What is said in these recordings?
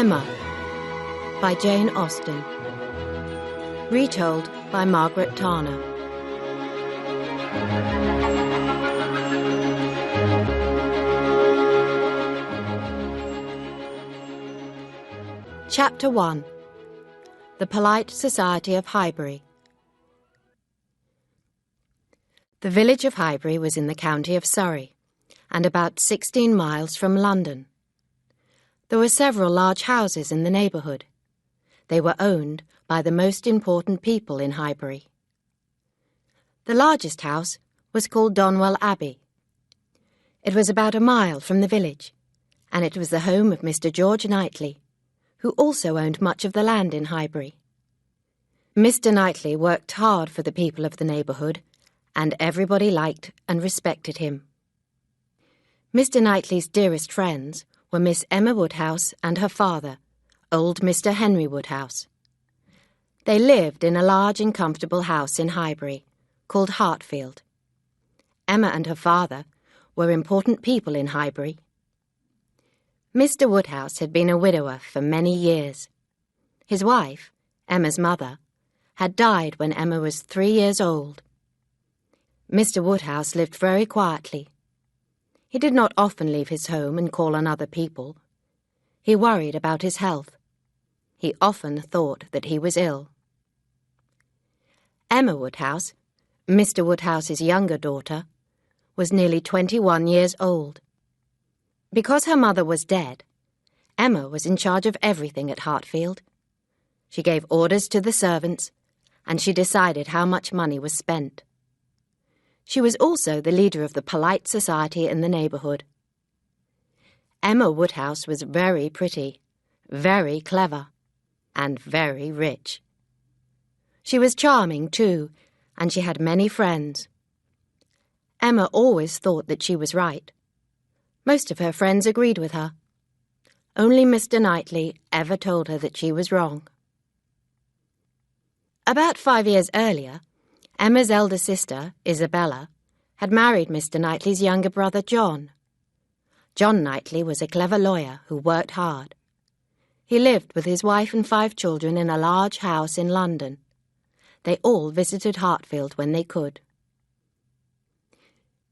Emma by Jane Austen. Retold by Margaret Tarner. Chapter 1. The Polite Society of Highbury. The village of Highbury was in the county of Surrey, and about 16 miles from London. There were several large houses in the neighbourhood. They were owned by the most important people in Highbury. The largest house was called Donwell Abbey. It was about a mile from the village, and it was the home of Mr. George Knightley, who also owned much of the land in Highbury. Mr. Knightley worked hard for the people of the neighbourhood, and everybody liked and respected him. Mr. Knightley's dearest friends were Miss Emma Woodhouse and her father, old Mr. Henry Woodhouse. They lived in a large and comfortable house in Highbury, called Hartfield. Emma and her father were important people in Highbury. Mr. Woodhouse had been a widower for many years. His wife, Emma's mother, had died when Emma was 3 years old. Mr. Woodhouse lived very quietly. He did not often leave his home and call on other people. He worried about his health. He often thought that he was ill. Emma Woodhouse, Mr. Woodhouse's younger daughter, was nearly 21 years old. Because her mother was dead, Emma was in charge of everything at Hartfield. She gave orders to the servants, and she decided how much money was spent. She was also the leader of the polite society in the neighbourhood. Emma Woodhouse was very pretty, very clever, and very rich. She was charming, too, and she had many friends. Emma always thought that she was right. Most of her friends agreed with her. Only Mr. Knightley ever told her that she was wrong. About 5 years earlier, Emma's elder sister, Isabella, had married Mr. Knightley's younger brother, John. John Knightley was a clever lawyer who worked hard. He lived with his wife and 5 children in a large house in London. They all visited Hartfield when they could.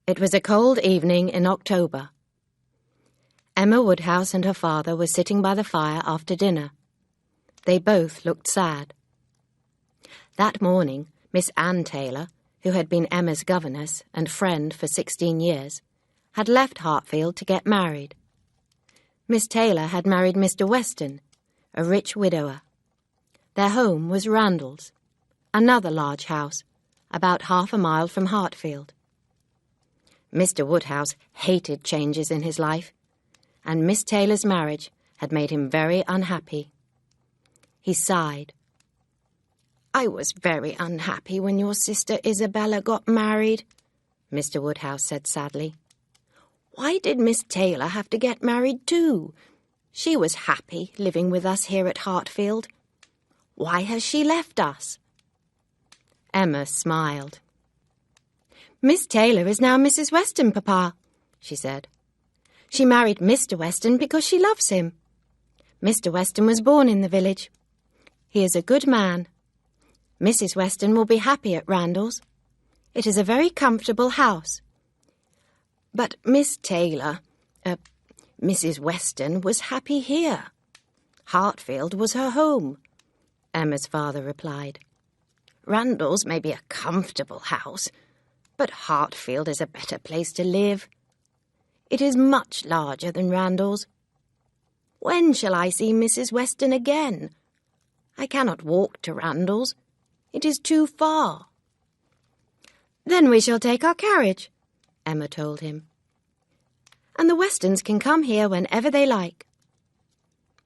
It was a cold evening in October. Emma Woodhouse and her father were sitting by the fire after dinner. They both looked sad. That morning, Miss Anne Taylor, who had been Emma's governess and friend for 16 years, had left Hartfield to get married. Miss Taylor had married Mr. Weston, a rich widower. Their home was Randalls, another large house, about half a mile from Hartfield. Mr. Woodhouse hated changes in his life, and Miss Taylor's marriage had made him very unhappy. He sighed. "I was very unhappy when your sister Isabella got married," Mr. Woodhouse said sadly. "Why did Miss Taylor have to get married too? She was happy living with us here at Hartfield. Why has she left us?" Emma smiled. "Miss Taylor is now Mrs. Weston, Papa," she said. "She married Mr. Weston because she loves him. Mr. Weston was born in the village. He is a good man. Mrs. Weston will be happy at Randalls. It is a very comfortable house. But Miss Taylor, Mrs. Weston, was happy here. Hartfield was her home," Emma's father replied. "Randalls may be a comfortable house, but Hartfield is a better place to live. It is much larger than Randalls. When shall I see Mrs. Weston again? I cannot walk to Randalls. It is too far." "Then we shall take our carriage," Emma told him. "And the Westons can come here whenever they like."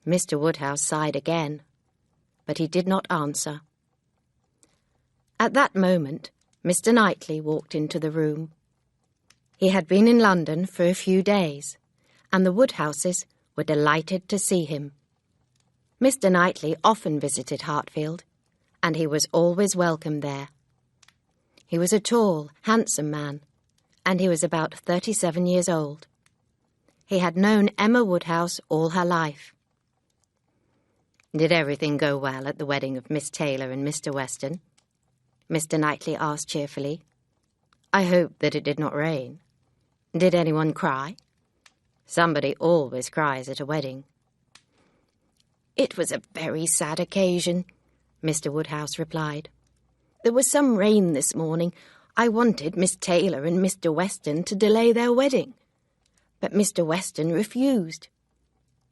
Mr. Woodhouse sighed again, but he did not answer. At that moment, Mr. Knightley walked into the room. He had been in London for a few days, and the Woodhouses were delighted to see him. Mr. Knightley often visited Hartfield, and he was always welcome there. He was a tall, handsome man, and he was about 37 years old. He had known Emma Woodhouse all her life. Did everything go well at the wedding of Miss Taylor and Mr. Weston? Mr. Knightley asked cheerfully. I hope that it did not rain. Did anyone cry? Somebody always cries at a wedding. It was a very sad occasion, Mr. Woodhouse replied. There was some rain this morning. I wanted Miss Taylor and Mr. Weston to delay their wedding, but Mr. Weston refused.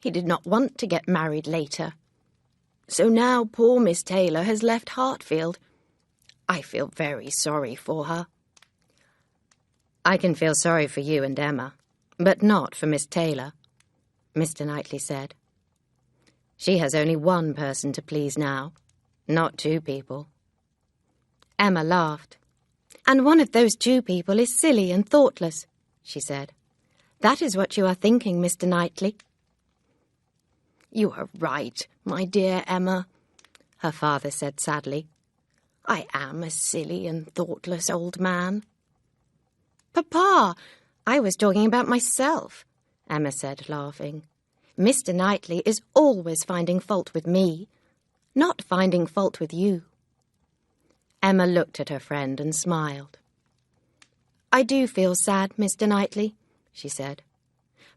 He did not want to get married later. So now poor Miss Taylor has left Hartfield. I feel very sorry for her. I can feel sorry for you and Emma, but not for Miss Taylor, Mr. Knightley said. She has only one person to please now, not two people. Emma laughed. And one of those two people is silly and thoughtless, she said. That is what you are thinking, Mr. Knightley. You are right, my dear Emma, her father said sadly. I am a silly and thoughtless old man. Papa, I was talking about myself, Emma said, laughing. Mr. Knightley is always finding fault with me, not finding fault with you. Emma looked at her friend and smiled. I do feel sad, Mr. Knightley, she said,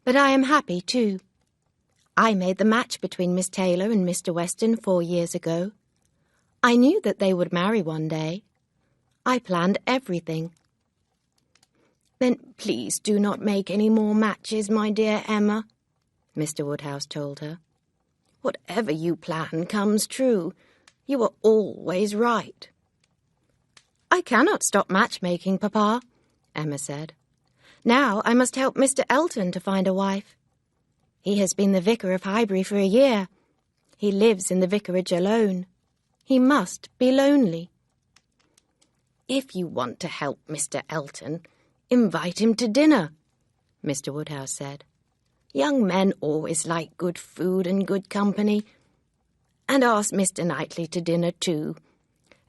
but I am happy too. I made the match between Miss Taylor and Mr. Weston 4 years ago. I knew that they would marry one day. I planned everything. Then please do not make any more matches, my dear Emma, Mr. Woodhouse told her. Whatever you plan comes true. You are always right. I cannot stop matchmaking, Papa, Emma said. Now I must help Mr. Elton to find a wife. He has been the vicar of Highbury for a year. He lives in the vicarage alone. He must be lonely. If you want to help Mr. Elton, invite him to dinner, Mr. Woodhouse said. Young men always like good food and good company. And ask Mr. Knightley to dinner too.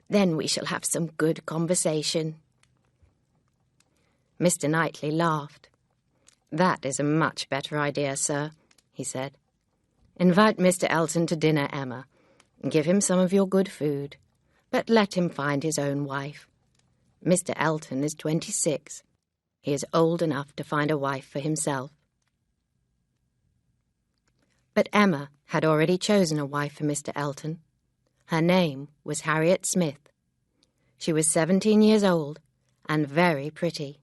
Then we shall have some good conversation. Mr. Knightley laughed. That is a much better idea, sir, he said. Invite Mr. Elton to dinner, Emma. Give him some of your good food, but let him find his own wife. Mr. Elton is 26. He is old enough to find a wife for himself. But Emma had already chosen a wife for Mr. Elton. Her name was Harriet Smith. She was 17 years old and very pretty.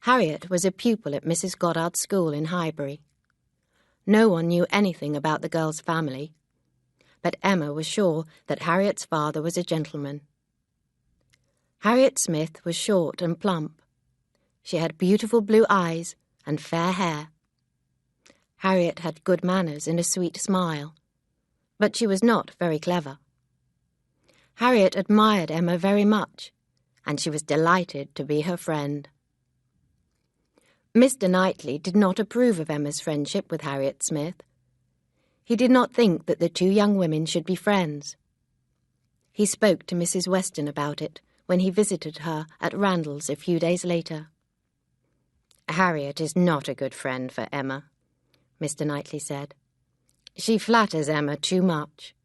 Harriet was a pupil at Mrs. Goddard's school in Highbury. No one knew anything about the girl's family, but Emma was sure that Harriet's father was a gentleman. Harriet Smith was short and plump. She had beautiful blue eyes and fair hair. Harriet had good manners and a sweet smile, but she was not very clever. Harriet admired Emma very much, and she was delighted to be her friend. Mr. Knightley did not approve of Emma's friendship with Harriet Smith. He did not think that the two young women should be friends. He spoke to Mrs. Weston about it when he visited her at Randalls a few days later. Harriet is not a good friend for Emma, Mr. Knightley said. She flatters Emma too much.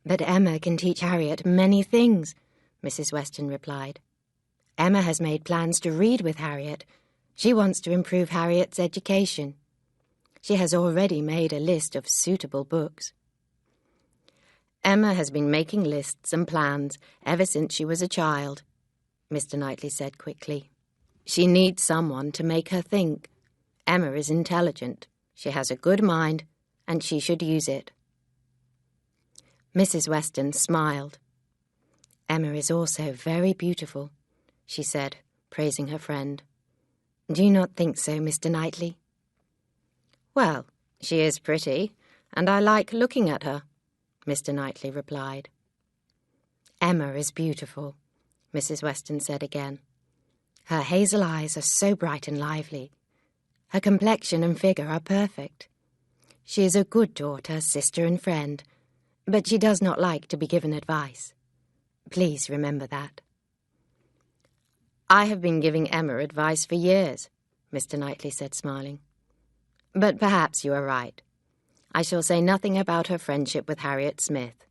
But Emma can teach Harriet many things, Mrs. Weston replied. Emma has made plans to read with Harriet. She wants to improve Harriet's education. She has already made a list of suitable books. Emma has been making lists and plans ever since she was a child, Mr. Knightley said quickly. She needs someone to make her think. Emma is intelligent. She has a good mind, and she should use it. Mrs. Weston smiled. Emma is also very beautiful, she said, praising her friend. Do you not think so, Mr. Knightley? Well, she is pretty, and I like looking at her, Mr. Knightley replied. Emma is beautiful, Mrs. Weston said again. Her hazel eyes are so bright and lively. Her complexion and figure are perfect. She is a good daughter, sister and friend, but she does not like to be given advice. Please remember that. I have been giving Emma advice for years, Mr. Knightley said, smiling. But perhaps you are right. I shall say nothing about her friendship with Harriet Smith.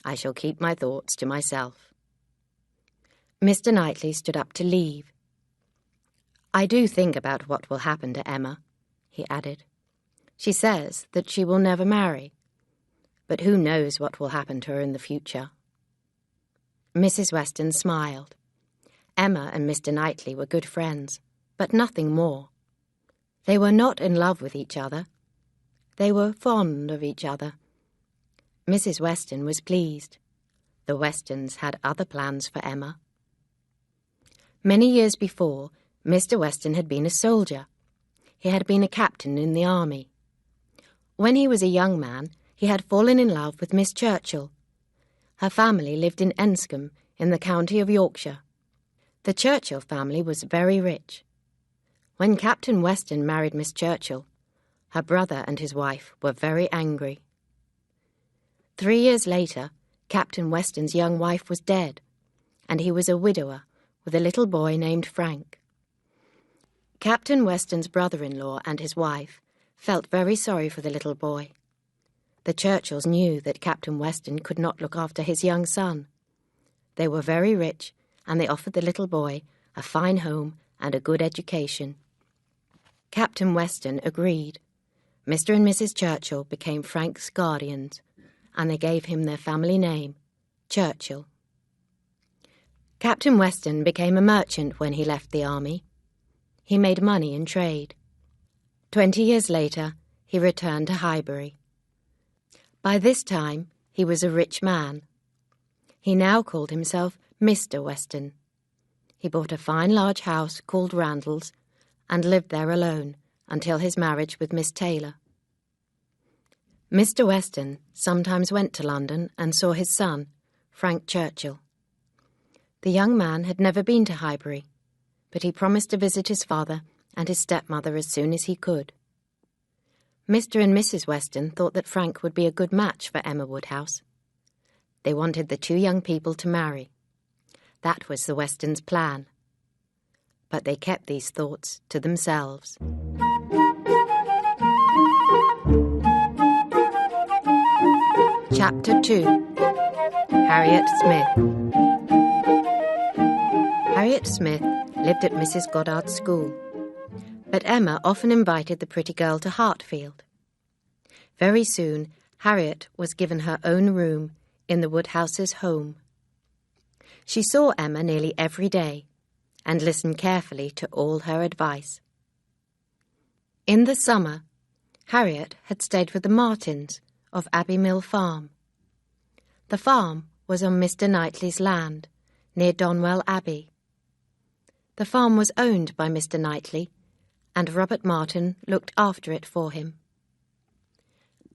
I shall keep my thoughts to myself. Mr. Knightley stood up to leave. I do think about what will happen to Emma, he added. She says that she will never marry, but who knows what will happen to her in the future. Mrs. Weston smiled. Emma and Mr. Knightley were good friends, but nothing more. They were not in love with each other. They were fond of each other. Mrs. Weston was pleased. The Westons had other plans for Emma. Many years before, Mr. Weston had been a soldier. He had been a captain in the army. When he was a young man, he had fallen in love with Miss Churchill. Her family lived in Enscombe, in the county of Yorkshire. The Churchill family was very rich. When Captain Weston married Miss Churchill, her brother and his wife were very angry. 3 years later, Captain Weston's young wife was dead, and he was a widower with a little boy named Frank. Captain Weston's brother-in-law and his wife felt very sorry for the little boy. The Churchills knew that Captain Weston could not look after his young son. They were very rich, and they offered the little boy a fine home and a good education. Captain Weston agreed. Mr. and Mrs. Churchill became Frank's guardians, and they gave him their family name, Churchill. Captain Weston became a merchant when he left the army. He made money in trade. 20 years later, he returned to Highbury. By this time, he was a rich man. He now called himself Mr. Weston. He bought a fine large house called Randalls and lived there alone until his marriage with Miss Taylor. Mr. Weston sometimes went to London and saw his son, Frank Churchill. The young man had never been to Highbury, but he promised to visit his father and his stepmother as soon as he could. Mr. and Mrs. Weston thought that Frank would be a good match for Emma Woodhouse. They wanted the two young people to marry. That was the Westons' plan. But they kept these thoughts to themselves. Chapter 2. Harriet Smith. Harriet Smith lived at Mrs. Goddard's school, but Emma often invited the pretty girl to Hartfield. Very soon, Harriet was given her own room in the Woodhouses' home. She saw Emma nearly every day and listened carefully to all her advice. In the summer, Harriet had stayed with the Martins of Abbey Mill Farm. The farm was on Mr. Knightley's land, near Donwell Abbey. The farm was owned by Mr. Knightley, and Robert Martin looked after it for him.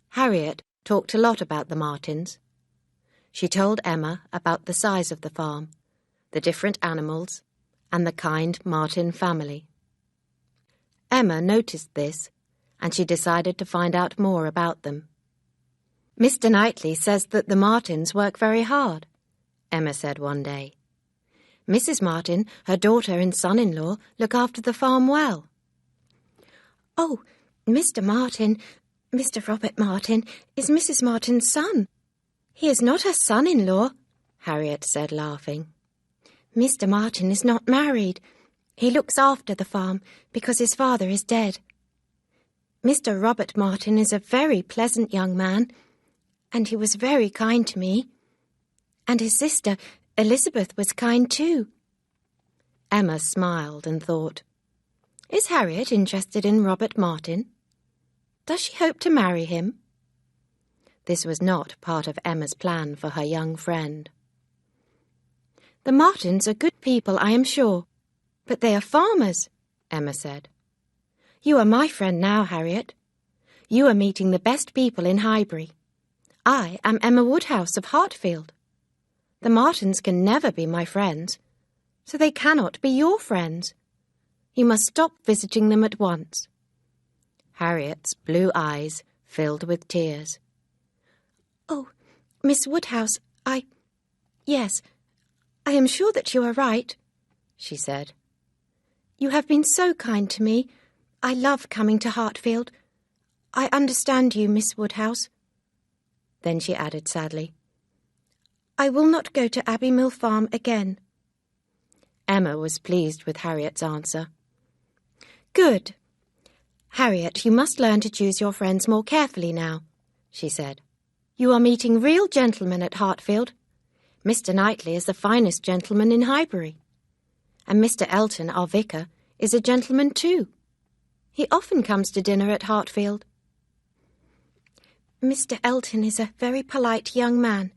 Harriet talked a lot about the Martins. She told Emma about the size of the farm, the different animals, and the kind Martin family. Emma noticed this, and she decided to find out more about them. Mr. Knightley says that the Martins work very hard, Emma said one day. Mrs. Martin, her daughter and son-in-law, look after the farm well. Oh, Mr. Martin, Mr. Robert Martin, is Mrs. Martin's son. He is not her son-in-law, Harriet said, laughing. Mr. Martin is not married. He looks after the farm because his father is dead. Mr. Robert Martin is a very pleasant young man, and he was very kind to me. And his sister, Elizabeth, was kind too. Emma smiled and thought, is Harriet interested in Robert Martin? Does she hope to marry him? This was not part of Emma's plan for her young friend. The Martins are good people, I am sure, but they are farmers, Emma said. You are my friend now, Harriet. You are meeting the best people in Highbury. I am Emma Woodhouse of Hartfield. The Martins can never be my friends, so they cannot be your friends. You must stop visiting them at once. Harriet's blue eyes filled with tears. Oh, Miss Woodhouse, Yes, I am sure that you are right, she said. You have been so kind to me. I love coming to Hartfield. I understand you, Miss Woodhouse. Then she added sadly, I will not go to Abbey Mill Farm again. Emma was pleased with Harriet's answer. Good. Harriet, you must learn to choose your friends more carefully now, she said. You are meeting real gentlemen at Hartfield. Mr. Knightley is the finest gentleman in Highbury. And Mr. Elton, our vicar, is a gentleman too. He often comes to dinner at Hartfield. Mr. Elton is a very polite young man.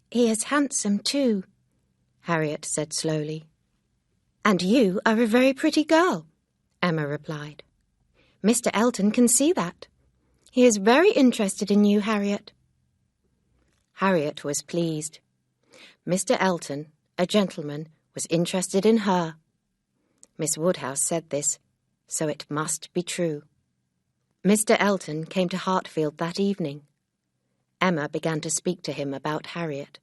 He is handsome too, Harriet said slowly. And you are a very pretty girl, Emma replied. Mr. Elton can see that. He is very interested in you, Harriet. Harriet was pleased. Mr. Elton, a gentleman, was interested in her. Miss Woodhouse said this, so it must be true. Mr. Elton came to Hartfield that evening. Emma began to speak to him about Harriet.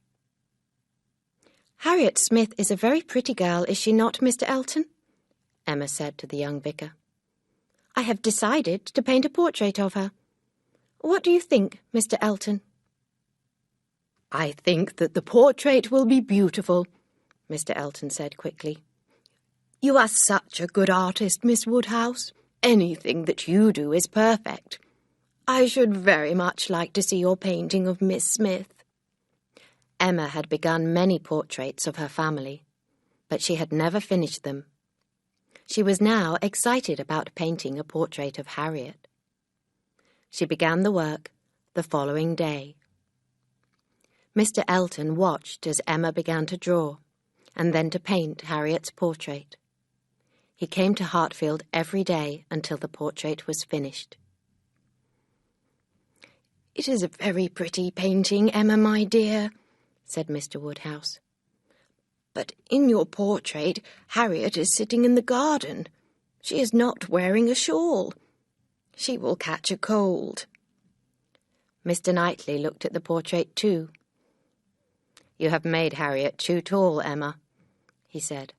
Harriet Smith is a very pretty girl, is she not, Mr. Elton? Emma said to the young vicar. I have decided to paint a portrait of her. What do you think, Mr. Elton? I think that the portrait will be beautiful, Mr. Elton said quickly. You are such a good artist, Miss Woodhouse. Anything that you do is perfect. I should very much like to see your painting of Miss Smith. Emma had begun many portraits of her family, but she had never finished them. She was now excited about painting a portrait of Harriet. She began the work the following day. Mr. Elton watched as Emma began to draw, and then to paint Harriet's portrait. He came to Hartfield every day until the portrait was finished. It is a very pretty painting, Emma, my dear, said Mr. Woodhouse. But in your portrait, Harriet is sitting in the garden. She is not wearing a shawl. She will catch a cold. Mr. Knightley looked at the portrait too. You have made Harriet too tall, Emma, he said.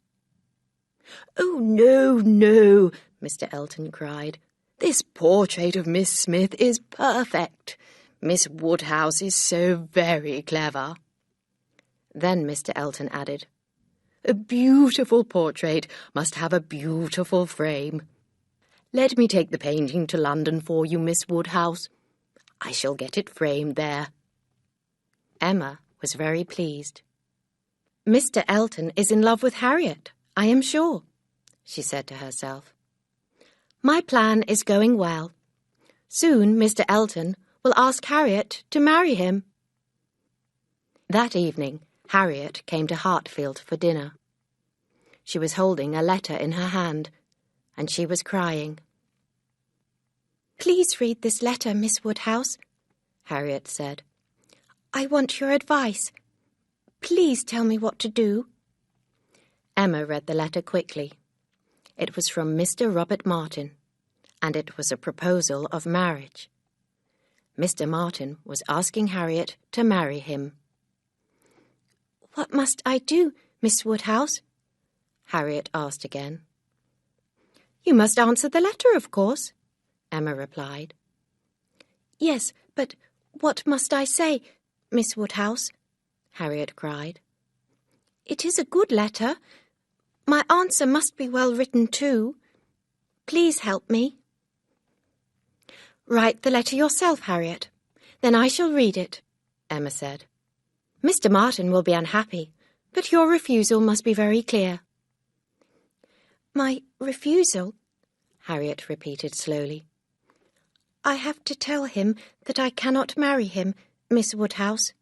Oh, no, no, Mr. Elton cried. This portrait of Miss Smith is perfect. Miss Woodhouse is so very clever. Then Mr. Elton added, A beautiful portrait must have a beautiful frame. Let me take the painting to London for you, Miss Woodhouse. I shall get it framed there. Emma was very pleased. Mr. Elton is in love with Harriet, I am sure, she said to herself. My plan is going well. Soon Mr. Elton will ask Harriet to marry him. That evening, Harriet came to Hartfield for dinner. She was holding a letter in her hand, and she was crying. Please read this letter, Miss Woodhouse, Harriet said. I want your advice. Please tell me what to do. Emma read the letter quickly. It was from Mr. Robert Martin, and it was a proposal of marriage. Mr. Martin was asking Harriet to marry him. What must I do, Miss Woodhouse? Harriet asked again. You must answer the letter, of course, Emma replied. Yes, but what must I say, Miss Woodhouse? Harriet cried. It is a good letter. My answer must be well written too. Please help me. Write the letter yourself, Harriet. Then I shall read it, Emma said. Mr. Martin will be unhappy, but your refusal must be very clear. My refusal? Harriet repeated slowly. I have to tell him that I cannot marry him, Miss Woodhouse.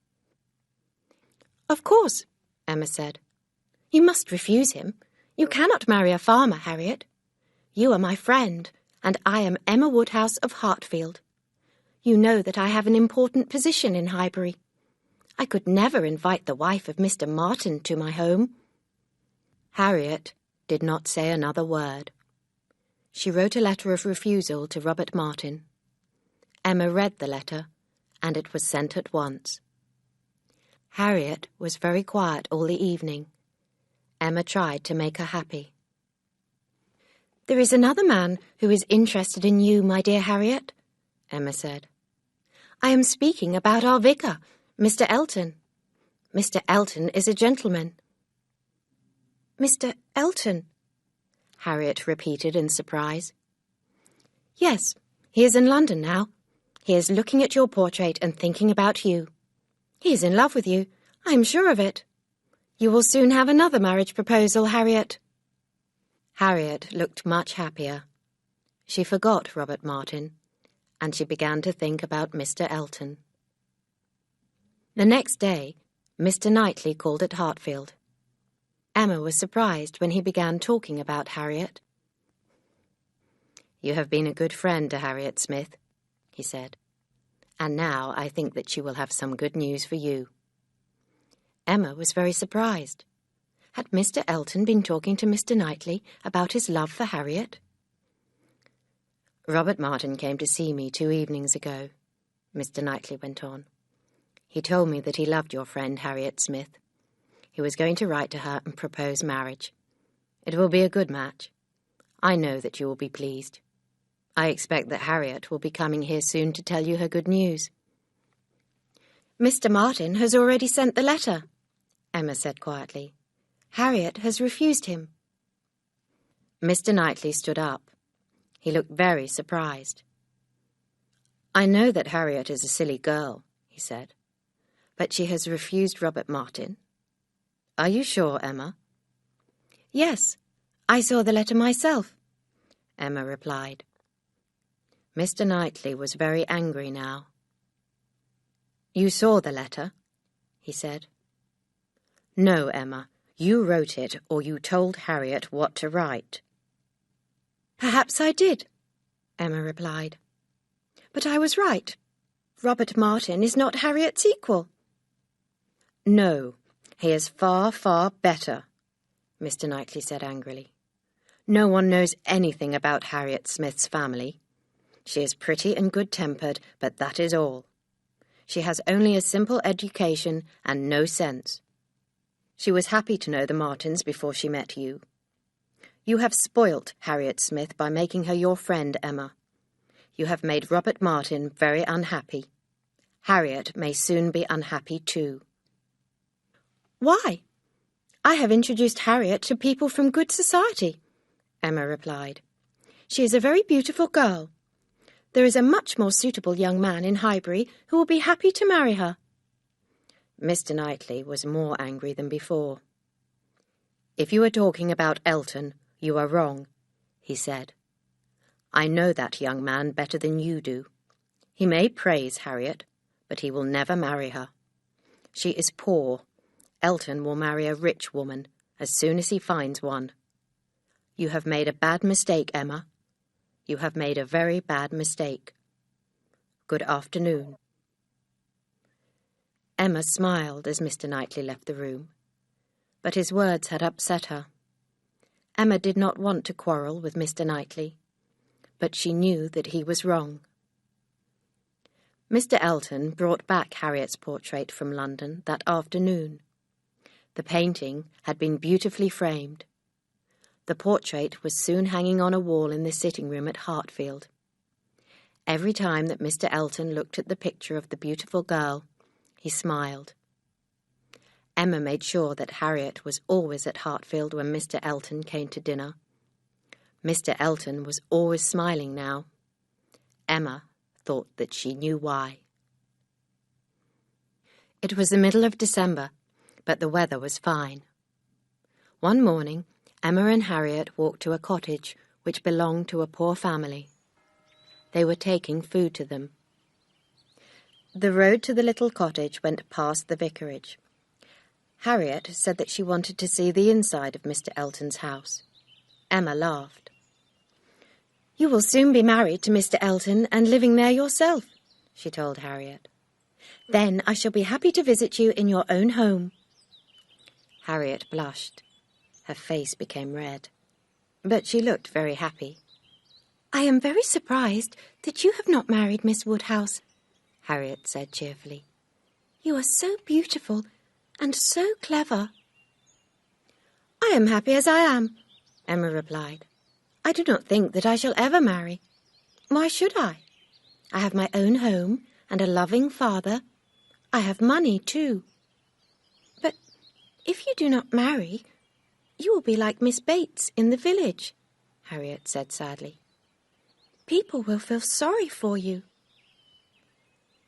Of course, Emma said. You must refuse him. You cannot marry a farmer, Harriet. You are my friend, and I am Emma Woodhouse of Hartfield. You know that I have an important position in Highbury. I could never invite the wife of Mr. Martin to my home. Harriet did not say another word. She wrote a letter of refusal to Robert Martin. Emma read the letter, and it was sent at once. Harriet was very quiet all the evening. Emma tried to make her happy. There is another man who is interested in you, my dear Harriet, Emma said. "I am speaking about our vicar, Mr. Elton. Mr. Elton is a gentleman." "Mr. Elton?" Harriet repeated in surprise. "Yes, he is in London now. He is looking at your portrait and thinking about you. He is in love with you, I am sure of it. You will soon have another marriage proposal, Harriet." Harriet looked much happier. She forgot Robert Martin, and she began to think about Mr. Elton. The next day, Mr. Knightley called at Hartfield. Emma was surprised when he began talking about Harriet. "You have been a good friend to Harriet Smith," he said, "and now I think that she will have some good news for you." Emma was very surprised. Had Mr. Elton been talking to Mr. Knightley about his love for Harriet? "Robert Martin came to see me 2 evenings ago," Mr. Knightley went on. "He told me that he loved your friend Harriet Smith. He was going to write to her and propose marriage. It will be a good match. I know that you will be pleased. I expect that Harriet will be coming here soon to tell you her good news." "Mr. Martin has already sent the letter," Emma said quietly. "Harriet has refused him." Mr. Knightley stood up. He looked very surprised. "I know that Harriet is a silly girl," he said, "but she has refused Robert Martin. Are you sure, Emma?" "Yes, I saw the letter myself," Emma replied. Mr. Knightley was very angry now. "You saw the letter?" he said. "No, Emma, you wrote it, or you told Harriet what to write." "Perhaps I did," Emma replied. "But I was right. Robert Martin is not Harriet's equal." "No, he is far, far better," Mr. Knightley said angrily. "No one knows anything about Harriet Smith's family. She is pretty and good-tempered, but that is all. She has only a simple education and no sense. She was happy to know the Martins before she met you. You have spoilt Harriet Smith by making her your friend, Emma. You have made Robert Martin very unhappy. Harriet may soon be unhappy too." "Why? I have introduced Harriet to people from good society," Emma replied. "She is a very beautiful girl. There is a much more suitable young man in Highbury who will be happy to marry her." Mr. Knightley was more angry than before. "If you are talking about Elton, you are wrong," he said. "I know that young man better than you do. He may praise Harriet, but he will never marry her. She is poor. Elton will marry a rich woman as soon as he finds one. You have made a bad mistake, Emma. You have made a very bad mistake. Good afternoon." Emma smiled as Mr. Knightley left the room, but his words had upset her. Emma did not want to quarrel with Mr. Knightley, but she knew that he was wrong. Mr. Elton brought back Harriet's portrait from London that afternoon. The painting had been beautifully framed. The portrait was soon hanging on a wall in the sitting-room at Hartfield. Every time that Mr. Elton looked at the picture of the beautiful girl, he smiled. Emma made sure that Harriet was always at Hartfield when Mr. Elton came to dinner. Mr. Elton was always smiling now. Emma thought that she knew why. It was the middle of December, but the weather was fine. One morning, Emma and Harriet walked to a cottage which belonged to a poor family. They were taking food to them. The road to the little cottage went past the vicarage. Harriet said that she wanted to see the inside of Mr. Elton's house. Emma laughed. "You will soon be married to Mr. Elton and living there yourself," she told Harriet. "Then I shall be happy to visit you in your own home." Harriet blushed. Her face became red, but she looked very happy. "I am very surprised that you have not married Miss Woodhouse," Harriet said cheerfully. "You are so beautiful and so clever." "I am happy as I am," Emma replied. "I do not think that I shall ever marry. Why should I? I have my own home and a loving father. I have money too. But if you do not marry, you will be like Miss Bates in the village, Harriet said sadly. People will feel sorry for you.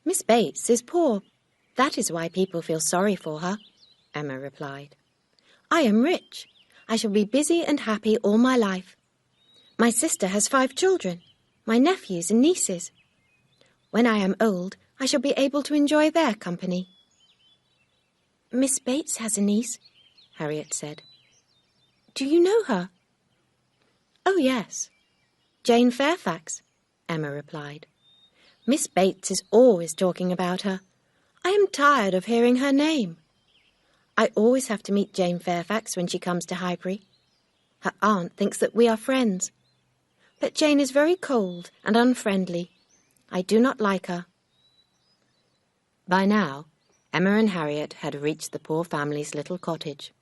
Miss Bates is poor. That is why people feel sorry for her, Emma replied. I am rich. I shall be busy and happy all my life. My sister has 5 children, my nephews and nieces. When I am old, I shall be able to enjoy their company. Miss Bates has a niece, Harriet said. Do you know her? Oh, yes. Jane Fairfax, Emma replied. Miss Bates is always talking about her. I am tired of hearing her name. I always have to meet Jane Fairfax when she comes to Highbury. Her aunt thinks that we are friends. But Jane is very cold and unfriendly. I do not like her. By now, Emma and Harriet had reached the poor family's little cottage.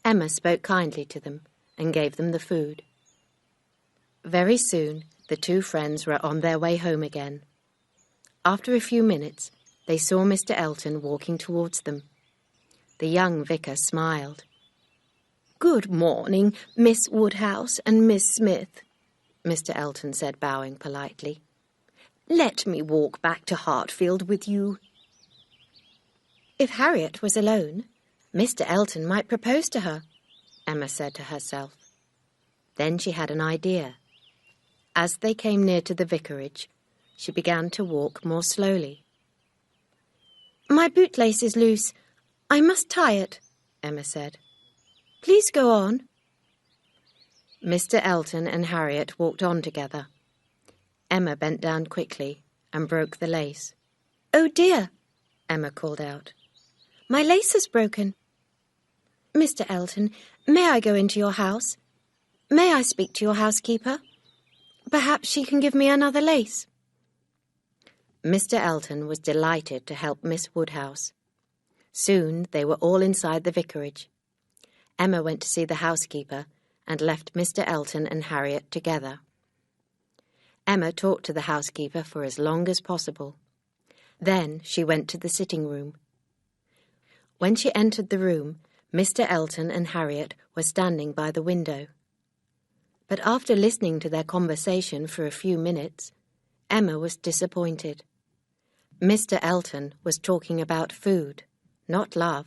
Emma spoke kindly to them and gave them the food. Very soon, the 2 friends were on their way home again. After a few minutes, they saw Mr. Elton walking towards them. The young vicar smiled. Good morning, Miss Woodhouse and Miss Smith, Mr. Elton said, bowing politely. Let me walk back to Hartfield with you. If Harriet was alone, Mr. Elton might propose to her, Emma said to herself. Then she had an idea. As they came near to the vicarage, she began to walk more slowly. My bootlace is loose. I must tie it, Emma said. Please go on. Mr. Elton and Harriet walked on together. Emma bent down quickly and broke the lace. Oh dear, Emma called out. My lace is broken. Mr. Elton, may I go into your house? May I speak to your housekeeper? Perhaps she can give me another lace. Mr. Elton was delighted to help Miss Woodhouse. Soon they were all inside the vicarage. Emma went to see the housekeeper and left Mr. Elton and Harriet together. Emma talked to the housekeeper for as long as possible. Then she went to the sitting room. When she entered the room, Mr. Elton and Harriet were standing by the window. But after listening to their conversation for a few minutes, Emma was disappointed. Mr. Elton was talking about food, not love.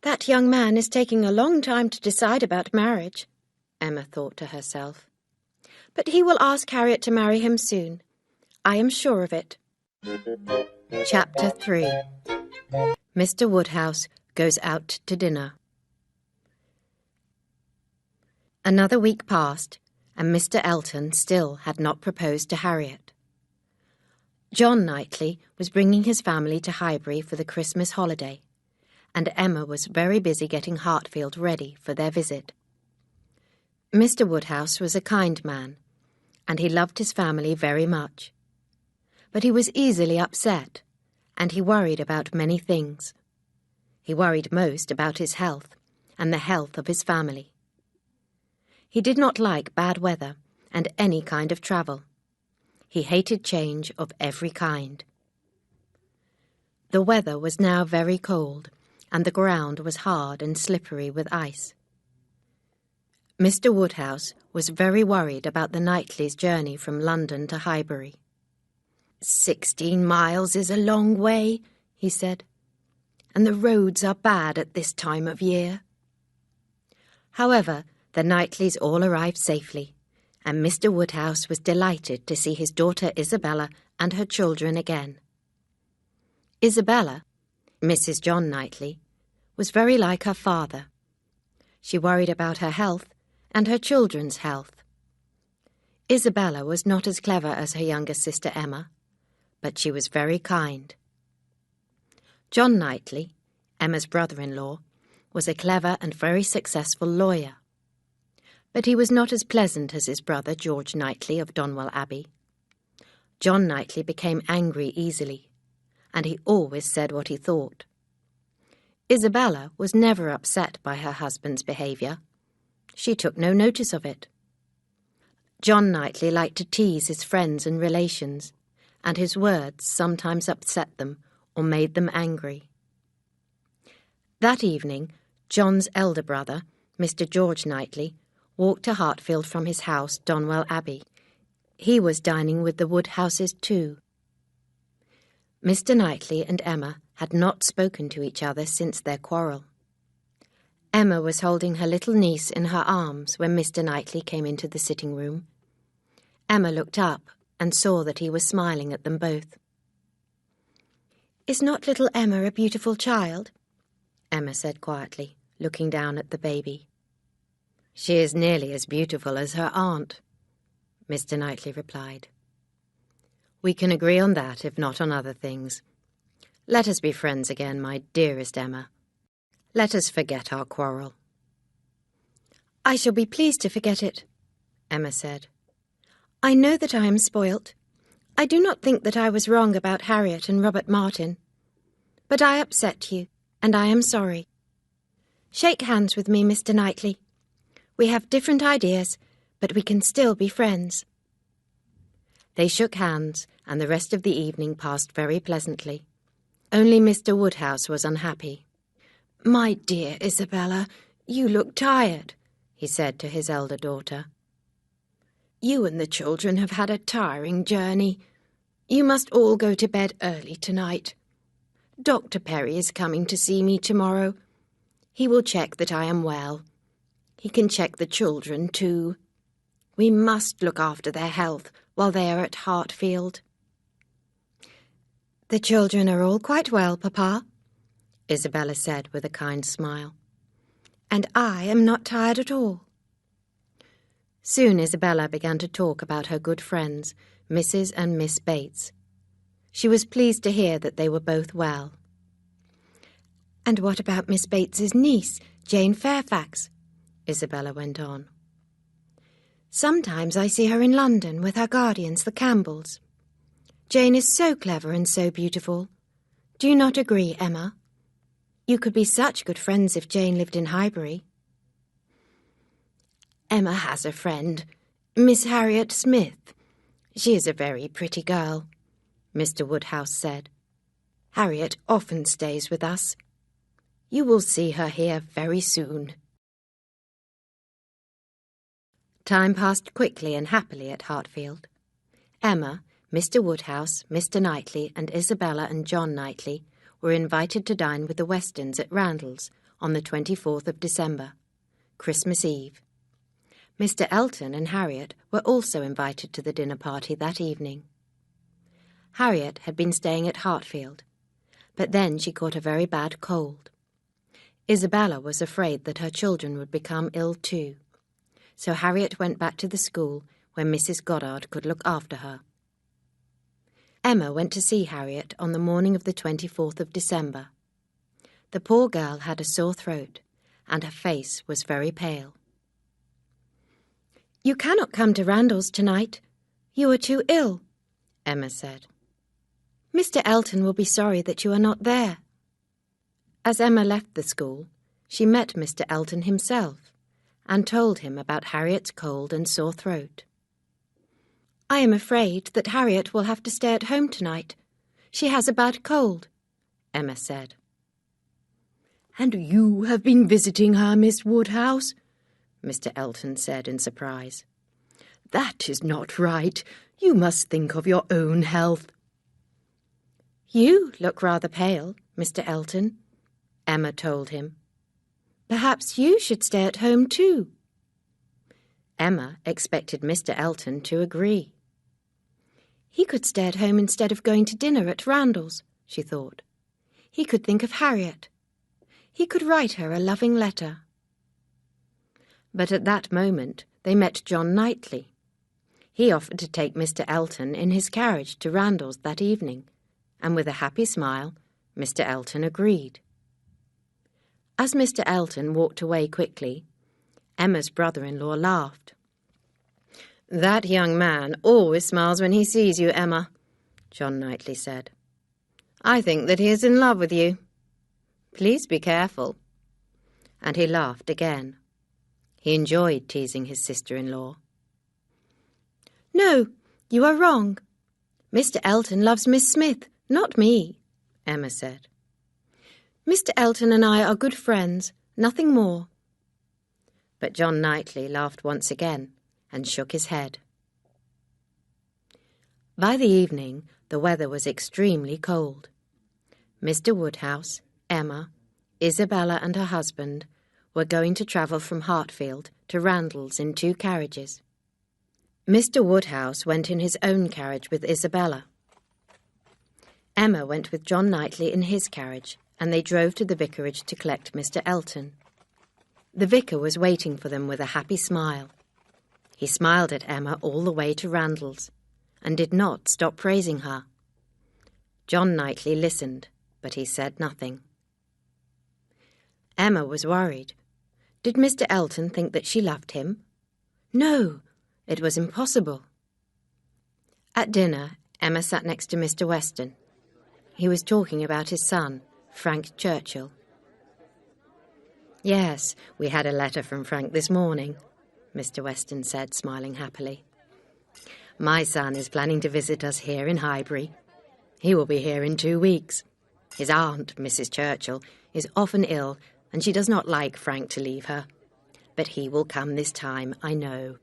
That young man is taking a long time to decide about marriage, Emma thought to herself. But he will ask Harriet to marry him soon. I am sure of it. Chapter 3. Mr. Woodhouse goes out to dinner. Another week passed, and Mr. Elton still had not proposed to Harriet. John Knightley was bringing his family to Highbury for the Christmas holiday, and Emma was very busy getting Hartfield ready for their visit. Mr. Woodhouse was a kind man, and he loved his family very much. But he was easily upset, and he worried about many things. He worried most about his health and the health of his family. He did not like bad weather and any kind of travel. He hated change of every kind. The weather was now very cold, and the ground was hard and slippery with ice. Mr. Woodhouse was very worried about the Knightleys' journey from London to Highbury. 16 miles is a long way, he said, and the roads are bad at this time of year. However, the Knightleys all arrived safely, and Mr. Woodhouse was delighted to see his daughter Isabella and her children again. Isabella, Mrs. John Knightley, was very like her father. She worried about her health and her children's health. Isabella was not as clever as her younger sister Emma, but she was very kind. John Knightley, Emma's brother-in-law, was a clever and very successful lawyer. But he was not as pleasant as his brother George Knightley of Donwell Abbey. John Knightley became angry easily, and he always said what he thought. Isabella was never upset by her husband's behaviour. She took no notice of it. John Knightley liked to tease his friends and relations, and his words sometimes upset them or made them angry. That evening, John's elder brother, Mr. George Knightley, walked to Hartfield from his house, Donwell Abbey. He was dining with the Woodhouses too. Mr. Knightley and Emma had not spoken to each other since their quarrel. Emma was holding her little niece in her arms when Mr. Knightley came into the sitting-room. Emma looked up and saw that he was smiling at them both. "Is not little Emma a beautiful child?" Emma said quietly, looking down at the baby. "She is nearly as beautiful as her aunt," Mr. Knightley replied. "We can agree on that, if not on other things. Let us be friends again, my dearest Emma. Let us forget our quarrel." "I shall be pleased to forget it," Emma said. "I know that I am spoilt. I do not think that I was wrong about Harriet and Robert Martin. But I upset you, and I am sorry. Shake hands with me, Mr. Knightley. We have different ideas, but we can still be friends." They shook hands, and the rest of the evening passed very pleasantly. Only Mr. Woodhouse was unhappy. "My dear Isabella, you look tired," he said to his elder daughter. "You and the children have had a tiring journey. You must all go to bed early tonight. Dr. Perry is coming to see me tomorrow. He will check that I am well. He can check the children too. We must look after their health while they are at Hartfield." "The children are all quite well, Papa," Isabella said with a kind smile. "And I am not tired at all." Soon Isabella began to talk about her good friends, Mrs. and Miss Bates. She was pleased to hear that they were both well. "And what about Miss Bates's niece, Jane Fairfax?" Isabella went on. "Sometimes I see her in London with her guardians, the Campbells. Jane is so clever and so beautiful. Do you not agree, Emma? You could be such good friends if Jane lived in Highbury." "Emma has a friend, Miss Harriet Smith. She is a very pretty girl," Mr. Woodhouse said. "Harriet often stays with us. You will see her here very soon." Time passed quickly and happily at Hartfield. Emma, Mr. Woodhouse, Mr. Knightley, and Isabella and John Knightley were invited to dine with the Westons at Randalls on the 24th of December, Christmas Eve. Mr. Elton and Harriet were also invited to the dinner party that evening. Harriet had been staying at Hartfield, but then she caught a very bad cold. Isabella was afraid that her children would become ill too, so Harriet went back to the school where Mrs. Goddard could look after her. Emma went to see Harriet on the morning of the 24th of December. The poor girl had a sore throat, and her face was very pale. "You cannot come to Randalls tonight. You are too ill," Emma said. "Mr. Elton will be sorry that you are not there." As Emma left the school, she met Mr. Elton himself and told him about Harriet's cold and sore throat. "I am afraid that Harriet will have to stay at home tonight. She has a bad cold," Emma said. "And you have been visiting her, Miss Woodhouse?" Mr. Elton said in surprise. "That is not right. You must think of your own health." "You look rather pale, Mr. Elton," Emma told him. "Perhaps you should stay at home too." Emma expected Mr. Elton to agree. He could stay at home instead of going to dinner at Randalls, she thought. He could think of Harriet. He could write her a loving letter. But at that moment they met John Knightley. He offered to take Mr. Elton in his carriage to Randalls that evening, and with a happy smile, Mr. Elton agreed. As Mr. Elton walked away quickly, Emma's brother-in-law laughed. "That young man always smiles when he sees you, Emma," John Knightley said. "I think that he is in love with you. Please be careful." And he laughed again. He enjoyed teasing his sister-in-law. No, you are wrong. Mr. Elton loves Miss Smith, not me, Emma said. Mr. Elton and I are good friends, nothing more. But John Knightley laughed once again and shook his head. By the evening, the weather was extremely cold. Mr. Woodhouse, Emma, Isabella and her husband were going to travel from Hartfield to Randalls in 2 carriages. Mr. Woodhouse went in his own carriage with Isabella. Emma went with John Knightley in his carriage, and they drove to the vicarage to collect Mr. Elton. The vicar was waiting for them with a happy smile. He smiled at Emma all the way to Randalls, and did not stop praising her. John Knightley listened, but he said nothing. Emma was worried. Did Mr. Elton think that she loved him? No, it was impossible. At dinner, Emma sat next to Mr. Weston. He was talking about his son, Frank Churchill. Yes, we had a letter from Frank this morning, Mr. Weston said, smiling happily. My son is planning to visit us here in Highbury. He will be here in 2 weeks. His aunt, Mrs. Churchill, is often ill, and she does not like Frank to leave her. But he will come this time, I know.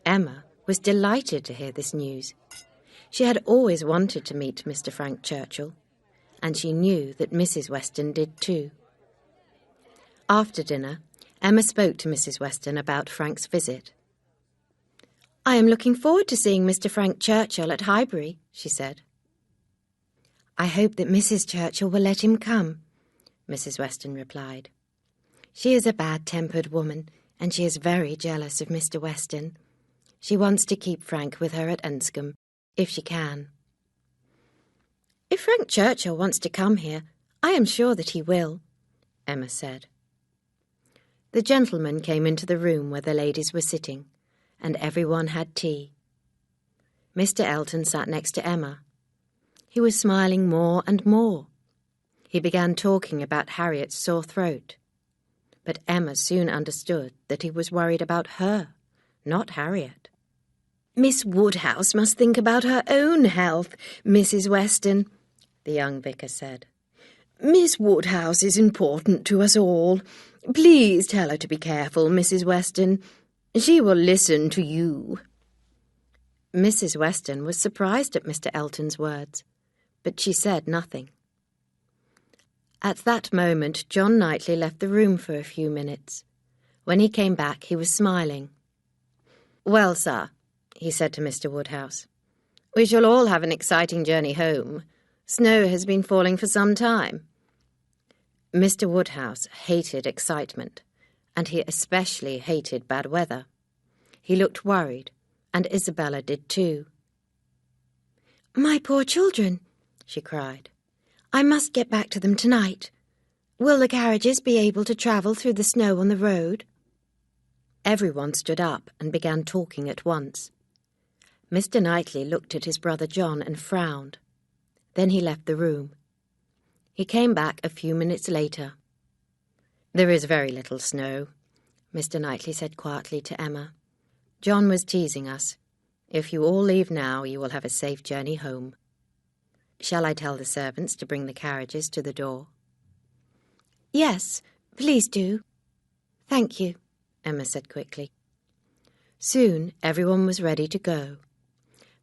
Emma was delighted to hear this news. She had always wanted to meet Mr. Frank Churchill, and she knew that Mrs. Weston did too. After dinner, Emma spoke to Mrs. Weston about Frank's visit. I am looking forward to seeing Mr. Frank Churchill at Highbury, she said. I hope that Mrs. Churchill will let him come, Mrs. Weston replied. She is a bad-tempered woman, and she is very jealous of Mr. Weston. She wants to keep Frank with her at Enscombe, if she can. If Frank Churchill wants to come here, I am sure that he will, Emma said. The gentlemen came into the room where the ladies were sitting, and everyone had tea. Mr. Elton sat next to Emma. He was smiling more and more. He began talking about Harriet's sore throat. But Emma soon understood that he was worried about her, not Harriet. Miss Woodhouse must think about her own health, Mrs. Weston, the young vicar said. Miss Woodhouse is important to us all. Please tell her to be careful, Mrs. Weston. She will listen to you. Mrs. Weston was surprised at Mr. Elton's words, but she said nothing. At that moment, John Knightley left the room for a few minutes. When he came back, he was smiling. Well, sir, he said to Mr. Woodhouse, we shall all have an exciting journey home. Snow has been falling for some time. Mr. Woodhouse hated excitement, and he especially hated bad weather. He looked worried, and Isabella did too. My poor children, she cried. I must get back to them tonight. Will the carriages be able to travel through the snow on the road? Everyone stood up and began talking at once. Mr. Knightley looked at his brother John and frowned. Then he left the room. He came back a few minutes later. There is very little snow, Mr. Knightley said quietly to Emma. John was teasing us. If you all leave now, you will have a safe journey home. Shall I tell the servants to bring the carriages to the door? Yes, please do. Thank you, Emma said quickly. Soon everyone was ready to go.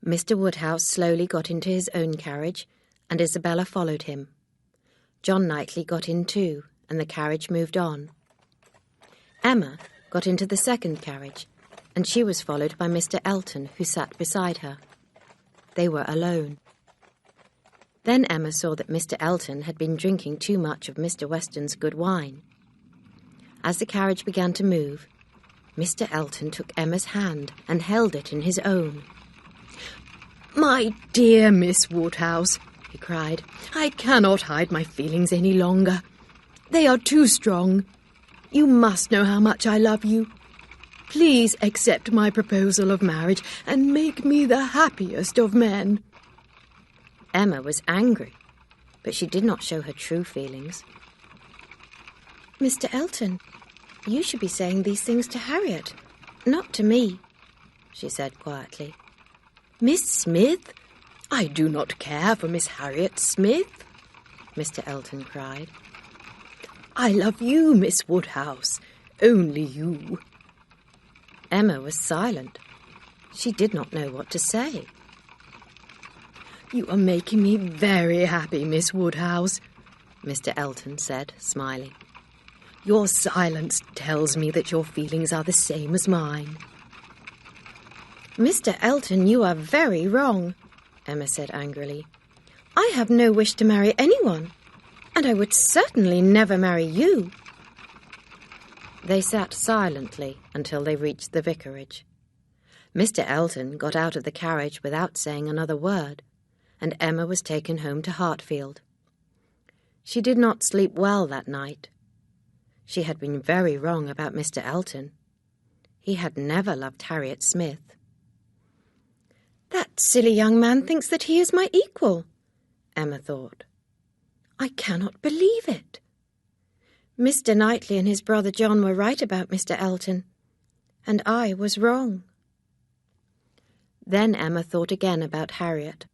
Mr. Woodhouse slowly got into his own carriage, and Isabella followed him. John Knightley got in too, and the carriage moved on. Emma got into the second carriage, and she was followed by Mr. Elton, who sat beside her. They were alone. Then Emma saw that Mr. Elton had been drinking too much of Mr. Weston's good wine. As the carriage began to move, Mr. Elton took Emma's hand and held it in his own. My dear Miss Woodhouse, he cried, I cannot hide my feelings any longer. They are too strong. You must know how much I love you. Please accept my proposal of marriage and make me the happiest of men. Emma was angry, but she did not show her true feelings. Mr. Elton, you should be saying these things to Harriet, not to me, she said quietly. Miss Smith? I do not care for Miss Harriet Smith, Mr. Elton cried. I love you, Miss Woodhouse, only you. Emma was silent. She did not know what to say. You are making me very happy, Miss Woodhouse, Mr. Elton said, smiling. Your silence tells me that your feelings are the same as mine. Mr. Elton, you are very wrong, Emma said angrily. I have no wish to marry anyone, and I would certainly never marry you. They sat silently until they reached the vicarage. Mr. Elton got out of the carriage without saying another word, and Emma was taken home to Hartfield. She did not sleep well that night. She had been very wrong about Mr. Elton. He had never loved Harriet Smith. That silly young man thinks that he is my equal, Emma thought. I cannot believe it. Mr. Knightley and his brother John were right about Mr. Elton, and I was wrong. Then Emma thought again about Harriet.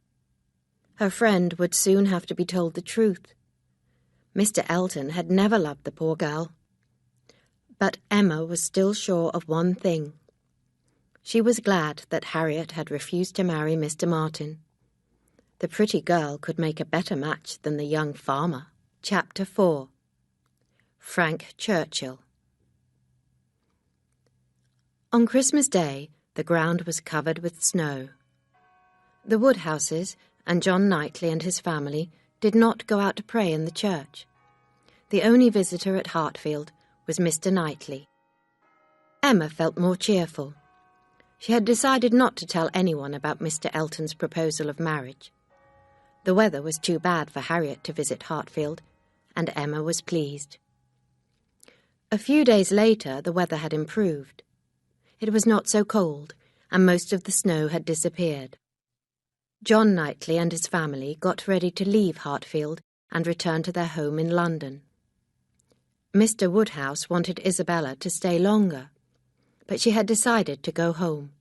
Her friend would soon have to be told the truth. Mr. Elton had never loved the poor girl. But Emma was still sure of one thing. She was glad that Harriet had refused to marry Mr. Martin. The pretty girl could make a better match than the young farmer. Chapter 4. Frank Churchill. On Christmas Day, the ground was covered with snow. The Woodhouses and John Knightley and his family did not go out to pray in the church. The only visitor at Hartfield was Mr. Knightley. Emma felt more cheerful. She had decided not to tell anyone about Mr. Elton's proposal of marriage. The weather was too bad for Harriet to visit Hartfield, and Emma was pleased. A few days later, the weather had improved. It was not so cold, and most of the snow had disappeared. John Knightley and his family got ready to leave Hartfield and return to their home in London. Mr. Woodhouse wanted Isabella to stay longer, but she had decided to go home.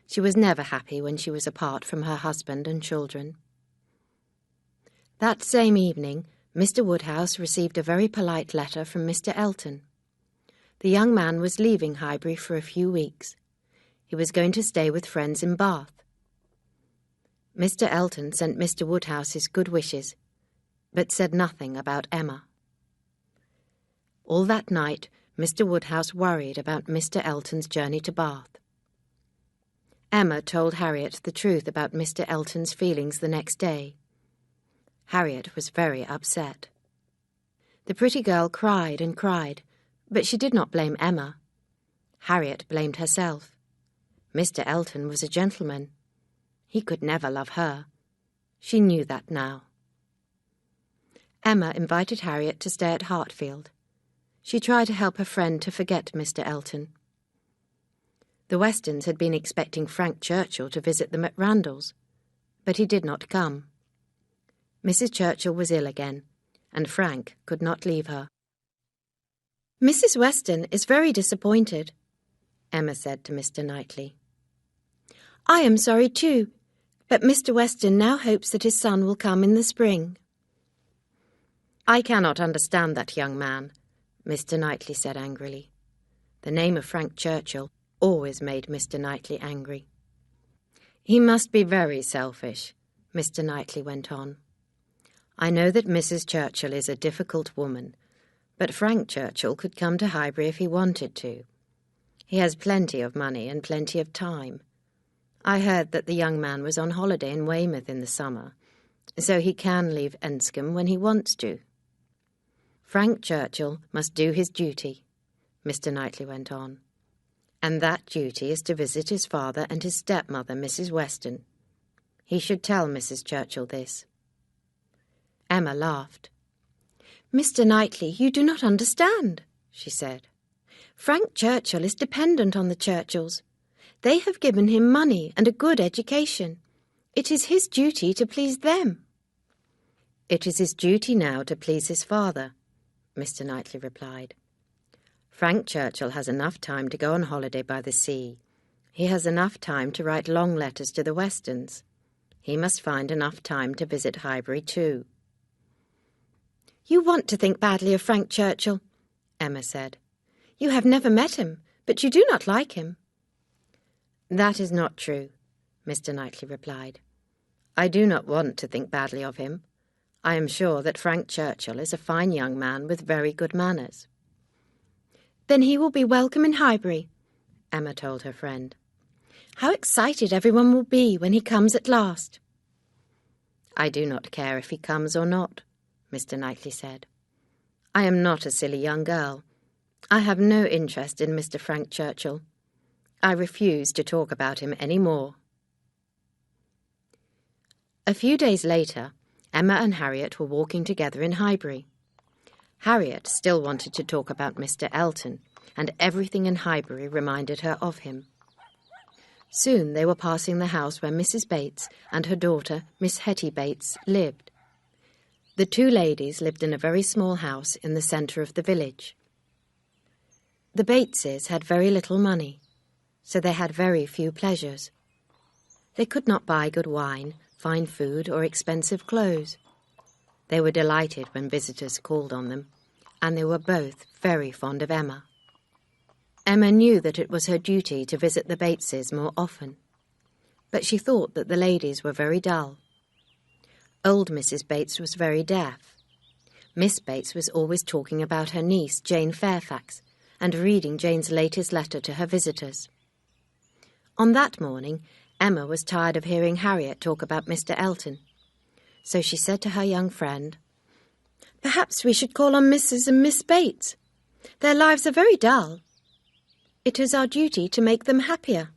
She was never happy when she was apart from her husband and children. That same evening, Mr. Woodhouse received a very polite letter from Mr. Elton. The young man was leaving Highbury for a few weeks. He was going to stay with friends in Bath. Mr. Elton sent Mr. Woodhouse his good wishes, but said nothing about Emma. All that night, Mr. Woodhouse worried about Mr. Elton's journey to Bath. Emma told Harriet the truth about Mr. Elton's feelings the next day. Harriet was very upset. The pretty girl cried and cried, but she did not blame Emma. Harriet blamed herself. Mr. Elton was a gentleman. He could never love her. She knew that now. Emma invited Harriet to stay at Hartfield. She tried to help her friend to forget Mr. Elton. The Westons had been expecting Frank Churchill to visit them at Randalls, but he did not come. Mrs. Churchill was ill again, and Frank could not leave her. Mrs. Weston is very disappointed, Emma said to Mr. Knightley. I am sorry too, but Mr. Weston now hopes that his son will come in the spring. I cannot understand that young man, Mr. Knightley said angrily. The name of Frank Churchill always made Mr. Knightley angry. He must be very selfish, Mr. Knightley went on. I know that Mrs. Churchill is a difficult woman, but Frank Churchill could come to Highbury if he wanted to. He has plenty of money and plenty of time. I heard that the young man was on holiday in Weymouth in the summer, so he can leave Enscombe when he wants to. Frank Churchill must do his duty, Mr. Knightley went on, and that duty is to visit his father and his stepmother, Mrs. Weston. He should tell Mrs. Churchill this. Emma laughed. Mr. Knightley, you do not understand, she said. Frank Churchill is dependent on the Churchills. They have given him money and a good education. It is his duty to please them. It is his duty now to please his father, Mr. Knightley replied. Frank Churchill has enough time to go on holiday by the sea. He has enough time to write long letters to the Westons. He must find enough time to visit Highbury too. You want to think badly of Frank Churchill, Emma said. You have never met him, but you do not like him. That is not true, Mr. Knightley replied. I do not want to think badly of him. I am sure that Frank Churchill is a fine young man with very good manners. Then he will be welcome in Highbury, Emma told her friend. How excited everyone will be when he comes at last. I do not care if he comes or not, Mr. Knightley said. I am not a silly young girl. I have no interest in Mr. Frank Churchill. I refuse to talk about him any more. A few days later, Emma and Harriet were walking together in Highbury. Harriet still wanted to talk about Mr. Elton, and everything in Highbury reminded her of him. Soon they were passing the house where Mrs. Bates and her daughter, Miss Hetty Bates, lived. The two ladies lived in a very small house in the centre of the village. The Bateses had very little money, so they had very few pleasures. They could not buy good wine, fine food, or expensive clothes. They were delighted when visitors called on them, and they were both very fond of Emma. Emma knew that it was her duty to visit the Bateses more often, but she thought that the ladies were very dull. Old Mrs. Bates was very deaf. Miss Bates was always talking about her niece, Jane Fairfax, and reading Jane's latest letter to her visitors. On that morning, Emma was tired of hearing Harriet talk about Mr. Elton, so she said to her young friend, "Perhaps we should call on Mrs. and Miss Bates. Their lives are very dull. It is our duty to make them happier."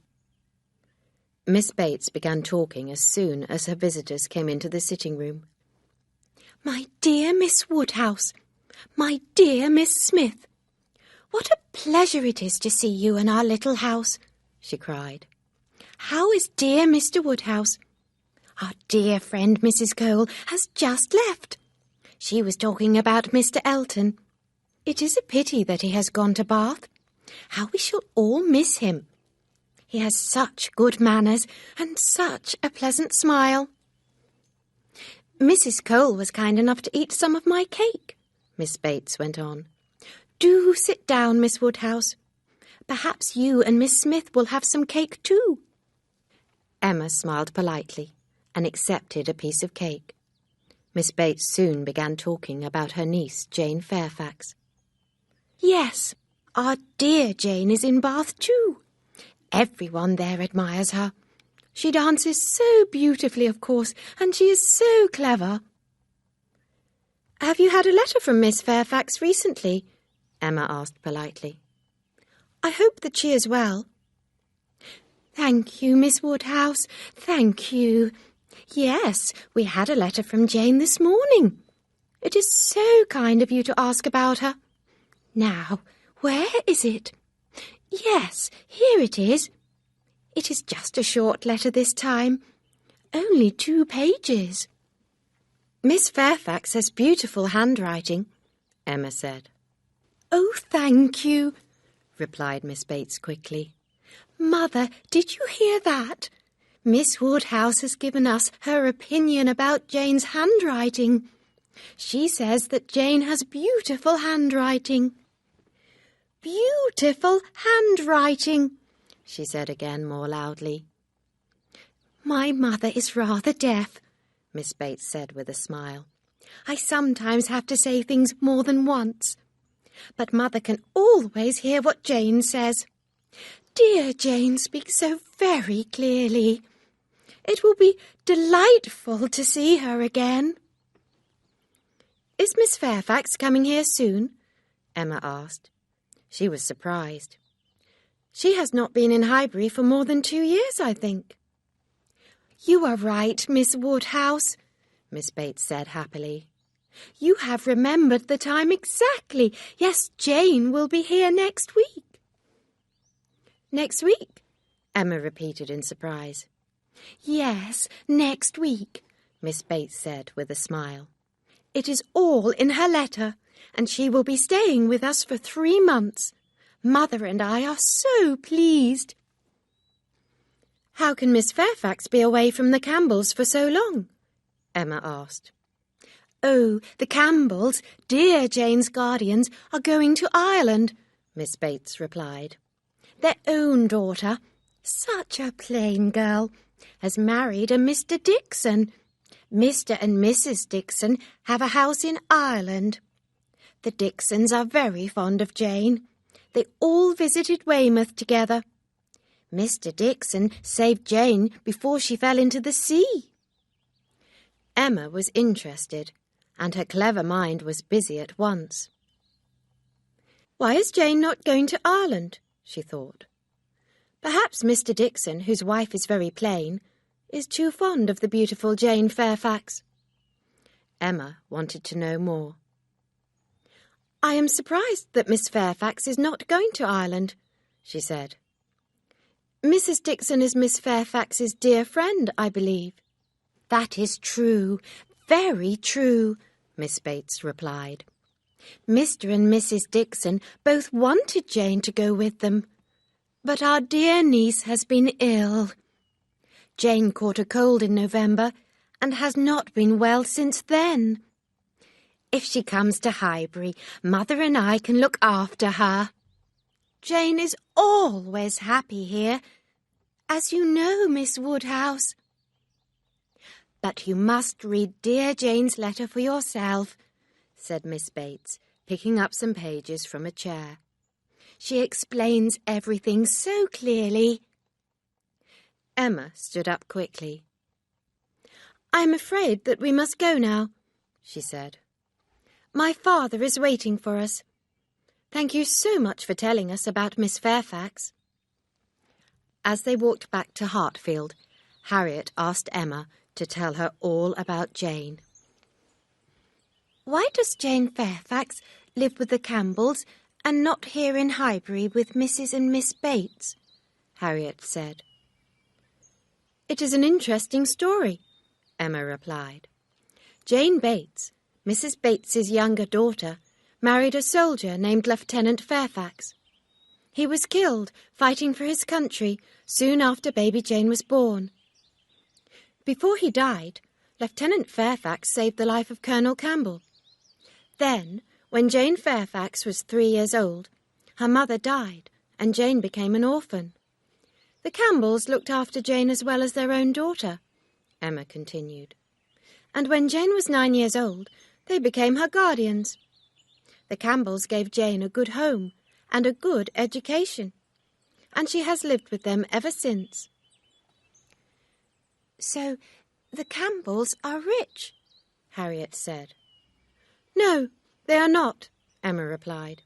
Miss Bates began talking as soon as her visitors came into the sitting-room. "My dear Miss Woodhouse, my dear Miss Smith, what a pleasure it is to see you in our little house," she cried. "How is dear Mr. Woodhouse? Our dear friend Mrs. Cole has just left. She was talking about Mr. Elton. It is a pity that he has gone to Bath. How we shall all miss him. He has such good manners and such a pleasant smile. Mrs. Cole was kind enough to eat some of my cake," Miss Bates went on. "Do sit down, Miss Woodhouse. Perhaps you and Miss Smith will have some cake too." Emma smiled politely and accepted a piece of cake. Miss Bates soon began talking about her niece, Jane Fairfax. "Yes, our dear Jane is in Bath too. Everyone there admires her. She dances so beautifully, of course, and she is so clever." "Have you had a letter from Miss Fairfax recently?" Emma asked politely. "I hope that she is well." "Thank you, Miss Woodhouse, thank you. Yes, we had a letter from Jane this morning. It is so kind of you to ask about her. Now, where is it? Yes, here it is. It is just a short letter this time. Only 2 pages. Miss Fairfax has beautiful handwriting," Emma said. "Oh, thank you," replied Miss Bates quickly. "Mother, did you hear that? Miss Woodhouse has given us her opinion about Jane's handwriting. She says that Jane has beautiful handwriting." "Beautiful handwriting," she said again more loudly. "My mother is rather deaf," Miss Bates said with a smile. "I sometimes have to say things more than once. But Mother can always hear what Jane says. Dear Jane speaks so very clearly. It will be delightful to see her again." "Is Miss Fairfax coming here soon?" Emma asked. She was surprised. "She has not been in Highbury for more than 2 years, I think." "You are right, Miss Woodhouse," Miss Bates said happily. "You have remembered the time exactly. Yes, Jane will be here next week." "Next week?" Emma repeated in surprise. "Yes, next week," Miss Bates said with a smile. "It is all in her letter, and she will be staying with us for 3 months. Mother and I are so pleased." How can Miss Fairfax be away from the Campbells for so long? Emma asked. Oh, the Campbells, dear Jane's guardians, are going to Ireland, Miss Bates replied. Their own daughter, such a plain girl, has married a Mr. Dixon. Mr. and Mrs. Dixon have a house in Ireland. The Dixons are very fond of Jane. They all visited Weymouth together. Mr. Dixon saved Jane before she fell into the sea. Emma was interested, and her clever mind was busy at once. Why is Jane not going to Ireland? She thought. Perhaps Mr. Dixon, whose wife is very plain, is too fond of the beautiful Jane Fairfax. Emma wanted to know more. I am surprised that Miss Fairfax is not going to Ireland, she said. Mrs. Dixon is Miss Fairfax's dear friend, I believe. That is true, very true, Miss Bates replied. Mr. and Mrs. Dixon both wanted Jane to go with them, but our dear niece has been ill. Jane caught a cold in November and has not been well since then. If she comes to Highbury, Mother and I can look after her. Jane is always happy here, as you know, Miss Woodhouse. But you must read dear Jane's letter for yourself, said Miss Bates, picking up some pages from a chair. She explains everything so clearly. Emma stood up quickly. I am afraid that we must go now, she said. My father is waiting for us. Thank you so much for telling us about Miss Fairfax. As they walked back to Hartfield, Harriet asked Emma to tell her all about Jane. Why does Jane Fairfax live with the Campbells and not here in Highbury with Mrs. and Miss Bates? Harriet said. It is an interesting story, Emma replied. Jane Bates, Mrs. Bates's younger daughter, married a soldier named Lieutenant Fairfax. He was killed fighting for his country soon after baby Jane was born. Before he died, Lieutenant Fairfax saved the life of Colonel Campbell. Then, when Jane Fairfax was 3 years old, her mother died and Jane became an orphan. The Campbells looked after Jane as well as their own daughter, Emma continued. And when Jane was 9 years old, they became her guardians. The Campbells gave Jane a good home and a good education, and she has lived with them ever since. So, the Campbells are rich, Harriet said. No, they are not, Emma replied.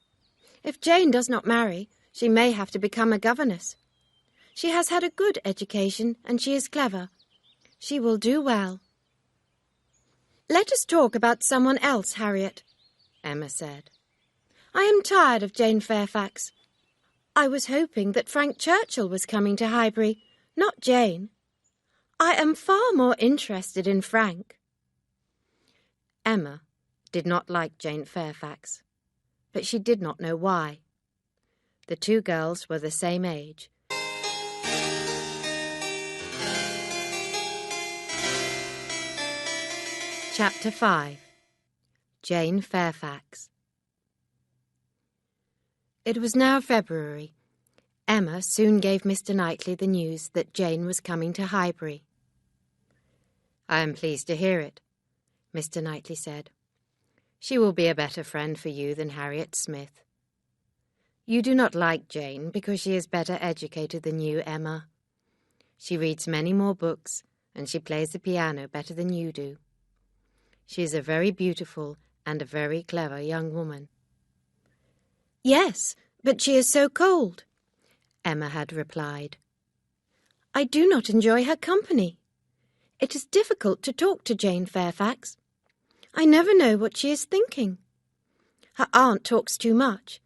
If Jane does not marry, she may have to become a governess. She has had a good education and she is clever. She will do well. Let us talk about someone else, Harriet, Emma said. I am tired of Jane Fairfax. I was hoping that Frank Churchill was coming to Highbury, not Jane. I am far more interested in Frank. Emma did not like Jane Fairfax, but she did not know why. The two girls were the same age. Chapter 5. Jane Fairfax. It was now February. Emma soon gave Mr. Knightley the news that Jane was coming to Highbury. I am pleased to hear it, Mr. Knightley said. She will be a better friend for you than Harriet Smith. You do not like Jane because she is better educated than you, Emma. She reads many more books, and she plays the piano better than you do. She is a very beautiful and a very clever young woman. Yes, but she is so cold, Emma had replied. I do not enjoy her company. It is difficult to talk to Jane Fairfax. I never know what she is thinking. Her aunt talks too much,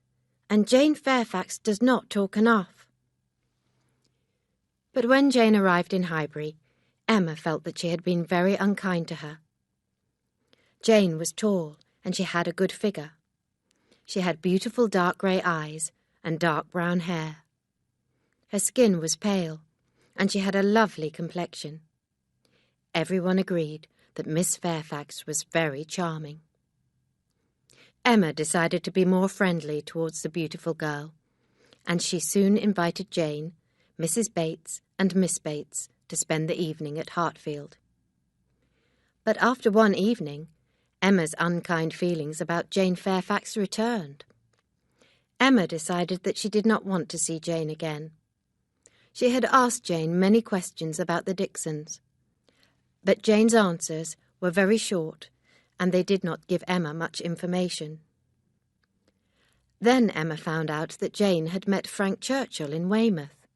and Jane Fairfax does not talk enough. But when Jane arrived in Highbury, Emma felt that she had been very unkind to her. Jane was tall, and she had a good figure. She had beautiful dark grey eyes and dark brown hair. Her skin was pale, and she had a lovely complexion. Everyone agreed that Miss Fairfax was very charming. Emma decided to be more friendly towards the beautiful girl, and she soon invited Jane, Mrs. Bates, and Miss Bates to spend the evening at Hartfield. But after one evening, Emma's unkind feelings about Jane Fairfax returned. Emma decided that she did not want to see Jane again. She had asked Jane many questions about the Dixons, but Jane's answers were very short, and they did not give Emma much information. Then Emma found out that Jane had met Frank Churchill in Weymouth.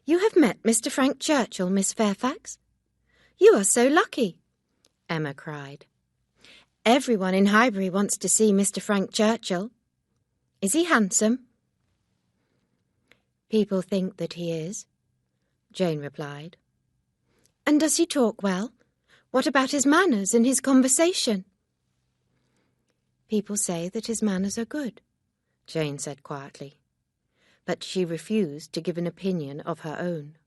"You have met Mr. Frank Churchill, Miss Fairfax? You are so lucky," Emma cried. "Everyone in Highbury wants to see Mr. Frank Churchill. Is he handsome?" "People think that he is," Jane replied. "And does he talk well? What about his manners and his conversation?" "People say that his manners are good," Jane said quietly, but she refused to give an opinion of her own.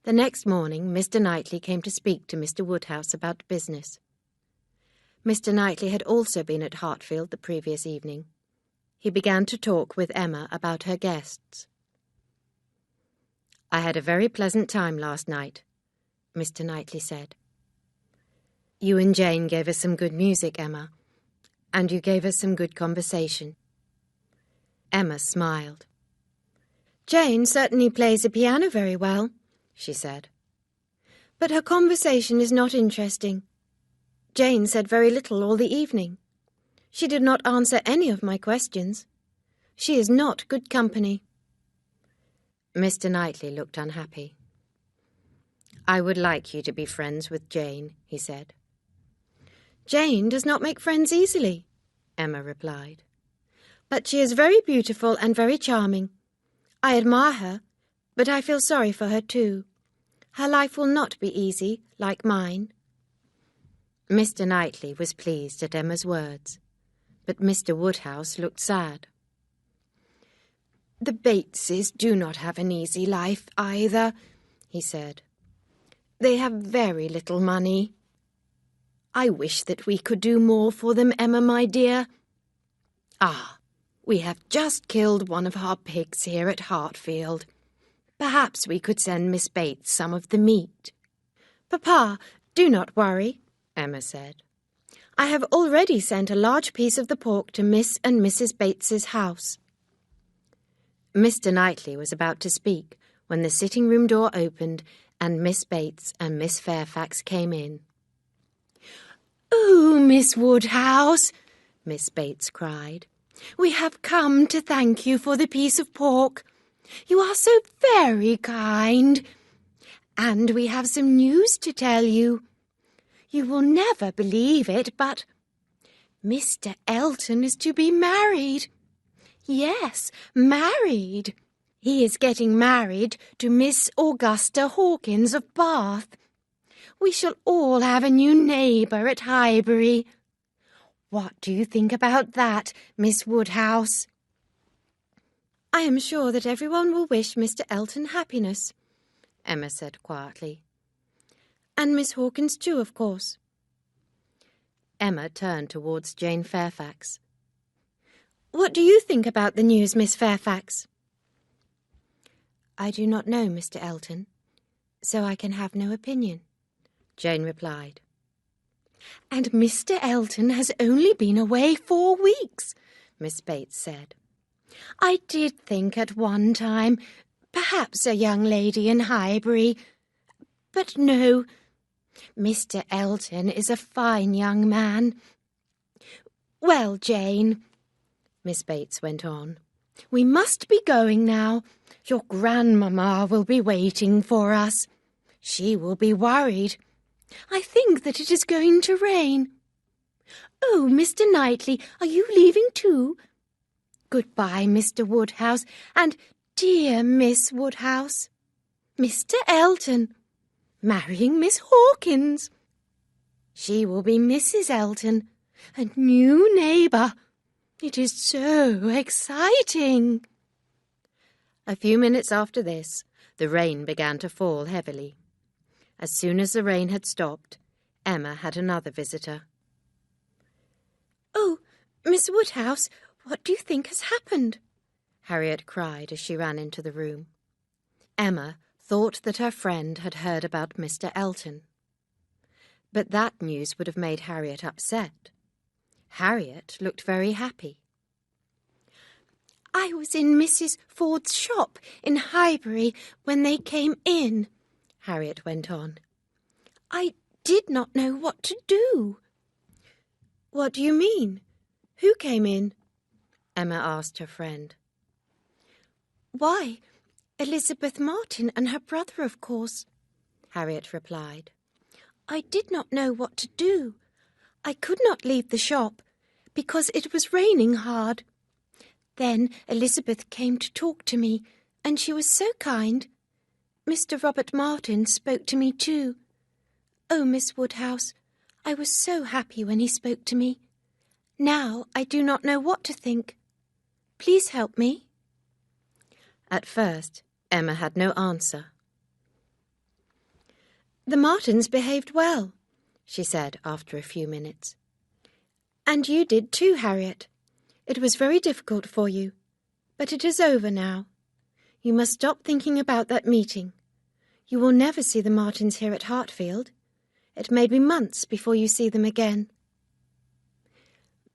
The next morning Mr. Knightley came to speak to Mr. Woodhouse about business. Mr. Knightley had also been at Hartfield the previous evening. He began to talk with Emma about her guests. "I had a very pleasant time last night," Mr. Knightley said. "You and Jane gave us some good music, Emma, and you gave us some good conversation." Emma smiled. "Jane certainly plays the piano very well," she said. "But her conversation is not interesting. Jane said very little all the evening. She did not answer any of my questions. She is not good company." Mr. Knightley looked unhappy. "I would like you to be friends with Jane," he said. "Jane does not make friends easily," Emma replied. "But she is very beautiful and very charming. I admire her, but I feel sorry for her too. Her life will not be easy, like mine." Mr. Knightley was pleased at Emma's words, but Mr. Woodhouse looked sad. "The Bateses do not have an easy life either," he said. "They have very little money. I wish that we could do more for them, Emma, my dear. Ah, we have just killed one of our pigs here at Hartfield. Perhaps we could send Miss Bates some of the meat." "Papa, do not worry," Emma said. "I have already sent a large piece of the pork to Miss and Mrs. Bates's house." Mr. Knightley was about to speak when the sitting-room door opened and Miss Bates and Miss Fairfax came in. "Oh, Miss Woodhouse," Miss Bates cried, "we have come to thank you for the piece of pork. You are so very kind. And we have some news to tell you. You will never believe it, but Mr. Elton is to be married. Yes, married. He is getting married to Miss Augusta Hawkins of Bath. We shall all have a new neighbour at Highbury. What do you think about that, Miss Woodhouse?" "I am sure that everyone will wish Mr. Elton happiness," Emma said quietly. "And Miss Hawkins too, of course." Emma turned towards Jane Fairfax. "What do you think about the news, Miss Fairfax?" "I do not know Mr. Elton, so I can have no opinion," Jane replied. "And Mr. Elton has only been away 4 weeks," Miss Bates said. "I did think at one time, perhaps a young lady in Highbury. But no, Mr. Elton is a fine young man. Well, Jane," Miss Bates went on, "we must be going now. Your grandmamma will be waiting for us. She will be worried. I think that it is going to rain. Oh, Mr. Knightley, are you leaving too? Goodbye, Mr. Woodhouse, and dear Miss Woodhouse. Mr. Elton, marrying Miss Hawkins. She will be Mrs. Elton, a new neighbour. It is so exciting." A few minutes after this, the rain began to fall heavily. As soon as the rain had stopped, Emma had another visitor. "Oh, Miss Woodhouse, what do you think has happened?" Harriet cried as she ran into the room. Emma thought that her friend had heard about Mr. Elton. But that news would have made Harriet upset. Harriet looked very happy. "I was in Mrs. Ford's shop in Highbury when they came in," Harriet went on. "I did not know what to do." "What do you mean? Who came in?" Emma asked her friend. "Why, Elizabeth Martin and her brother, of course," Harriet replied. "I did not know what to do. I could not leave the shop because it was raining hard. Then Elizabeth came to talk to me, and she was so kind. Mr. Robert Martin spoke to me too. Oh, Miss Woodhouse, I was so happy when he spoke to me. Now I do not know what to think. Please help me." At first, Emma had no answer. "The Martins behaved well," she said after a few minutes. "And you did too, Harriet. It was very difficult for you, but it is over now. You must stop thinking about that meeting. You will never see the Martins here at Hartfield. It may be months before you see them again."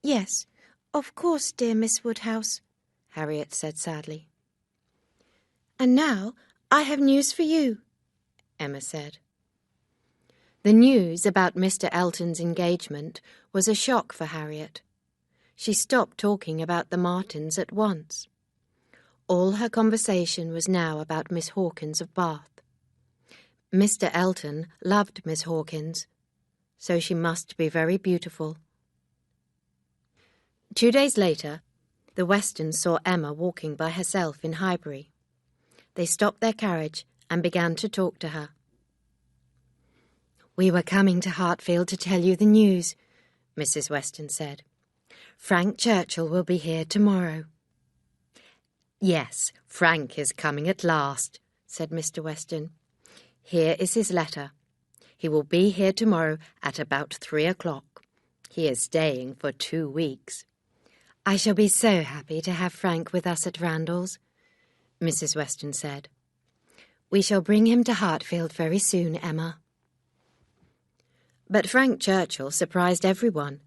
"Yes, of course, dear Miss Woodhouse," Harriet said sadly. "And now I have news for you," Emma said. The news about Mr. Elton's engagement was a shock for Harriet. She stopped talking about the Martins at once. All her conversation was now about Miss Hawkins of Bath. Mr. Elton loved Miss Hawkins, so she must be very beautiful. 2 days later, the Westons saw Emma walking by herself in Highbury. They stopped their carriage and began to talk to her. "We were coming to Hartfield to tell you the news," Mrs. Weston said. "Frank Churchill will be here tomorrow." "Yes, Frank is coming at last," said Mr. Weston. "Here is his letter. He will be here tomorrow at about 3 o'clock. He is staying for 2 weeks. I shall be so happy to have Frank with us at Randalls," Mrs. Weston said. "We shall bring him to Hartfield very soon, Emma." But Frank Churchill surprised everyone.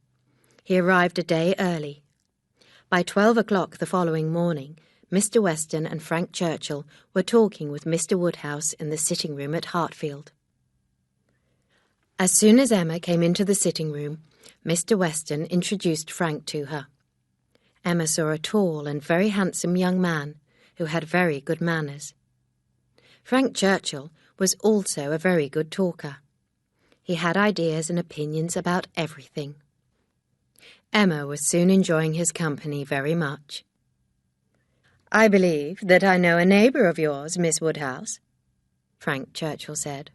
He arrived a day early. By 12 o'clock the following morning, Mr. Weston and Frank Churchill were talking with Mr. Woodhouse in the sitting room at Hartfield. As soon as Emma came into the sitting room, Mr. Weston introduced Frank to her. Emma saw a tall and very handsome young man who had very good manners. Frank Churchill was also a very good talker. He had ideas and opinions about everything. Emma was soon enjoying his company very much. "I believe that I know a neighbour of yours, Miss Woodhouse," Frank Churchill said.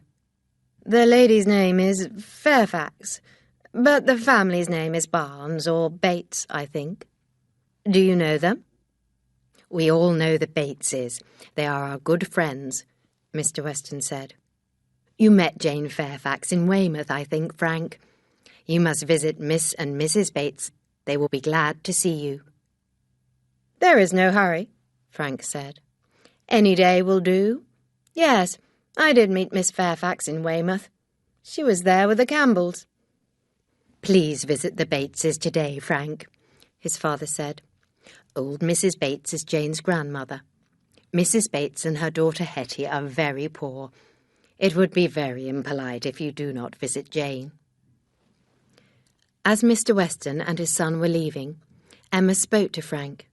"The lady's name is Fairfax, but the family's name is Barnes or Bates, I think. Do you know them?" "We all know the Bateses. They are our good friends," Mr. Weston said. "You met Jane Fairfax in Weymouth, I think, Frank. You must visit Miss and Mrs. Bates. They will be glad to see you." "There is no hurry," Frank said. "Any day will do. Yes, I did meet Miss Fairfax in Weymouth. She was there with the Campbells." "Please visit the Bateses today, Frank," his father said. "Old Mrs. Bates is Jane's grandmother. Mrs. Bates and her daughter Hetty are very poor. It would be very impolite if you do not visit Jane." As Mr. Weston and his son were leaving, Emma spoke to Frank.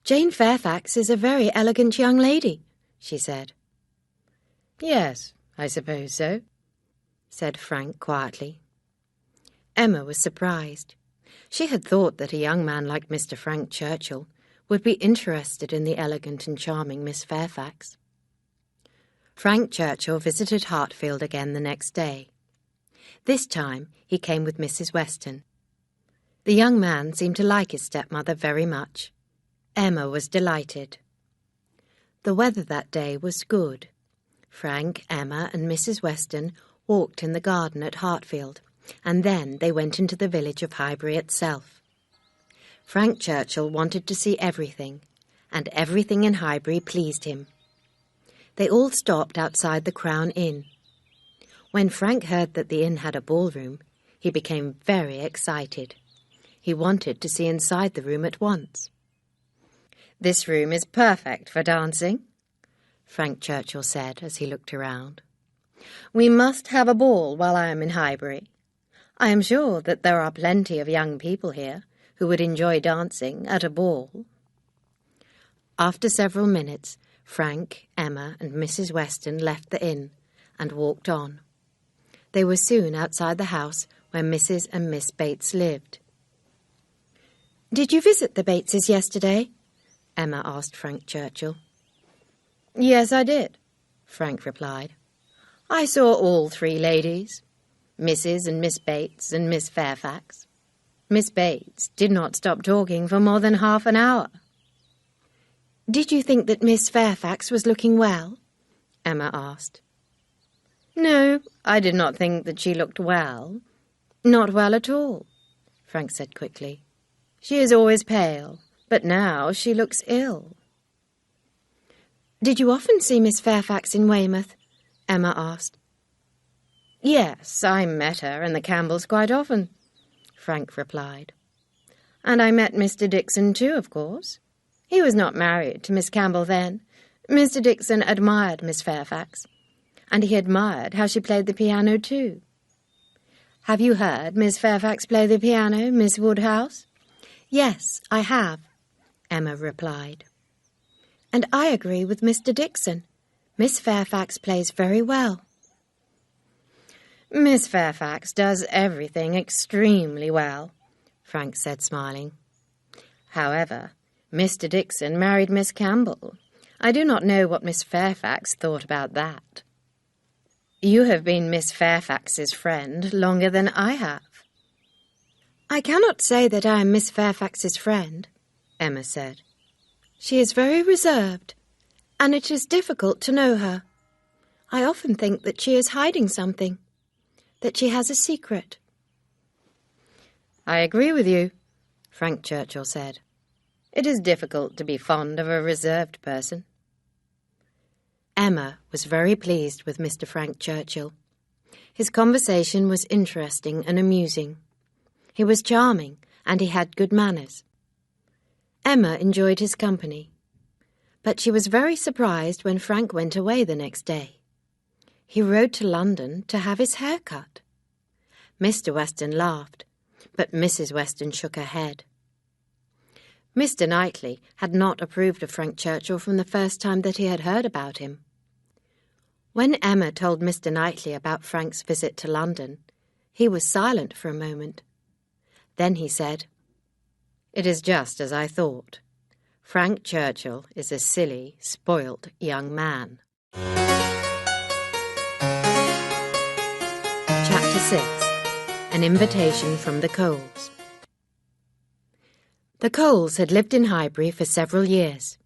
"Jane Fairfax is a very elegant young lady," she said. "Yes, I suppose so," said Frank quietly. Emma was surprised. She had thought that a young man like Mr. Frank Churchill would be interested in the elegant and charming Miss Fairfax. Frank Churchill visited Hartfield again the next day. This time he came with Mrs. Weston. The young man seemed to like his stepmother very much. Emma was delighted. The weather that day was good. Frank, Emma and Mrs. Weston walked in the garden at Hartfield, and then they went into the village of Highbury itself. Frank Churchill wanted to see everything, and everything in Highbury pleased him. They all stopped outside the Crown Inn. When Frank heard that the inn had a ballroom, he became very excited. He wanted to see inside the room at once. "This room is perfect for dancing," Frank Churchill said as he looked around. "We must have a ball while I am in Highbury. I am sure that there are plenty of young people here who would enjoy dancing at a ball." After several minutes, Frank, Emma and Mrs. Weston left the inn and walked on. They were soon outside the house where Mrs. and Miss Bates lived. "Did you visit the Bateses yesterday?" Emma asked Frank Churchill. "Yes, I did," Frank replied. "I saw all three ladies, Mrs. and Miss Bates and Miss Fairfax. Miss Bates did not stop talking for more than half an hour." "Did you think that Miss Fairfax was looking well?" Emma asked. "No, I did not think that she looked well. Not well at all," Frank said quickly. "She is always pale, but now she looks ill." "Did you often see Miss Fairfax in Weymouth?" Emma asked. "Yes, I met her and the Campbells quite often," Frank replied. "And I met Mr. Dixon too, of course. He was not married to Miss Campbell then. Mr. Dixon admired Miss Fairfax, and he admired how she played the piano too. Have you heard Miss Fairfax play the piano, Miss Woodhouse?" "Yes, I have," Emma replied. "And I agree with Mr. Dixon. Miss Fairfax plays very well." "Miss Fairfax does everything extremely well," Frank said, smiling. "However, Mr. Dixon married Miss Campbell. I do not know what Miss Fairfax thought about that." "You have been Miss Fairfax's friend longer than I have." "I cannot say that I am Miss Fairfax's friend," Emma said. "She is very reserved, and it is difficult to know her. I often think that she is hiding something, that she has a secret." "I agree with you," Frank Churchill said. "It is difficult to be fond of a reserved person." Emma was very pleased with Mr. Frank Churchill. His conversation was interesting and amusing. He was charming, and he had good manners. Emma enjoyed his company, but she was very surprised when Frank went away the next day. He rode to London to have his hair cut. Mr. Weston laughed, but Mrs. Weston shook her head. Mr. Knightley had not approved of Frank Churchill from the first time that he had heard about him. When Emma told Mr. Knightley about Frank's visit to London, he was silent for a moment. Then he said, "It is just as I thought. Frank Churchill is a silly, spoilt young man." Chapter 6. An Invitation from the Coles. The Coles had lived in Highbury for several years.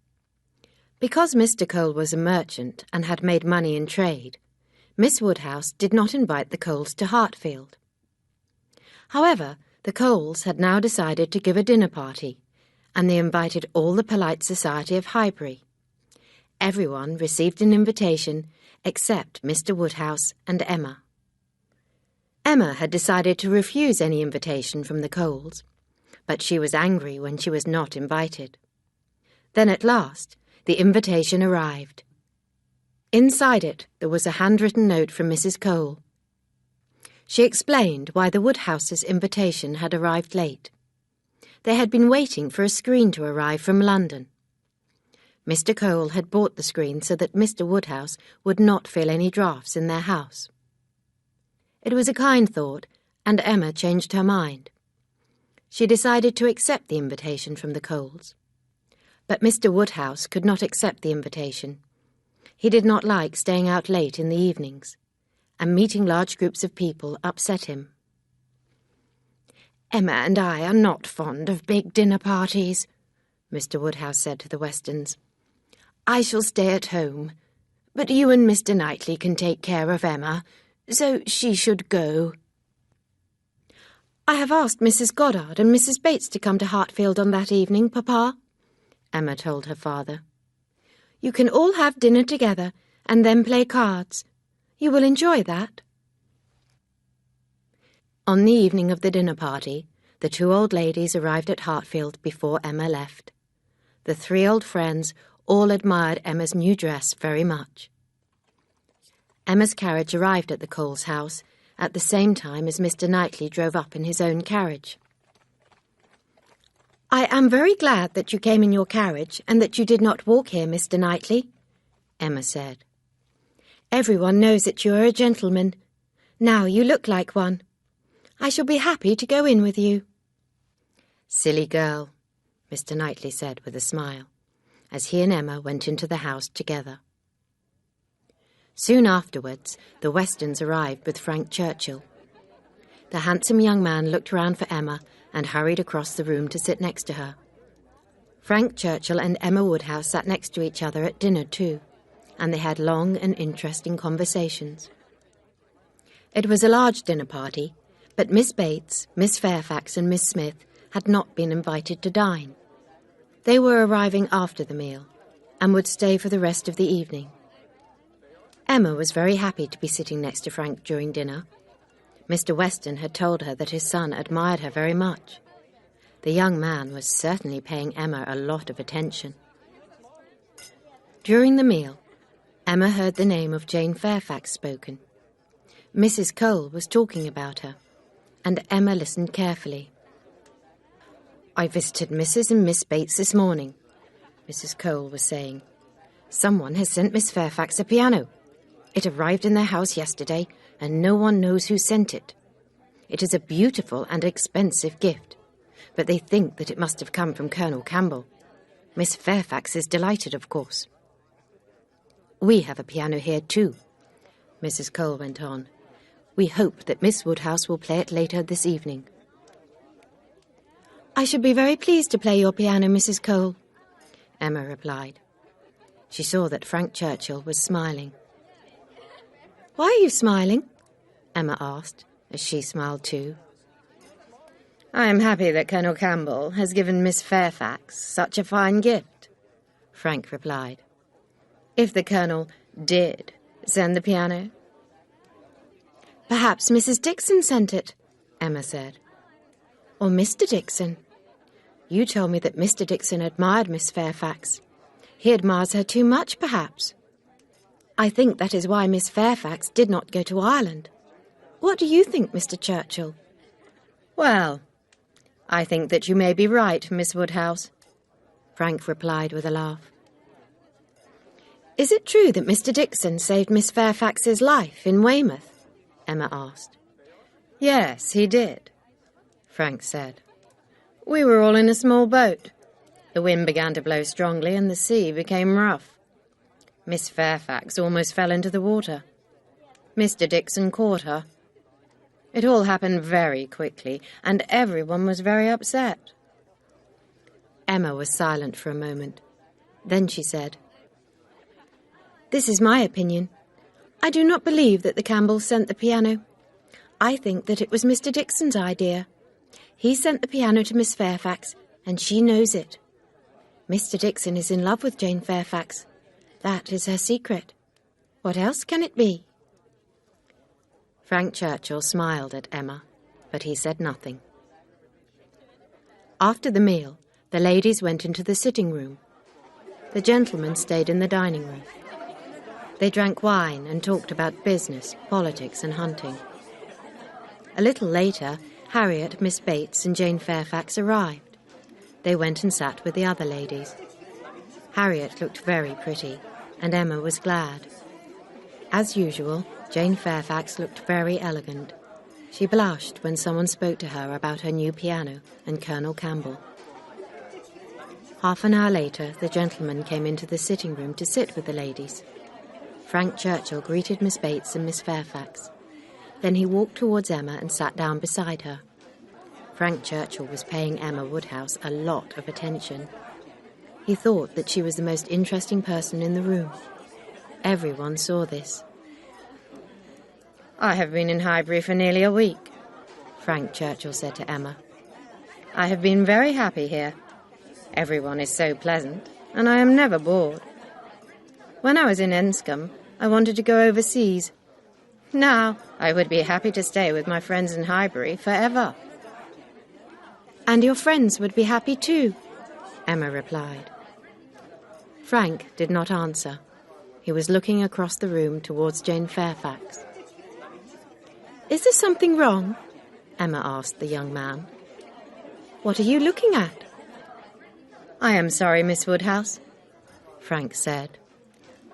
Because Mr. Cole was a merchant and had made money in trade, Miss Woodhouse did not invite the Coles to Hartfield. However, the Coles had now decided to give a dinner party, and they invited all the polite society of Highbury. Everyone received an invitation except Mr. Woodhouse and Emma. Emma had decided to refuse any invitation from the Coles, but she was angry when she was not invited. Then at last, the invitation arrived. Inside it, there was a handwritten note from Mrs. Cole. She explained why the Woodhouses' invitation had arrived late. They had been waiting for a screen to arrive from London. Mr. Cole had bought the screen so that Mr. Woodhouse would not feel any draughts in their house. It was a kind thought, and Emma changed her mind. She decided to accept the invitation from the Coles. But Mr. Woodhouse could not accept the invitation. He did not like staying out late in the evenings, and meeting large groups of people upset him. "Emma and I are not fond of big dinner parties," Mr. Woodhouse said to the Westons. I shall stay at home, but you and Mr. Knightley can take care of Emma, so she should go. I have asked Mrs. Goddard and Mrs. Bates to come to Hartfield on that evening, Papa, Emma told her father. You can all have dinner together and then play cards. You will enjoy that. On the evening of the dinner party, the two old ladies arrived at Hartfield before Emma left. The three old friends all admired Emma's new dress very much. Emma's carriage arrived at the Coles house at the same time as Mr. Knightley drove up in his own carriage. I am very glad that you came in your carriage and that you did not walk here, Mr. Knightley, Emma said. Everyone knows that you are a gentleman. Now you look like one. I shall be happy to go in with you. Silly girl, Mr. Knightley said with a smile, as he and Emma went into the house together. Soon afterwards, the Westons arrived with Frank Churchill. The handsome young man looked round for Emma and hurried across the room to sit next to her. Frank Churchill and Emma Woodhouse sat next to each other at dinner too, and they had long and interesting conversations. It was a large dinner party, but Miss Bates, Miss Fairfax and Miss Smith had not been invited to dine. They were arriving after the meal and would stay for the rest of the evening. Emma was very happy to be sitting next to Frank during dinner. Mr. Weston had told her that his son admired her very much. The young man was certainly paying Emma a lot of attention. During the meal, Emma heard the name of Jane Fairfax spoken. Mrs. Cole was talking about her, and Emma listened carefully. I visited Mrs. and Miss Bates this morning, Mrs. Cole was saying. Someone has sent Miss Fairfax a piano. It arrived in their house yesterday, and no one knows who sent it. It is a beautiful and expensive gift, but they think that it must have come from Colonel Campbell. Miss Fairfax is delighted, of course. We have a piano here too, Mrs. Cole went on. We hope that Miss Woodhouse will play it later this evening. I should be very pleased to play your piano, Mrs. Cole, Emma replied. She saw that Frank Churchill was smiling. Why are you smiling? Emma asked, as she smiled too. I am happy that Colonel Campbell has given Miss Fairfax such a fine gift, Frank replied. If the Colonel did send the piano. Perhaps Mrs. Dixon sent it, Emma said. Or Mr. Dixon. You told me that Mr. Dixon admired Miss Fairfax. He admires her too much, perhaps. I think that is why Miss Fairfax did not go to Ireland. What do you think, Mr. Churchill? Well, I think that you may be right, Miss Woodhouse, Frank replied with a laugh. Is it true that Mr. Dixon saved Miss Fairfax's life in Weymouth? Emma asked. Yes, he did, Frank said. We were all in a small boat. The wind began to blow strongly and the sea became rough. Miss Fairfax almost fell into the water. Mr. Dixon caught her. It all happened very quickly, and everyone was very upset. Emma was silent for a moment. Then she said, This is my opinion. I do not believe that the Campbells sent the piano. I think that it was Mr. Dixon's idea. He sent the piano to Miss Fairfax, and she knows it. Mr. Dixon is in love with Jane Fairfax. That is her secret. What else can it be? Frank Churchill smiled at Emma, but he said nothing. After the meal, the ladies went into the sitting room. The gentlemen stayed in the dining room. They drank wine and talked about business, politics and hunting. A little later, Harriet, Miss Bates and Jane Fairfax arrived. They went and sat with the other ladies. Harriet looked very pretty, and Emma was glad. As usual, Jane Fairfax looked very elegant. She blushed when someone spoke to her about her new piano and Colonel Campbell. Half an hour later, the gentlemen came into the sitting room to sit with the ladies. Frank Churchill greeted Miss Bates and Miss Fairfax. Then he walked towards Emma and sat down beside her. Frank Churchill was paying Emma Woodhouse a lot of attention. He thought that she was the most interesting person in the room. Everyone saw this. "I have been in Highbury for nearly a week," Frank Churchill said to Emma. "I have been very happy here. Everyone is so pleasant, and I am never bored. When I was in Enscombe, I wanted to go overseas. Now, I would be happy to stay with my friends in Highbury forever." "And your friends would be happy too," Emma replied. Frank did not answer. He was looking across the room towards Jane Fairfax. "Is there something wrong?" Emma asked the young man. "What are you looking at?" "I am sorry, Miss Woodhouse," Frank said.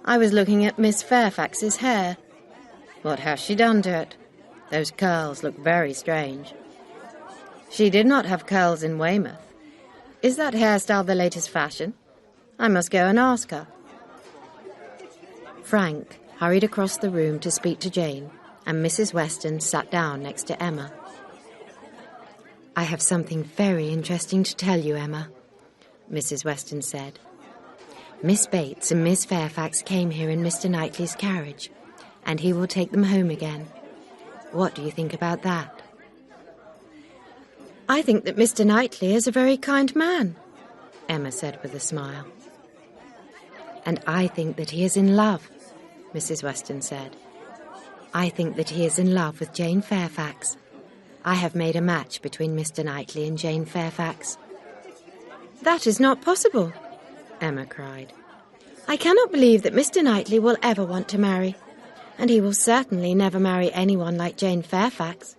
"I was looking at Miss Fairfax's hair. What has she done to it? Those curls look very strange. She did not have curls in Weymouth. Is that hairstyle the latest fashion? I must go and ask her." Frank hurried across the room to speak to Jane, and Mrs. Weston sat down next to Emma. "I have something very interesting to tell you, Emma," Mrs. Weston said. "Miss Bates and Miss Fairfax came here in Mr. Knightley's carriage, and he will take them home again. What do you think about that?" "I think that Mr. Knightley is a very kind man," Emma said with a smile. "And I think that he is in love," Mrs. Weston said. "I think that he is in love with Jane Fairfax. I have made a match between Mr. Knightley and Jane Fairfax." "That is not possible," Emma cried. "I cannot believe that Mr. Knightley will ever want to marry, and he will certainly never marry anyone like Jane Fairfax.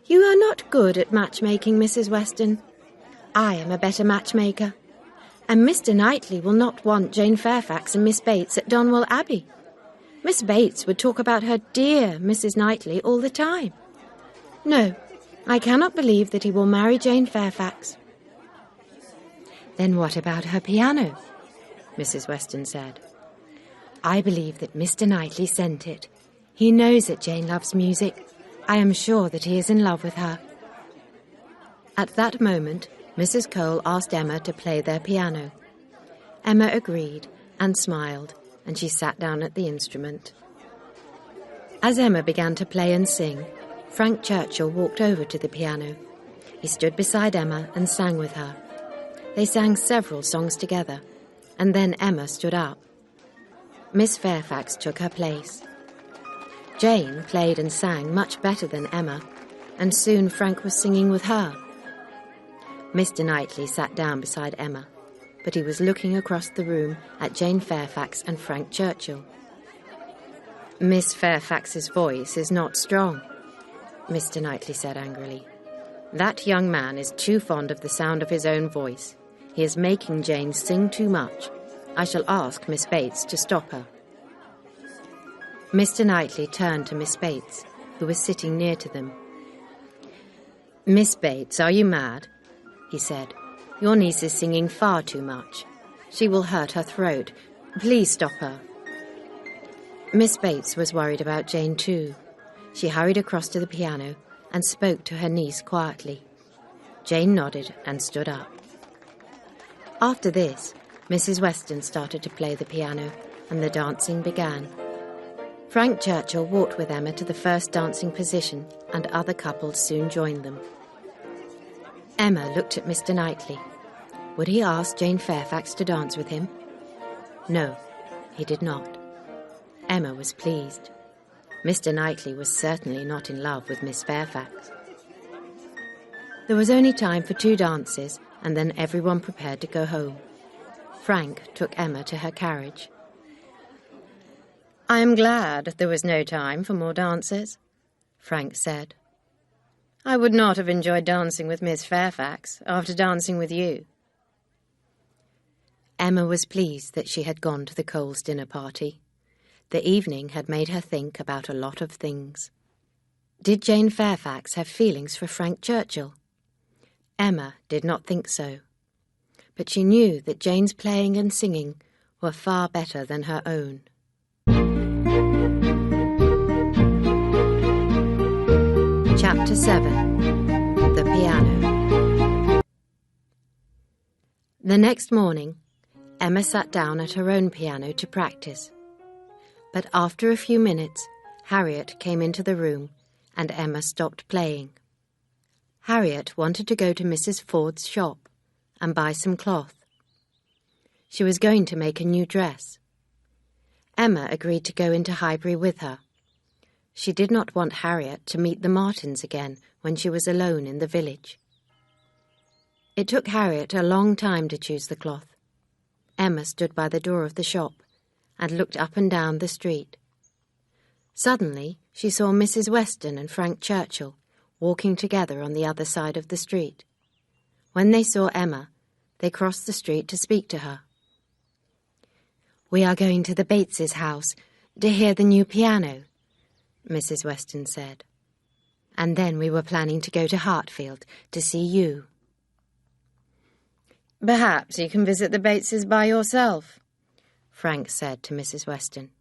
You are not good at matchmaking, Mrs. Weston. I am a better matchmaker, and Mr. Knightley will not want Jane Fairfax and Miss Bates at Donwell Abbey. Miss Bates would talk about her dear Mrs. Knightley all the time. No, I cannot believe that he will marry Jane Fairfax." "Then what about her piano?" Mrs. Weston said. "I believe that Mr. Knightley sent it. He knows that Jane loves music. I am sure that he is in love with her." At that moment, Mrs. Cole asked Emma to play their piano. Emma agreed and smiled, and she sat down at the instrument. As Emma began to play and sing, Frank Churchill walked over to the piano. He stood beside Emma and sang with her. They sang several songs together, and then Emma stood up. Miss Fairfax took her place. Jane played and sang much better than Emma, and soon Frank was singing with her. Mr. Knightley sat down beside Emma, but he was looking across the room at Jane Fairfax and Frank Churchill. "Miss Fairfax's voice is not strong," Mr. Knightley said angrily. "That young man is too fond of the sound of his own voice. He is making Jane sing too much. I shall ask Miss Bates to stop her." Mr. Knightley turned to Miss Bates, who was sitting near to them. "Miss Bates, are you mad?" he said. "Your niece is singing far too much. She will hurt her throat. Please stop her." Miss Bates was worried about Jane too. She hurried across to the piano and spoke to her niece quietly. Jane nodded and stood up. After this, Mrs. Weston started to play the piano, and the dancing began. Frank Churchill walked with Emma to the first dancing position, and other couples soon joined them. Emma looked at Mr. Knightley. Would he ask Jane Fairfax to dance with him? No, he did not. Emma was pleased. Mr. Knightley was certainly not in love with Miss Fairfax. There was only time for 2 dances, and then everyone prepared to go home. Frank took Emma to her carriage. "I am glad there was no time for more dances," Frank said. "I would not have enjoyed dancing with Miss Fairfax after dancing with you." Emma was pleased that she had gone to the Coles' dinner party. The evening had made her think about a lot of things. Did Jane Fairfax have feelings for Frank Churchill? Emma did not think so. But she knew that Jane's playing and singing were far better than her own. Chapter 7. The Piano. The next morning, Emma sat down at her own piano to practice. But after a few minutes, Harriet came into the room and Emma stopped playing. Harriet wanted to go to Mrs. Ford's shop and buy some cloth. She was going to make a new dress. Emma agreed to go into Highbury with her. She did not want Harriet to meet the Martins again when she was alone in the village. It took Harriet a long time to choose the cloth. Emma stood by the door of the shop and looked up and down the street. Suddenly, she saw Mrs. Weston and Frank Churchill walking together on the other side of the street. When they saw Emma, they crossed the street to speak to her. "We are going to the Bateses' house to hear the new piano," Mrs. Weston said. "And then we were planning to go to Hartfield to see you." "Perhaps you can visit the Bateses by yourself," Frank said to Mrs. Weston.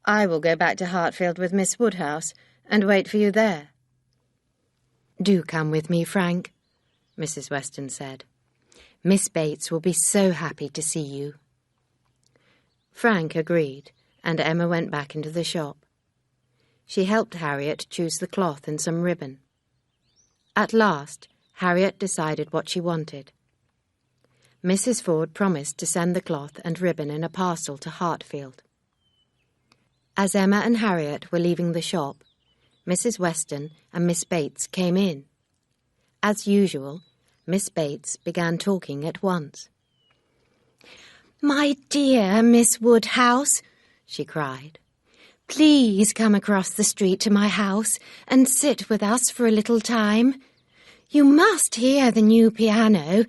"I will go back to Hartfield with Miss Woodhouse and wait for you there." "Do come with me, Frank," Mrs. Weston said. "Miss Bates will be so happy to see you." Frank agreed, and Emma went back into the shop. She helped Harriet choose the cloth and some ribbon. At last, Harriet decided what she wanted. Mrs. Ford promised to send the cloth and ribbon in a parcel to Hartfield. As Emma and Harriet were leaving the shop, Mrs. Weston and Miss Bates came in. As usual, Miss Bates began talking at once. "My dear Miss Woodhouse," she cried, "please come across the street to my house and sit with us for a little time. You must hear the new piano.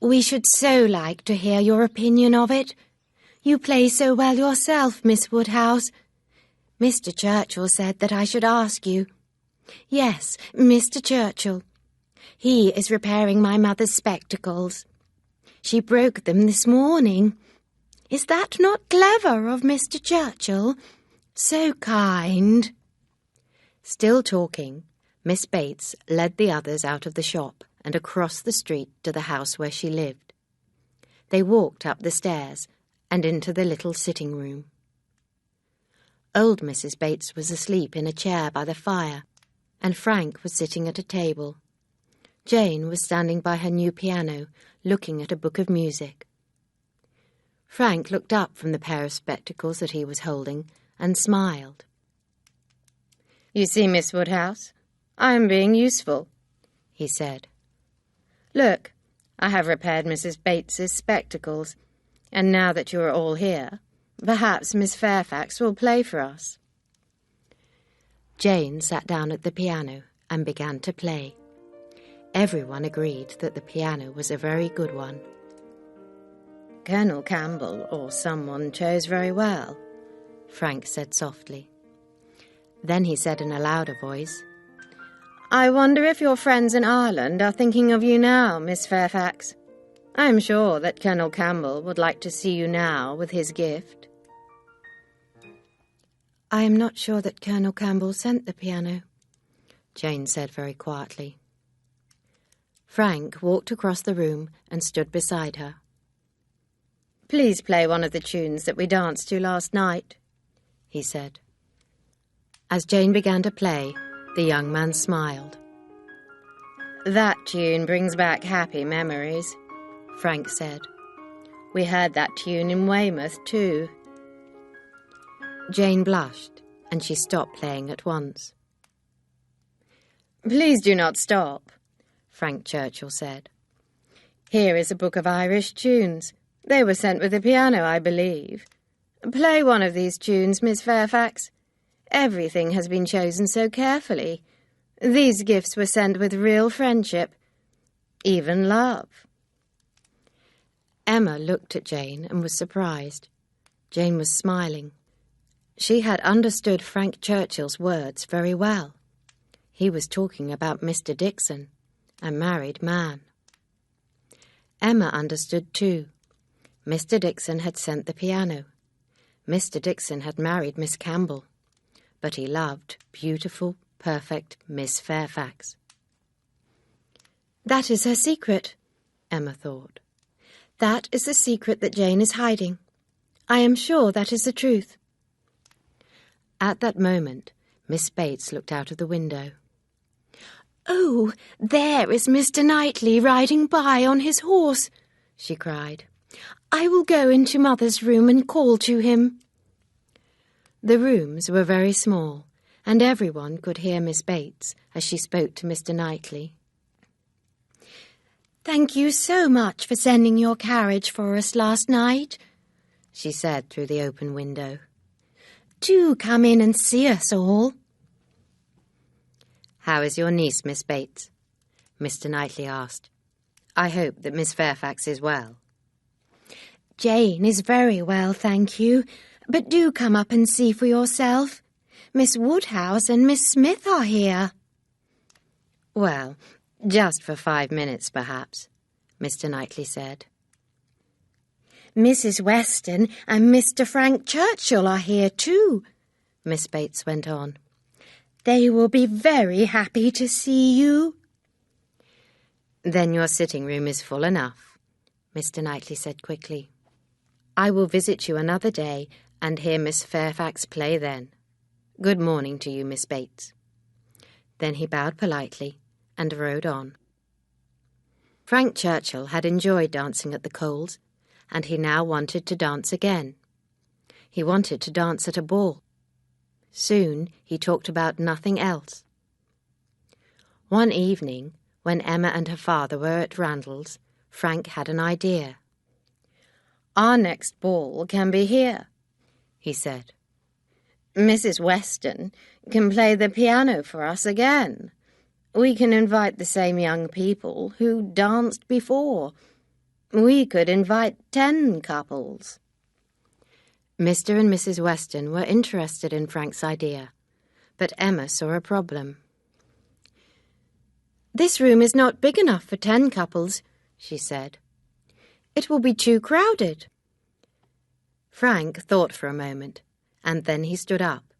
We should so like to hear your opinion of it. You play so well yourself, Miss Woodhouse. Mr. Churchill said that I should ask you. Yes, Mr. Churchill. He is repairing my mother's spectacles. She broke them this morning. Is that not clever of Mr. Churchill? So kind." Still talking, Miss Bates led the others out of the shop and across the street to the house where she lived. They walked up the stairs and into the little sitting room. Old Mrs. Bates was asleep in a chair by the fire, and Frank was sitting at a table. Jane was standing by her new piano, looking at a book of music. Frank looked up from the pair of spectacles that he was holding and smiled. "You see, Miss Woodhouse, I am being useful," he said. "Look, I have repaired Mrs. Bates's spectacles, and now that you are all here, perhaps Miss Fairfax will play for us." Jane sat down at the piano and began to play. Everyone agreed that the piano was a very good one. "Colonel Campbell or someone chose very well," Frank said softly. Then he said in a louder voice, "I wonder if your friends in Ireland are thinking of you now, Miss Fairfax. I am sure that Colonel Campbell would like to see you now with his gift." "I am not sure that Colonel Campbell sent the piano," Jane said very quietly. Frank walked across the room and stood beside her. "Please play one of the tunes that we danced to last night," he said. As Jane began to play, the young man smiled. "That tune brings back happy memories," Frank said. "We heard that tune in Weymouth, too." Jane blushed, and she stopped playing at once. "Please do not stop," Frank Churchill said. "Here is a book of Irish tunes. They were sent with the piano, I believe. Play one of these tunes, Miss Fairfax. Everything has been chosen so carefully. These gifts were sent with real friendship, even love." Emma looked at Jane and was surprised. Jane was smiling. She had understood Frank Churchill's words very well. He was talking about Mr. Dixon, a married man. Emma understood too. Mr. Dixon had sent the piano. Mr. Dixon had married Miss Campbell, but he loved beautiful, perfect Miss Fairfax. "That is her secret," Emma thought. That is the secret that Jane is hiding. I am sure that is the truth." At that moment, Miss Bates looked out of the window. "Oh, there is Mr. Knightley riding by on his horse," she cried. "I will go into Mother's room and call to him." The rooms were very small, and everyone could hear Miss Bates as she spoke to Mr. Knightley. "Thank you so much for sending your carriage for us last night," she said through the open window. "Do come in and see us all." "How is your niece, Miss Bates?" Mr. Knightley asked. "I hope that Miss Fairfax is well." "Jane is very well, thank you, but do come up and see for yourself. Miss Woodhouse and Miss Smith are here." "Well, just for 5 minutes, perhaps," Mr. Knightley said. "Mrs. Weston and Mr. Frank Churchill are here too," Miss Bates went on. "They will be very happy to see you." "Then your sitting room is full enough," Mr. Knightley said quickly. "I will visit you another day and hear Miss Fairfax play then. Good morning to you, Miss Bates." Then he bowed politely and rode on. Frank Churchill had enjoyed dancing at the Coles, and he now wanted to dance again. He wanted to dance at a ball. Soon he talked about nothing else. One evening, when Emma and her father were at Randall's, Frank had an idea. "Our next ball can be here," he said. "Mrs. Weston can play the piano for us again. We can invite the same young people who danced before. We could invite 10 couples. Mr. and Mrs. Weston were interested in Frank's idea, but Emma saw a problem. "This room is not big enough for 10 couples," she said. "It will be too crowded." Frank thought for a moment, and then he stood up.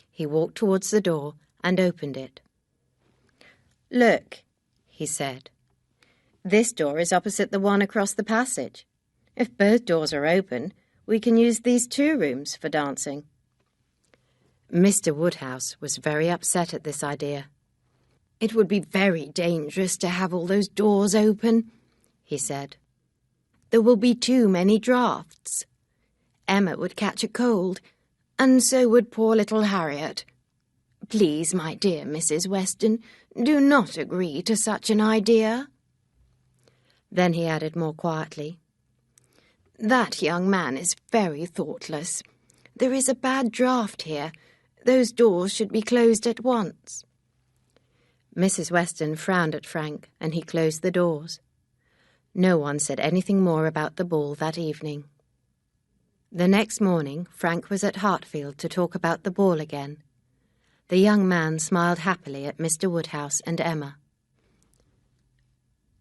He walked towards the door and opened it. "Look," he said. "This door is opposite the one across the passage. If both doors are open, we can use these 2 rooms for dancing." Mr. Woodhouse was very upset at this idea. "It would be very dangerous to have all those doors open," he said. "There will be too many draughts. Emma would catch a cold, and so would poor little Harriet. Please, my dear Mrs. Weston, do not agree to such an idea." Then he added more quietly, "That young man is very thoughtless. There is a bad draught here. Those doors should be closed at once." Mrs. Weston frowned at Frank, and he closed the doors. No one said anything more about the ball that evening. The next morning, Frank was at Hartfield to talk about the ball again. The young man smiled happily at Mr. Woodhouse and Emma.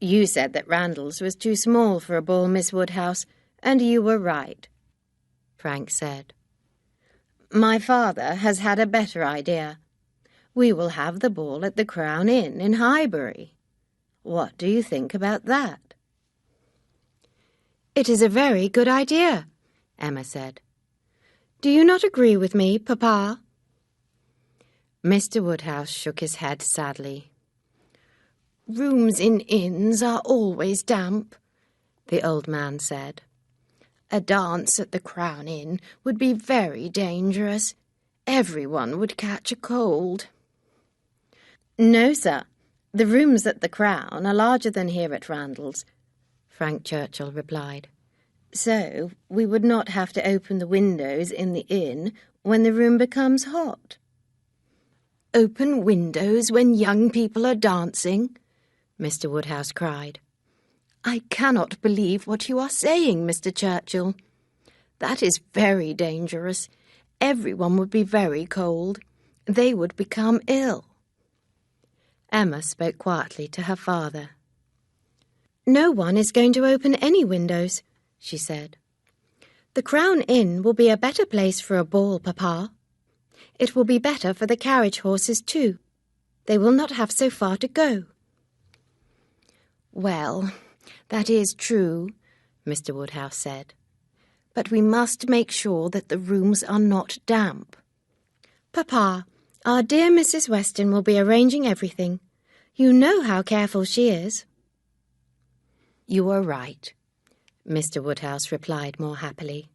"You said that Randall's was too small for a ball, Miss Woodhouse, and you were right," Frank said. "My father has had a better idea. We will have the ball at the Crown Inn in Highbury. What do you think about that?" "It is a very good idea," Emma said. "Do you not agree with me, Papa?" Mr. Woodhouse shook his head sadly. "Rooms in inns are always damp," the old man said. "A dance at the Crown Inn would be very dangerous. Everyone would catch a cold." "No, sir. The rooms at the Crown are larger than here at Randall's," Frank Churchill replied. "So we would not have to open the windows in the inn when the room becomes hot." "Open windows when young people are dancing?" Mr. Woodhouse cried. "I cannot believe what you are saying, Mr. Churchill. That is very dangerous. Everyone would be very cold. They would become ill." Emma spoke quietly to her father. "No one is going to open any windows," she said. "The Crown Inn will be a better place for a ball, Papa. It will be better for the carriage horses too. They will not have so far to go." "Well, that is true," Mr. Woodhouse said. "But we must make sure that the rooms are not damp." "Papa, our dear Mrs. Weston will be arranging everything. You know how careful she is." "You are right," Mr. Woodhouse replied more happily.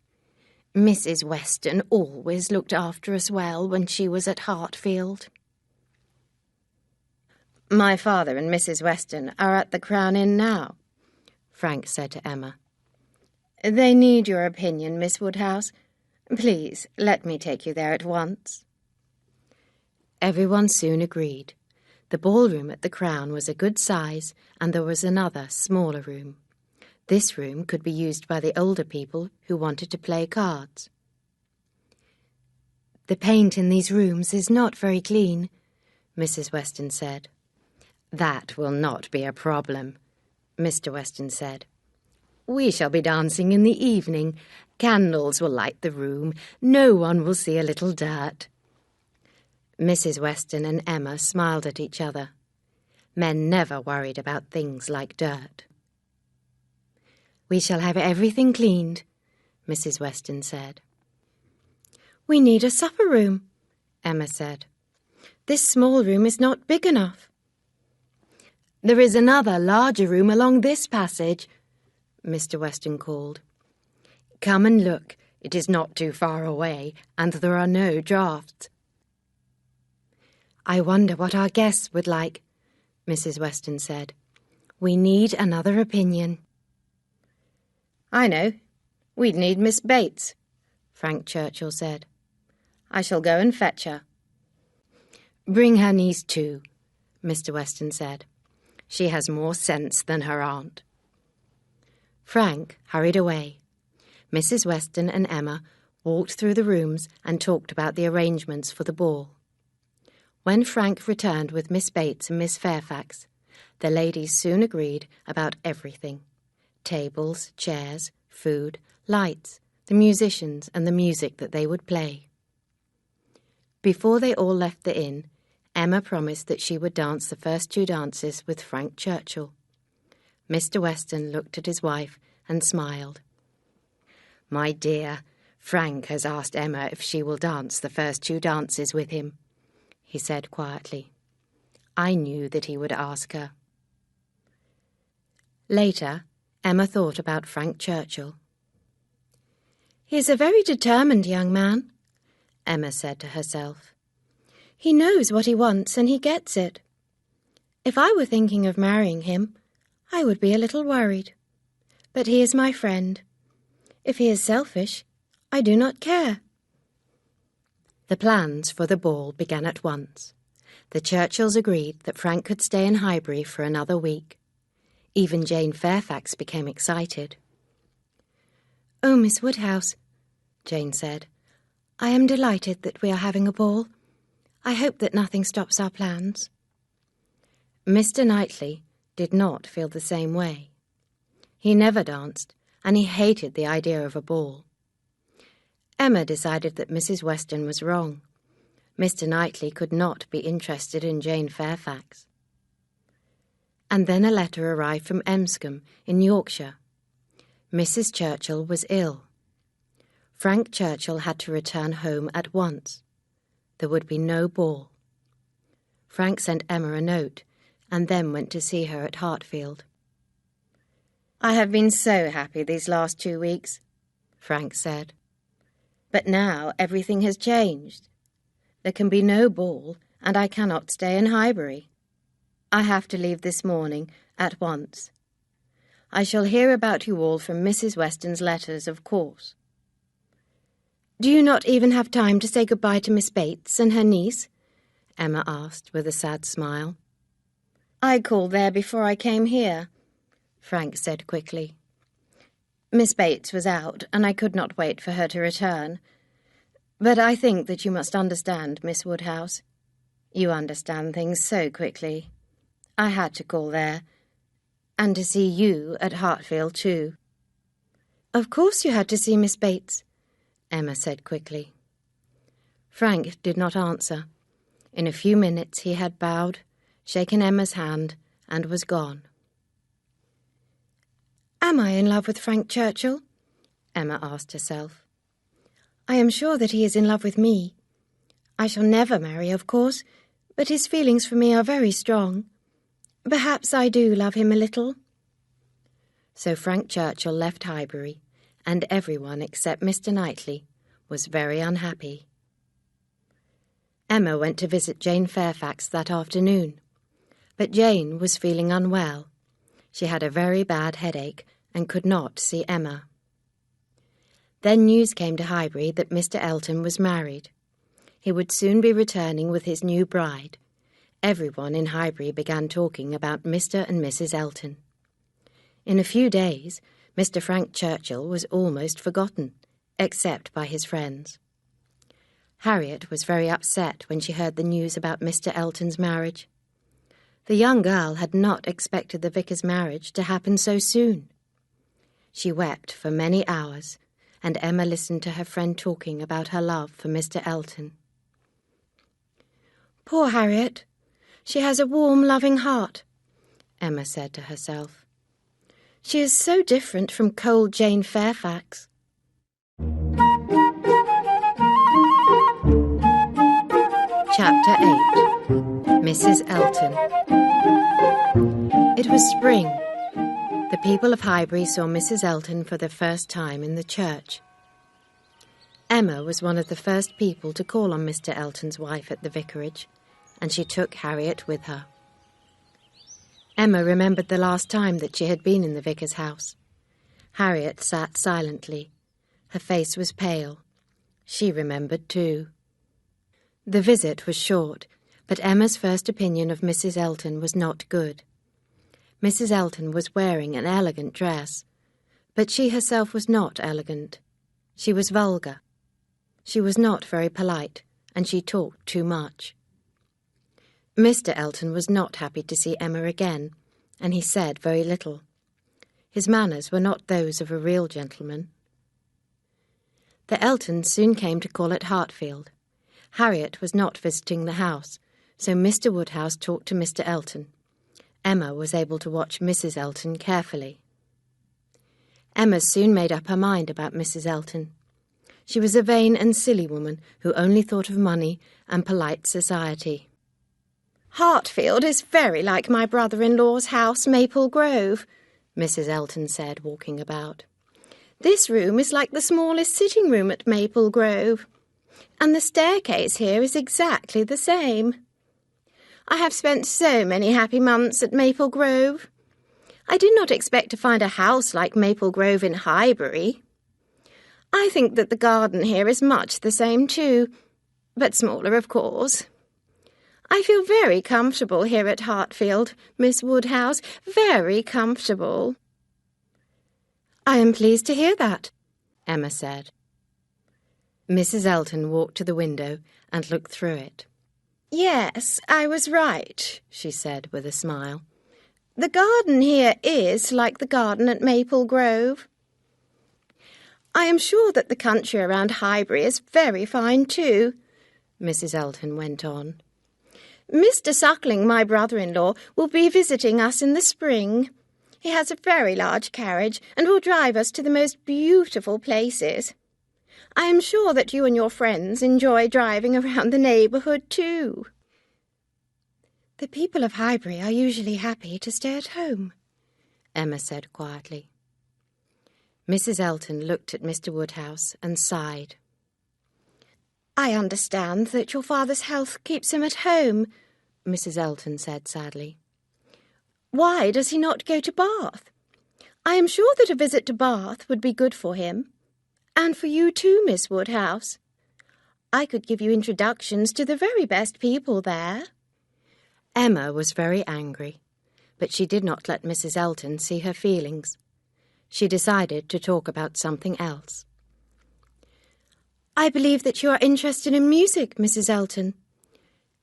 "Mrs. Weston always looked after us well when she was at Hartfield." "My father and Mrs. Weston are at the Crown Inn now," Frank said to Emma. "They need your opinion, Miss Woodhouse. Please let me take you there at once." Everyone soon agreed. The ballroom at the Crown was a good size, and there was another, smaller room. This room could be used by the older people who wanted to play cards. "The paint in these rooms is not very clean," Mrs. Weston said. "That will not be a problem," Mr. Weston said. "We shall be dancing in the evening. Candles will light the room. No one will see a little dirt." Mrs. Weston and Emma smiled at each other. Men never worried about things like dirt. "We shall have everything cleaned," Mrs. Weston said. "We need a supper room," Emma said. "This small room is not big enough." "There is another, larger room along this passage," Mr. Weston called. "Come and look. It is not too far away, and there are no draughts." "I wonder what our guests would like," Mrs. Weston said. "We need another opinion." "I know. We'd need Miss Bates," Frank Churchill said. "I shall go and fetch her." "Bring her niece too," Mr. Weston said. "She has more sense than her aunt." Frank hurried away. Mrs. Weston and Emma walked through the rooms and talked about the arrangements for the ball. When Frank returned with Miss Bates and Miss Fairfax, the ladies soon agreed about everything: tables, chairs, food, lights, the musicians and the music that they would play. Before they all left the inn, Emma promised that she would dance the first 2 dances with Frank Churchill. Mr. Weston looked at his wife and smiled. "My dear, Frank has asked Emma if she will dance the first 2 dances with him," he said quietly. "I knew that he would ask her." Later, Emma thought about Frank Churchill. "He is a very determined young man," Emma said to herself. "He knows what he wants and he gets it. If I were thinking of marrying him, I would be a little worried. But he is my friend. If he is selfish, I do not care." The plans for the ball began at once. The Churchills agreed that Frank could stay in Highbury for another week. Even Jane Fairfax became excited. "Oh, Miss Woodhouse," Jane said, "I am delighted that we are having a ball. I hope that nothing stops our plans." Mr. Knightley did not feel the same way. He never danced, and he hated the idea of a ball. Emma decided that Mrs. Weston was wrong. Mr. Knightley could not be interested in Jane Fairfax. And then a letter arrived from Emscombe in Yorkshire. Mrs. Churchill was ill. Frank Churchill had to return home at once. There would be no ball. Frank sent Emma a note and then went to see her at Hartfield. "I have been so happy these last 2 weeks," Frank said. "But now everything has changed. There can be no ball, and I cannot stay in Highbury. I have to leave this morning, at once. I shall hear about you all from Mrs. Weston's letters, of course." "Do you not even have time to say goodbye to Miss Bates and her niece?" Emma asked with a sad smile. "I called there before I came here," Frank said quickly. "Miss Bates was out, and I could not wait for her to return. But I think that you must understand, Miss Woodhouse. You understand things so quickly. I had to call there, and to see you at Hartfield too." "Of course you had to see Miss Bates," Emma said quickly. Frank did not answer. In a few minutes he had bowed, shaken Emma's hand, and was gone. Am I in love with Frank Churchill? Emma asked herself. I am sure that he is in love with me. I shall never marry, of course, but his feelings for me are very strong. Perhaps I do love him a little. So Frank Churchill left Highbury, and everyone except Mr. Knightley was very unhappy. Emma went to visit Jane Fairfax that afternoon, but Jane was feeling unwell. She had a very bad headache and could not see Emma. Then news came to Highbury that Mr. Elton was married. He would soon be returning with his new bride. Everyone in Highbury began talking about Mr. and Mrs. Elton. In a few days, Mr. Frank Churchill was almost forgotten, except by his friends. Harriet was very upset when she heard the news about Mr. Elton's marriage. The young girl had not expected the vicar's marriage to happen so soon. She wept for many hours, and Emma listened to her friend talking about her love for Mr. Elton. Poor Harriet! She has a warm, loving heart, Emma said to herself. She is so different from cold Jane Fairfax. Chapter 8. Mrs. Elton. It was spring. The people of Highbury saw Mrs. Elton for the first time in the church. Emma was one of the first people to call on Mr. Elton's wife at the vicarage, and she took Harriet with her. Emma remembered the last time that she had been in the vicar's house. Harriet sat silently. Her face was pale. She remembered too. The visit was short, but Emma's first opinion of Mrs. Elton was not good. Mrs. Elton was wearing an elegant dress, but she herself was not elegant. She was vulgar. She was not very polite, and she talked too much. Mr. Elton was not happy to see Emma again, and he said very little. His manners were not those of a real gentleman. The Eltons soon came to call at Hartfield. Harriet was not visiting the house, so Mr. Woodhouse talked to Mr. Elton. Emma was able to watch Mrs. Elton carefully. Emma soon made up her mind about Mrs. Elton. She was a vain and silly woman who only thought of money and polite society. Hartfield is very like my brother-in-law's house, Maple Grove, Mrs. Elton said, walking about. This room is like the smallest sitting room at Maple Grove, and the staircase here is exactly the same. I have spent so many happy months at Maple Grove. I did not expect to find a house like Maple Grove in Highbury. I think that the garden here is much the same too, but smaller, of course. I feel very comfortable here at Hartfield, Miss Woodhouse, very comfortable. I am pleased to hear that, Emma said. Mrs. Elton walked to the window and looked through it. Yes, I was right, she said with a smile. The garden here is like the garden at Maple Grove. I am sure that the country around Highbury is very fine too, Mrs. Elton went on. Mr. Suckling, my brother-in-law, will be visiting us in the spring. He has a very large carriage and will drive us to the most beautiful places. I am sure that you and your friends enjoy driving around the neighbourhood too. The people of Highbury are usually happy to stay at home, Emma said quietly. Mrs. Elton looked at Mr. Woodhouse and sighed. I understand that your father's health keeps him at home, Mrs. Elton said sadly. Why does he not go to Bath? I am sure that a visit to Bath would be good for him. And for you too, Miss Woodhouse. I could give you introductions to the very best people there. Emma was very angry, but she did not let Mrs. Elton see her feelings. She decided to talk about something else. I believe that you are interested in music, Mrs. Elton,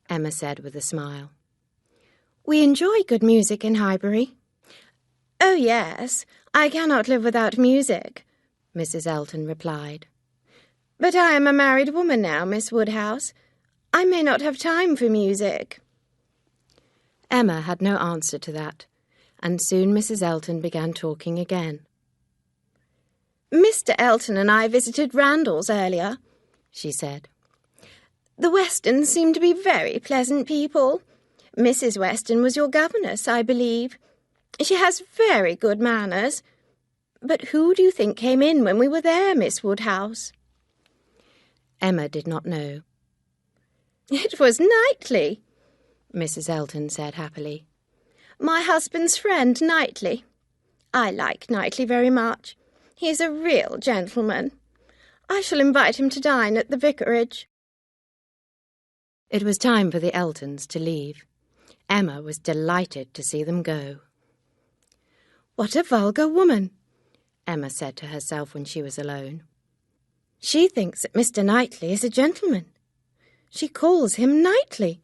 Emma said with a smile. We enjoy good music in Highbury. Oh, yes, I cannot live without music, Mrs. Elton replied. But I am a married woman now, Miss Woodhouse. I may not have time for music. Emma had no answer to that, and soon Mrs. Elton began talking again. Mr. Elton and I visited Randalls earlier, she said. The Westons seem to be very pleasant people. Mrs. Weston was your governess, I believe. She has very good manners. But who do you think came in when we were there, Miss Woodhouse? Emma did not know. It was Knightley, Mrs. Elton said happily. My husband's friend, Knightley. I like Knightley very much. He is a real gentleman. I shall invite him to dine at the vicarage. It was time for the Eltons to leave. Emma was delighted to see them go. What a vulgar woman, Emma said to herself when she was alone. She thinks that Mr. Knightley is a gentleman. She calls him Knightley,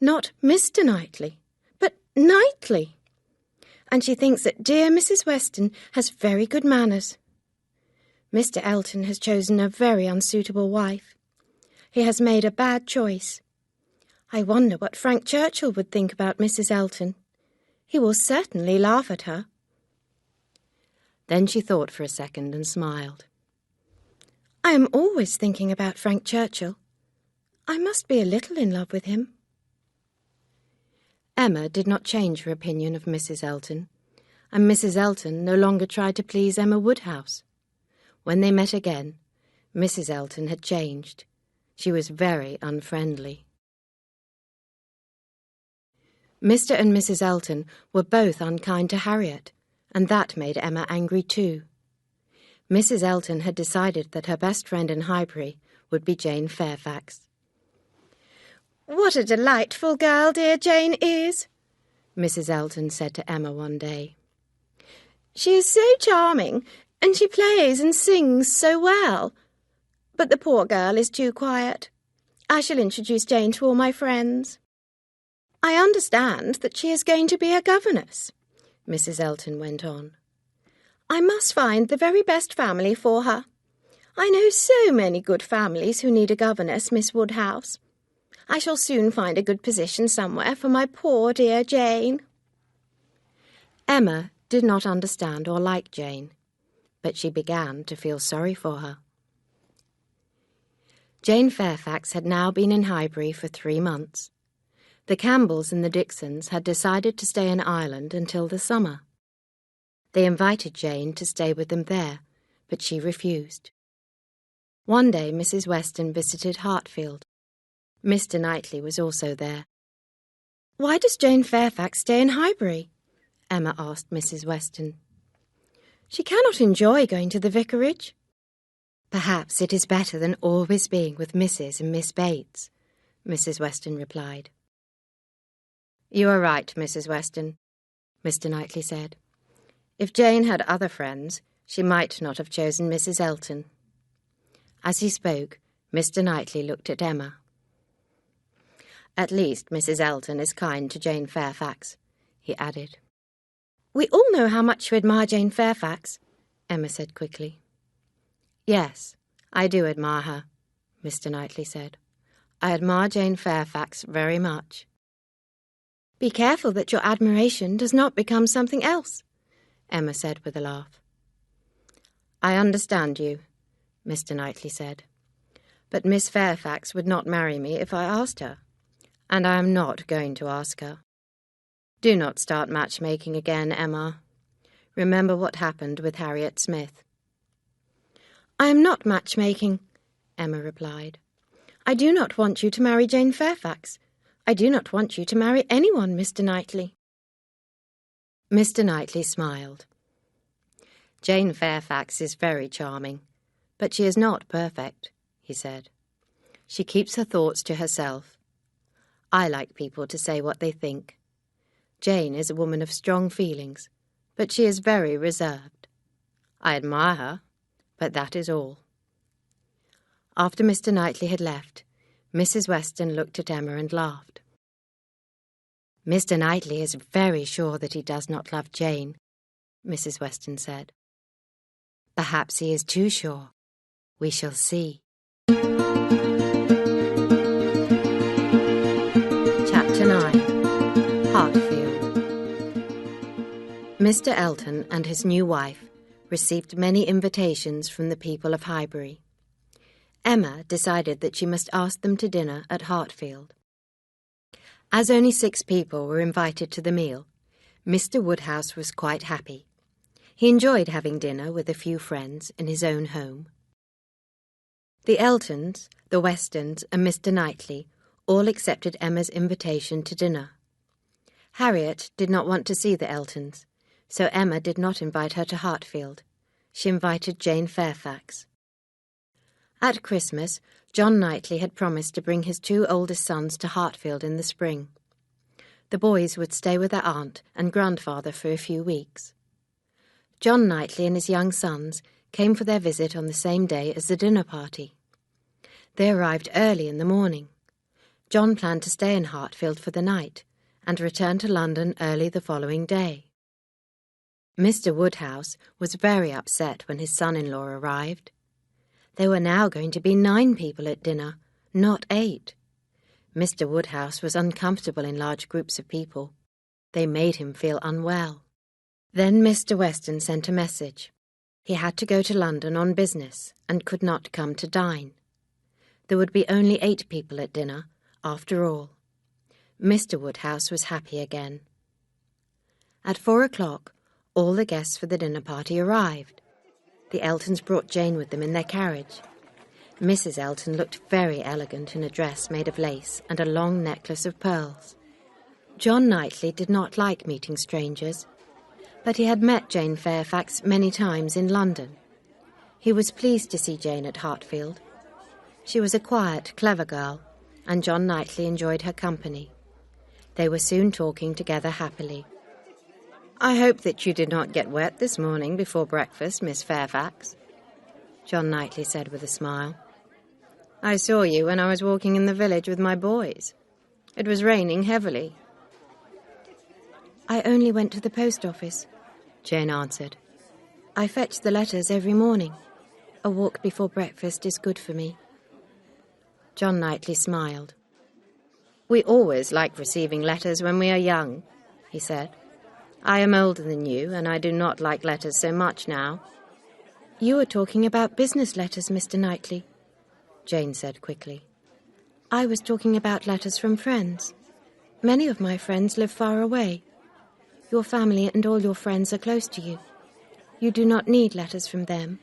not Mr. Knightley, but Knightley. And she thinks that dear Mrs. Weston has very good manners. Mr. Elton has chosen a very unsuitable wife. He has made a bad choice. I wonder what Frank Churchill would think about Mrs. Elton. He will certainly laugh at her. Then she thought for a second and smiled. I am always thinking about Frank Churchill. I must be a little in love with him. Emma did not change her opinion of Mrs. Elton, and Mrs. Elton no longer tried to please Emma Woodhouse. When they met again, Mrs. Elton had changed. She was very unfriendly. Mr. and Mrs. Elton were both unkind to Harriet, and that made Emma angry too. Mrs. Elton had decided that her best friend in Highbury would be Jane Fairfax. What a delightful girl dear Jane is, Mrs. Elton said to Emma one day. She is so charming, and she plays and sings so well. But the poor girl is too quiet. I shall introduce Jane to all my friends. I understand that she is going to be a governess, Mrs. Elton went on. I must find the very best family for her. I know so many good families who need a governess, Miss Woodhouse. I shall soon find a good position somewhere for my poor dear Jane. Emma did not understand or like Jane, but she began to feel sorry for her. Jane Fairfax had now been in Highbury for 3 months. The Campbells and the Dixons had decided to stay in Ireland until the summer. They invited Jane to stay with them there, but she refused. One day Mrs. Weston visited Hartfield. Mr. Knightley was also there. Why does Jane Fairfax stay in Highbury? Emma asked Mrs. Weston. She cannot enjoy going to the vicarage. Perhaps it is better than always being with Mrs. and Miss Bates, Mrs. Weston replied. You are right, Mrs. Weston, Mr. Knightley said. If Jane had other friends, she might not have chosen Mrs. Elton. As he spoke, Mr. Knightley looked at Emma. At least Mrs. Elton is kind to Jane Fairfax, he added. We all know how much you admire Jane Fairfax, Emma said quickly. Yes, I do admire her, Mr. Knightley said. I admire Jane Fairfax very much. Be careful that your admiration does not become something else, Emma said with a laugh. I understand you, Mr. Knightley said. But Miss Fairfax would not marry me if I asked her, and I am not going to ask her. Do not start matchmaking again, Emma. Remember what happened with Harriet Smith. I am not matchmaking, Emma replied. I do not want you to marry Jane Fairfax. I do not want you to marry anyone, Mr. Knightley. Mr. Knightley smiled. Jane Fairfax is very charming, but she is not perfect, he said. She keeps her thoughts to herself. I like people to say what they think. Jane is a woman of strong feelings, but she is very reserved. I admire her, but that is all. After Mr. Knightley had left, Mrs. Weston looked at Emma and laughed. Mr. Knightley is very sure that he does not love Jane, Mrs. Weston said. Perhaps he is too sure. We shall see. Chapter 9. Hartfield. Mr. Elton and his new wife received many invitations from the people of Highbury. Emma decided that she must ask them to dinner at Hartfield. As only 6 people were invited to the meal, Mr. Woodhouse was quite happy. He enjoyed having dinner with a few friends in his own home. The Eltons, the Westons, and Mr. Knightley all accepted Emma's invitation to dinner. Harriet did not want to see the Eltons, so Emma did not invite her to Hartfield. She invited Jane Fairfax. At Christmas, John Knightley had promised to bring his 2 oldest sons to Hartfield in the spring. The boys would stay with their aunt and grandfather for a few weeks. John Knightley and his young sons came for their visit on the same day as the dinner party. They arrived early in the morning. John planned to stay in Hartfield for the night and return to London early the following day. Mr. Woodhouse was very upset when his son-in-law arrived. There were now going to be 9 people at dinner, not 8. Mr. Woodhouse was uncomfortable in large groups of people. They made him feel unwell. Then Mr. Weston sent a message. He had to go to London on business and could not come to dine. There would be only 8 people at dinner, after all. Mr. Woodhouse was happy again. At 4 o'clock, all the guests for the dinner party arrived. The Eltons brought Jane with them in their carriage. Mrs. Elton looked very elegant in a dress made of lace and a long necklace of pearls. John Knightley did not like meeting strangers, but he had met Jane Fairfax many times in London. He was pleased to see Jane at Hartfield. She was a quiet, clever girl, and John Knightley enjoyed her company. They were soon talking together happily. "I hope that you did not get wet this morning before breakfast, Miss Fairfax," John Knightley said with a smile. "I saw you when I was walking in the village with my boys. It was raining heavily." "I only went to the post office," Jane answered. "I fetch the letters every morning. A walk before breakfast is good for me." John Knightley smiled. "We always like receiving letters when we are young," he said. "I am older than you, and I do not like letters so much now." "You were talking about business letters, Mr. Knightley," Jane said quickly. "I was talking about letters from friends. Many of my friends live far away. Your family and all your friends are close to you. You do not need letters from them."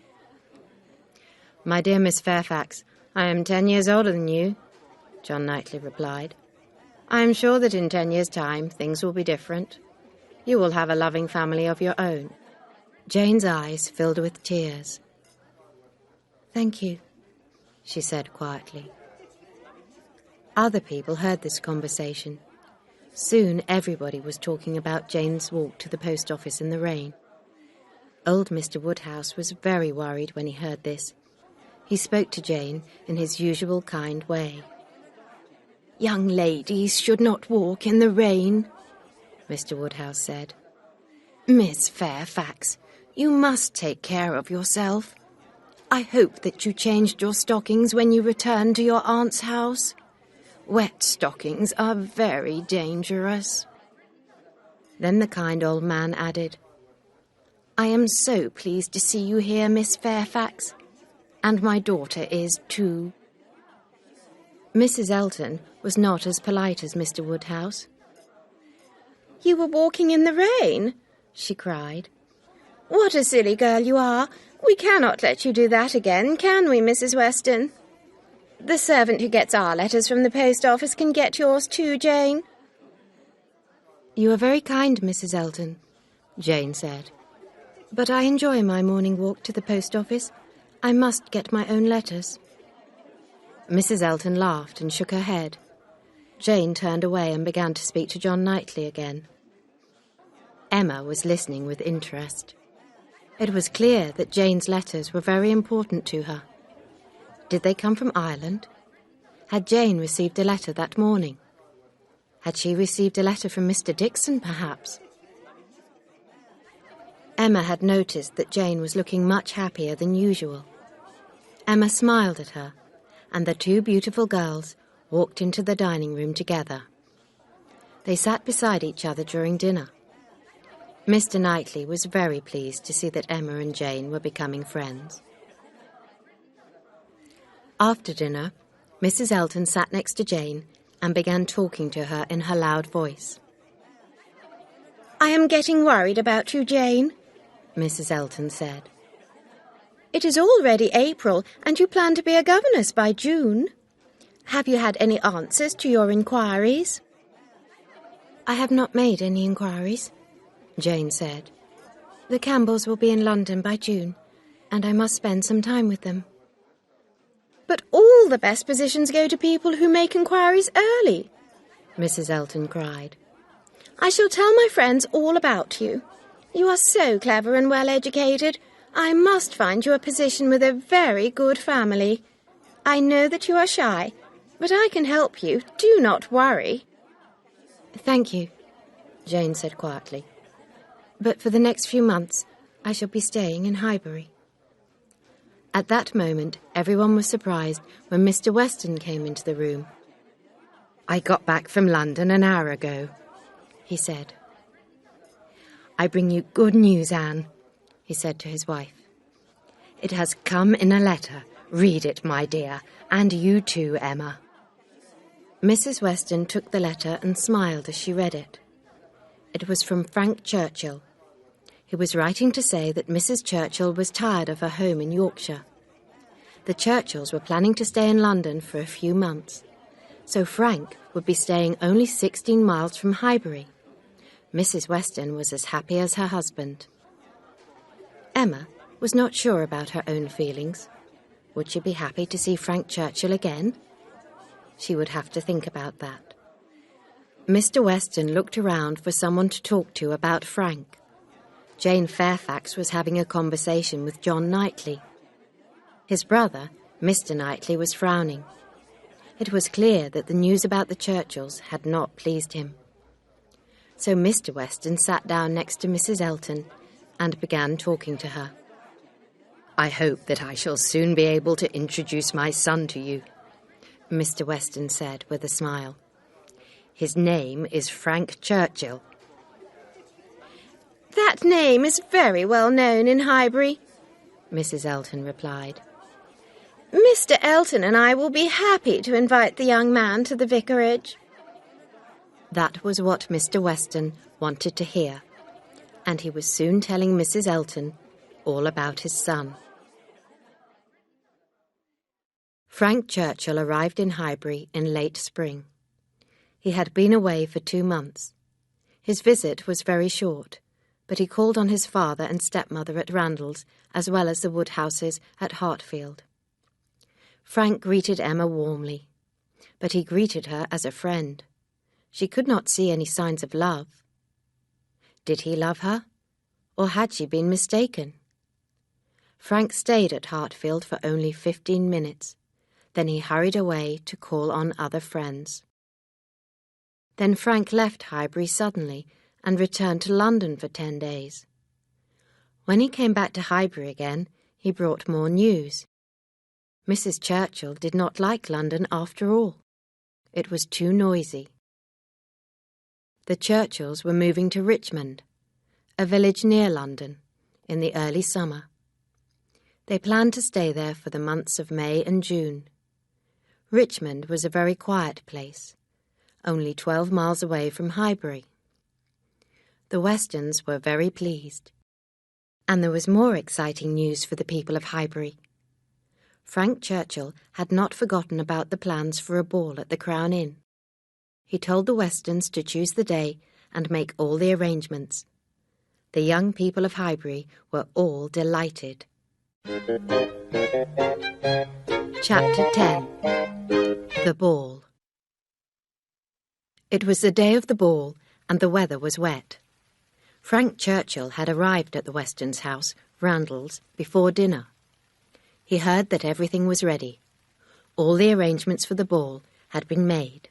"My dear Miss Fairfax, I am 10 years older than you," John Knightley replied. "I am sure that in 10 years' time things will be different. You will have a loving family of your own." Jane's eyes filled with tears. "Thank you," she said quietly. Other people heard this conversation. Soon everybody was talking about Jane's walk to the post office in the rain. Old Mr. Woodhouse was very worried when he heard this. He spoke to Jane in his usual kind way. "Young ladies should not walk in the rain," Mr. Woodhouse said. "Miss Fairfax, you must take care of yourself. I hope that you changed your stockings when you returned to your aunt's house. Wet stockings are very dangerous." Then the kind old man added, "I am so pleased to see you here, Miss Fairfax, and my daughter is too." Mrs. Elton was not as polite as Mr. Woodhouse. "You were walking in the rain?" she cried. "What a silly girl you are! We cannot let you do that again, can we, Mrs. Weston? The servant who gets our letters from the post office can get yours too, Jane." "You are very kind, Mrs. Elton," Jane said. "But I enjoy my morning walk to the post office. I must get my own letters." Mrs. Elton laughed and shook her head. Jane turned away and began to speak to John Knightley again. Emma was listening with interest. It was clear that Jane's letters were very important to her. Did they come from Ireland? Had Jane received a letter that morning? Had she received a letter from Mr. Dixon, perhaps? Emma had noticed that Jane was looking much happier than usual. Emma smiled at her, and the 2 beautiful girls walked into the dining room together. They sat beside each other during dinner. Mr. Knightley was very pleased to see that Emma and Jane were becoming friends. After dinner, Mrs. Elton sat next to Jane and began talking to her in her loud voice. "I am getting worried about you, Jane," Mrs. Elton said. "It is already April, and you plan to be a governess by June. Have you had any answers to your inquiries?" "I have not made any inquiries," Jane said. "The Campbells will be in London by June, and I must spend some time with them." "But all the best positions go to people who make inquiries early," Mrs. Elton cried. "I shall tell my friends all about you. You are so clever and well educated. I must find you a position with a very good family. I know that you are shy, but I can help you. Do not worry." "Thank you," Jane said quietly. "But for the next few months, I shall be staying in Highbury." At that moment, everyone was surprised when Mr. Weston came into the room. "I got back from London an hour ago," he said. "I bring you good news, Anne," he said to his wife. "It has come in a letter. Read it, my dear, and you too, Emma." Mrs. Weston took the letter and smiled as she read it. It was from Frank Churchill. He was writing to say that Mrs. Churchill was tired of her home in Yorkshire. The Churchills were planning to stay in London for a few months, so Frank would be staying only 16 miles from Highbury. Mrs. Weston was as happy as her husband. Emma was not sure about her own feelings. Would she be happy to see Frank Churchill again? She would have to think about that. Mr. Weston looked around for someone to talk to about Frank. Jane Fairfax was having a conversation with John Knightley. His brother, Mr. Knightley, was frowning. It was clear that the news about the Churchills had not pleased him. So Mr. Weston sat down next to Mrs. Elton and began talking to her. "I hope that I shall soon be able to introduce my son to you," Mr. Weston said with a smile. "His name is Frank Churchill." "That name is very well known in Highbury," Mrs. Elton replied. "Mr. Elton and I will be happy to invite the young man to the vicarage." That was what Mr. Weston wanted to hear, and he was soon telling Mrs. Elton all about his son. Frank Churchill arrived in Highbury in late spring. He had been away for 2 months. His visit was very short, but he called on his father and stepmother at Randalls, as well as the Woodhouses at Hartfield. Frank greeted Emma warmly, but he greeted her as a friend. She could not see any signs of love. Did he love her, or had she been mistaken? Frank stayed at Hartfield for only 15 minutes. Then he hurried away to call on other friends. Then Frank left Highbury suddenly and returned to London for 10 days. When he came back to Highbury again, he brought more news. Mrs. Churchill did not like London after all. It was too noisy. The Churchills were moving to Richmond, a village near London, in the early summer. They planned to stay there for the months of May and June. Richmond was a very quiet place, only 12 miles away from Highbury. The Westons were very pleased. And there was more exciting news for the people of Highbury. Frank Churchill had not forgotten about the plans for a ball at the Crown Inn. He told the Westons to choose the day and make all the arrangements. The young people of Highbury were all delighted. Chapter 10. The Ball. It was the day of the ball, and the weather was wet. Frank Churchill had arrived at the Westons' house, Randalls, before dinner. He heard that everything was ready. All the arrangements for the ball had been made.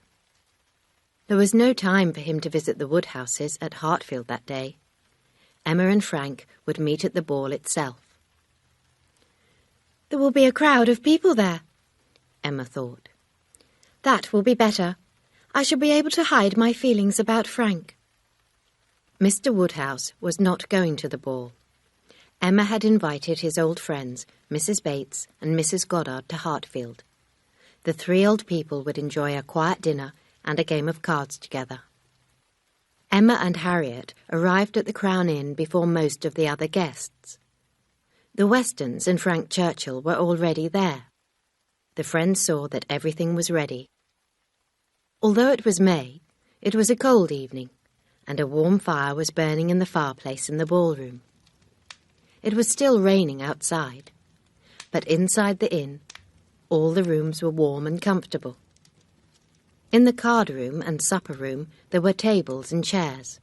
There was no time for him to visit the Woodhouses at Hartfield that day. Emma and Frank would meet at the ball itself. "There will be a crowd of people there," Emma thought. "That will be better. I shall be able to hide my feelings about Frank." Mr. Woodhouse was not going to the ball. Emma had invited his old friends, Mrs. Bates and Mrs. Goddard, to Hartfield. The three old people would enjoy a quiet dinner and a game of cards together. Emma and Harriet arrived at the Crown Inn before most of the other guests. The Westons and Frank Churchill were already there. The friends saw that everything was ready. Although it was May, it was a cold evening, and a warm fire was burning in the fireplace in the ballroom. It was still raining outside, but inside the inn, all the rooms were warm and comfortable. In the card room and supper room there were tables and chairs.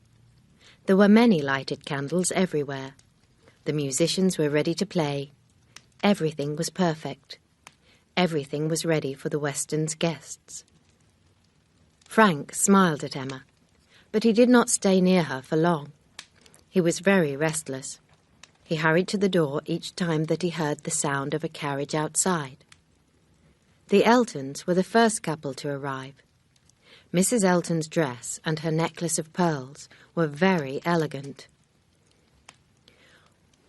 There were many lighted candles everywhere. The musicians were ready to play. Everything was perfect. Everything was ready for the Westons' guests. Frank smiled at Emma, but he did not stay near her for long. He was very restless. He hurried to the door each time that he heard the sound of a carriage outside. The Eltons were the first couple to arrive. Mrs. Elton's dress and her necklace of pearls were very elegant.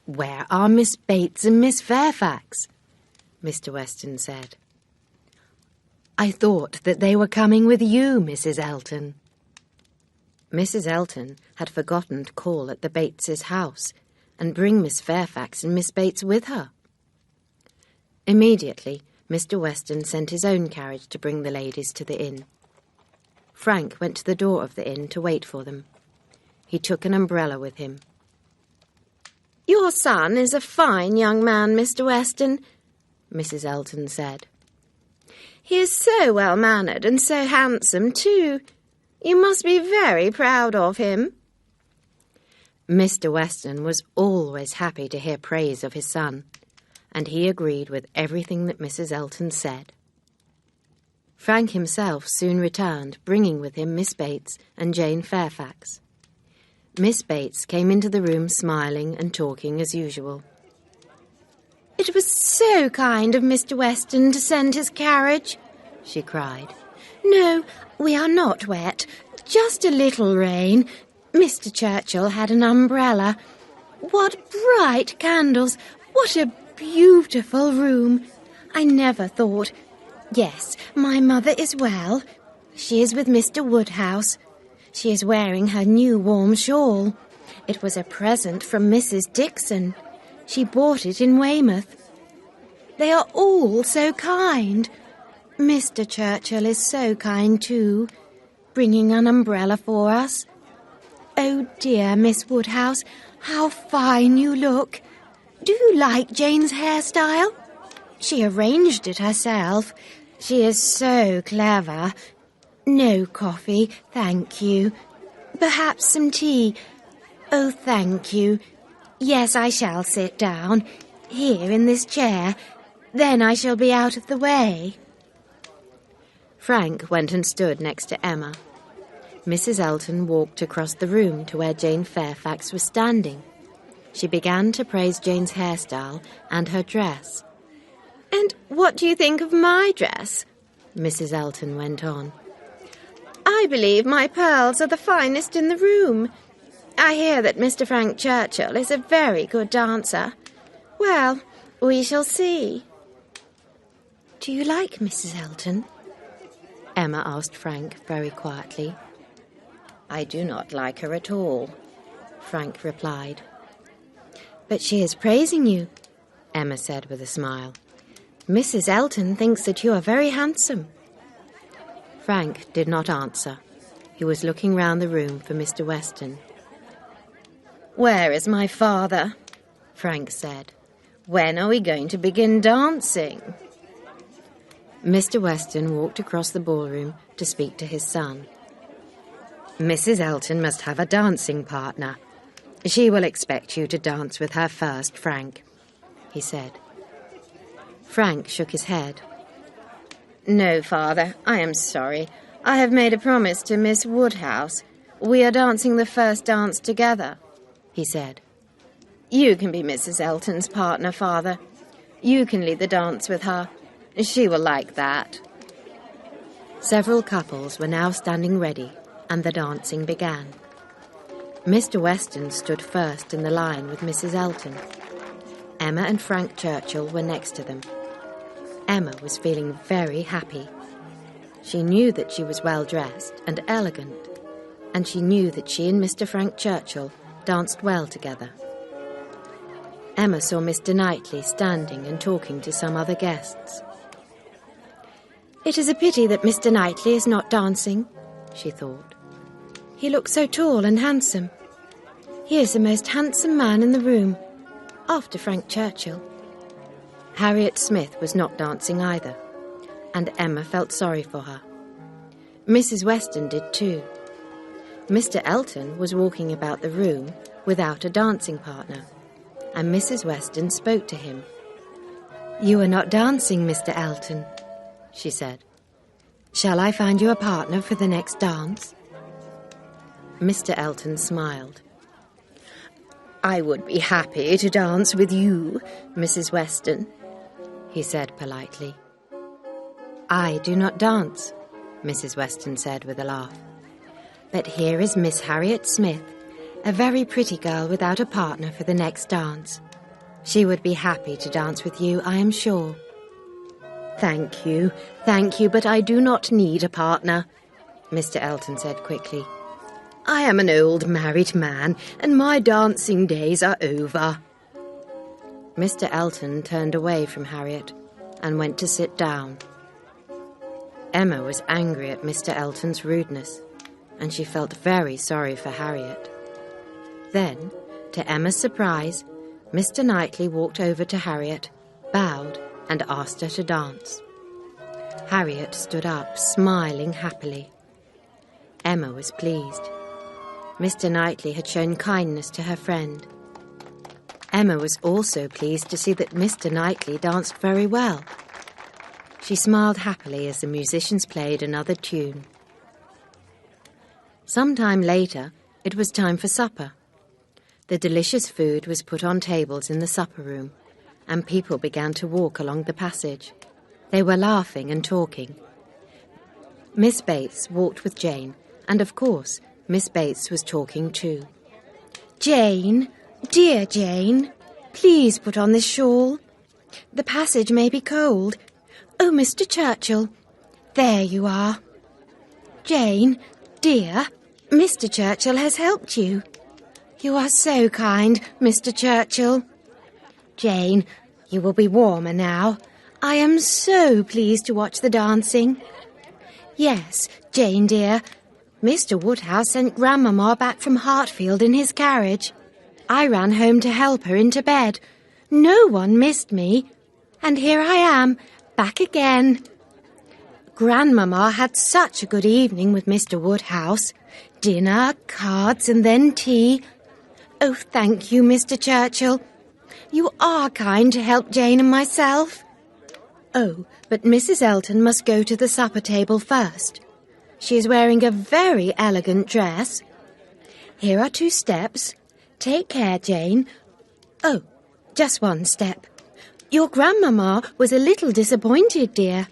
"Where are Miss Bates and Miss Fairfax?" Mr. Weston said. "I thought that they were coming with you, Mrs. Elton." Mrs. Elton had forgotten to call at the Bateses' house and bring Miss Fairfax and Miss Bates with her. Immediately, Mr. Weston sent his own carriage to bring the ladies to the inn. Frank went to the door of the inn to wait for them. He took an umbrella with him. "Your son is a fine young man, Mr. Weston," Mrs. Elton said. "He is so well-mannered and so handsome, too. You must be very proud of him." Mr. Weston was always happy to hear praise of his son, and he agreed with everything that Mrs. Elton said. Frank himself soon returned, bringing with him Miss Bates and Jane Fairfax. Miss Bates came into the room smiling and talking as usual. "It was so kind of Mr. Weston to send his carriage," she cried. "No, we are not wet. Just a little rain. Mr. Churchill had an umbrella. What bright candles! What a beautiful room! I never thought... Yes, my mother is well. She is with Mr. Woodhouse. She is wearing her new warm shawl. It was a present from Mrs. Dixon. She bought it in Weymouth. They are all so kind. Mr. Churchill is so kind too, bringing an umbrella for us. Oh dear, Miss Woodhouse, how fine you look. Do you like Jane's hairstyle? She arranged it herself. She is so clever. No coffee, thank you. Perhaps some tea. Oh, thank you. Yes, I shall sit down, here in this chair. Then I shall be out of the way." Frank went and stood next to Emma. Mrs. Elton walked across the room to where Jane Fairfax was standing. She began to praise Jane's hairstyle and her dress. "And what do you think of my dress?" Mrs. Elton went on. "I believe my pearls are the finest in the room. I hear that Mr. Frank Churchill is a very good dancer. Well, we shall see." "Do you like Mrs. Elton?" Emma asked Frank very quietly. "I do not like her at all," Frank replied. "But she is praising you," Emma said with a smile. "Mrs. Elton thinks that you are very handsome." Frank did not answer. He was looking round the room for Mr. Weston. "Where is my father?" Frank said. "When are we going to begin dancing?" Mr. Weston walked across the ballroom to speak to his son. "Mrs. Elton must have a dancing partner. She will expect you to dance with her first, Frank," he said. Frank shook his head. "No, Father, I am sorry. I have made a promise to Miss Woodhouse. We are dancing the first dance together," he said. "You can be Mrs. Elton's partner, Father. You can lead the dance with her. She will like that." Several couples were now standing ready, and the dancing began. Mr. Weston stood first in the line with Mrs. Elton. Emma and Frank Churchill were next to them. Emma was feeling very happy. She knew that she was well dressed and elegant, and she knew that she and Mr. Frank Churchill danced well together. Emma saw Mr. Knightley standing and talking to some other guests. "It is a pity that Mr. Knightley is not dancing," she thought. "He looks so tall and handsome. He is the most handsome man in the room, after Frank Churchill." Harriet Smith was not dancing either, and Emma felt sorry for her. Mrs. Weston did too. Mr. Elton was walking about the room without a dancing partner, and Mrs. Weston spoke to him. "You are not dancing, Mr. Elton," she said. "Shall I find you a partner for the next dance?" Mr. Elton smiled. "I would be happy to dance with you, Mrs. Weston," he said politely. "I do not dance," Mrs. Weston said with a laugh. "But here is Miss Harriet Smith, a very pretty girl without a partner for the next dance. She would be happy to dance with you, I am sure." Thank you, but I do not need a partner," Mr. Elton said quickly. "I am an old married man, and my dancing days are over." Mr. Elton turned away from Harriet and went to sit down. Emma was angry at Mr. Elton's rudeness, and she felt very sorry for Harriet. Then, to Emma's surprise, Mr. Knightley walked over to Harriet, bowed, and asked her to dance. Harriet stood up, smiling happily. Emma was pleased. Mr. Knightley had shown kindness to her friend. Emma was also pleased to see that Mr. Knightley danced very well. She smiled happily as the musicians played another tune. Some time later, it was time for supper. The delicious food was put on tables in the supper room, and people began to walk along the passage. They were laughing and talking. Miss Bates walked with Jane, and of course, Miss Bates was talking too. "Jane, dear Jane, please put on this shawl. The passage may be cold. Oh, Mr. Churchill, there you are. Jane, dear, Mr. Churchill has helped you. You are so kind, Mr. Churchill. Jane, you will be warmer now. I am so pleased to watch the dancing. Yes, Jane dear, Mr. Woodhouse sent Grandmamma back from Hartfield in his carriage. I ran home to help her into bed. No one missed me. And here I am, back again. Grandmamma had such a good evening with Mr. Woodhouse. Dinner, cards, and then tea. Oh, thank you, Mr. Churchill. You are kind to help Jane and myself. Oh, but Mrs. Elton must go to the supper table first. She is wearing a very elegant dress. Here are 2 steps. Take care, Jane. Oh, just 1 step. Your Grandmamma was a little disappointed, dear.